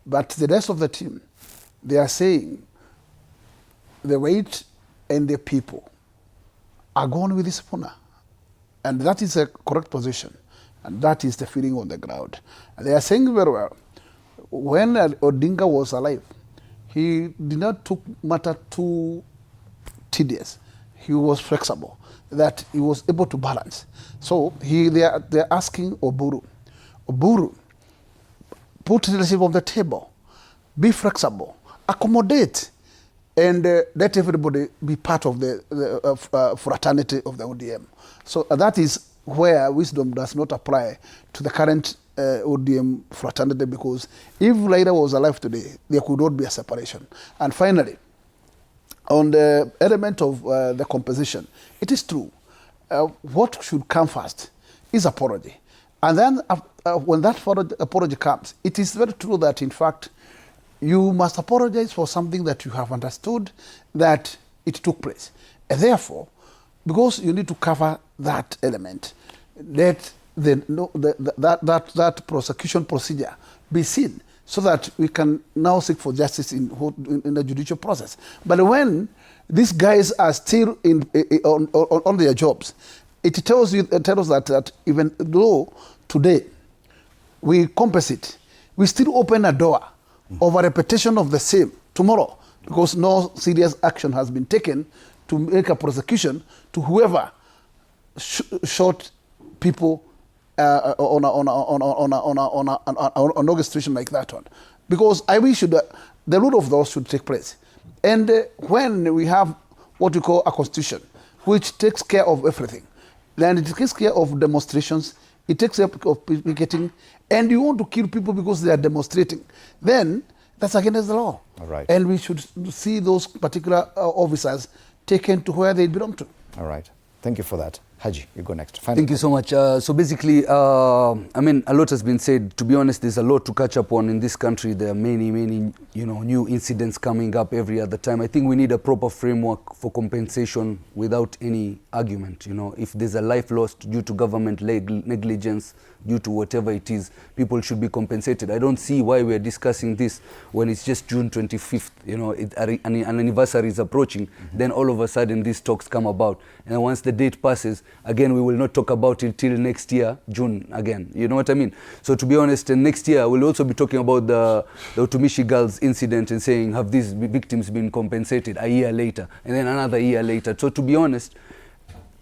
But the rest of the team, they are saying the weight and the people are going with this Sifuna. And that is a correct position. And that is the feeling on the ground. And they are saying very well, when Odinga was alive, he did not take matter too tedious. He was flexible, that he was able to balance. So they're asking Oburu, put leadership on the table, be flexible, accommodate, and let everybody be part of the fraternity of the ODM. So that is where wisdom does not apply to the current ODM fraternity, because if Laila was alive today, there could not be a separation. And finally, on the element of the composition, it is true. What should come first is apology. And then when that apology comes, it is very true that, in fact, you must apologize for something that you have understood that it took place. And therefore, because you need to cover that element, let that prosecution procedure be seen so that we can now seek for justice in the judicial process. But when these guys are still on their jobs, it tells us that even though today we compensate, we still open a door of a repetition of the same tomorrow, because no serious action has been taken to make a prosecution to whoever shot people on an orchestration like that one. Because I wish the rule of law should take place. And when we have what we call a constitution, which takes care of everything, then it takes care of demonstrations, it takes care of picketing, and you want to kill people because they are demonstrating, then that's against the law. All right. And we should see those particular officers taken to where they belong to. All right. Thank you for that. Haji, you go next. Thank you so much. So basically, I mean, a lot has been said. To be honest, there's a lot to catch up on in this country. There are many, new incidents coming up every other time. I think we need a proper framework for compensation without any argument. If there's a life lost due to government negligence, due to whatever it is, people should be compensated. I don't see why we're discussing this when it's just June 25th. An anniversary is approaching. Then all of a sudden, these talks come about. And once the date passes, again, we will not talk about it till next year, June again. You know what I mean? So to be honest, next year we'll also be talking about the Utumishi girls incident and saying, have these victims been compensated a year later, and then another year later. So to be honest,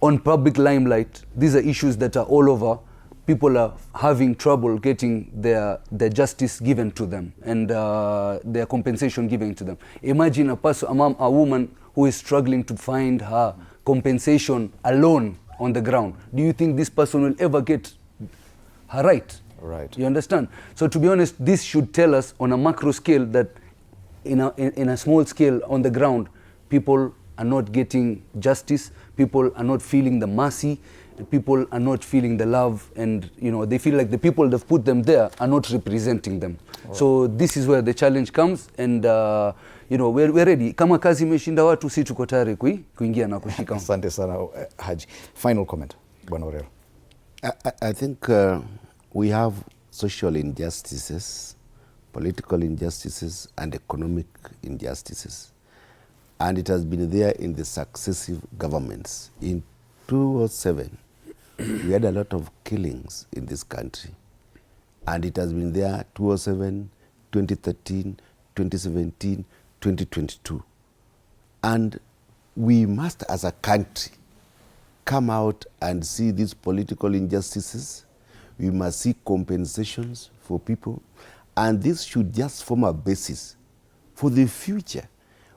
on public limelight, these are issues that are all over. People are having trouble getting their justice given to them and their compensation given to them. Imagine a woman who is struggling to find her compensation alone on the ground. Do you think this person will ever get her right? Right. You understand? So to be honest, this should tell us on a macro scale that in a small scale on the ground, people are not getting justice, people are not feeling the mercy, people are not feeling the love, and they feel like the people that put them there are not representing them. Right. So this is where the challenge comes, and we're ready. Kama kazi imeshinda watu, si tuko tayari kuingia na kushika. Asante sana Haji. Final comment, Bwana Orero. I think we have social injustices, political injustices, and economic injustices. And it has been there in the successive governments. In 2007, we had a lot of killings in this country. And it has been there 2007, 2013, 2017, 2022. And we must, as a country, come out and see these political injustices. We must see compensations for people. And this should just form a basis for the future.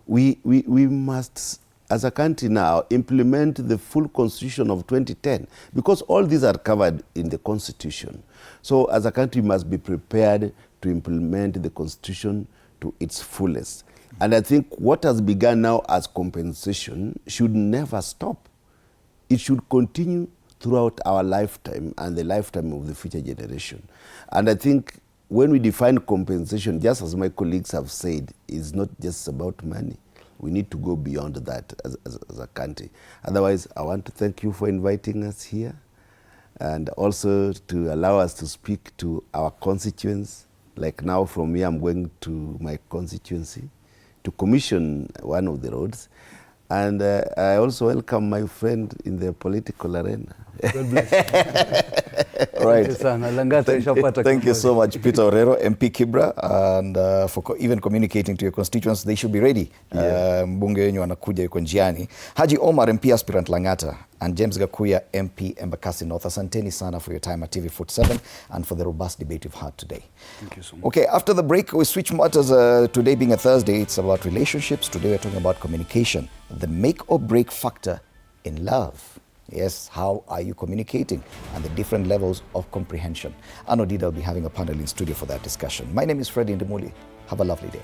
We must, as a country now, implement the full constitution of 2010, because all these are covered in the constitution. So as a country, we must be prepared to implement the constitution to its fullest. And I think what has begun now as compensation should never stop. It should continue throughout our lifetime and the lifetime of the future generation. And I think when we define compensation, just as my colleagues have said, it's not just about money. We need to go beyond that as a country. Otherwise, I want to thank you for inviting us here, and also to allow us to speak to our constituents. Like now from here, I'm going to my constituency to commission one of the roads. And I also welcome my friend in the political arena. God bless. All right. Thank you so much, Peter Orero, MP Kibra, and for even communicating to your constituents. They should be ready. Mbunge wenyu anakuja yuko njiani. Haji Omar, MP aspirant Langata, and James Gakuya, MP Embakasi North. Asanteni sana for your time at TV47 and for the robust debate you've had today. Thank you so much. Okay, after the break, we switch matters. Today being a Thursday, it's about relationships. Today we're talking about communication, the make or break factor in love. Yes, how are you communicating and the different levels of comprehension? Ann Odida will be having a panel in studio for that discussion. My name is Freddie Ndimuli. Have a lovely day.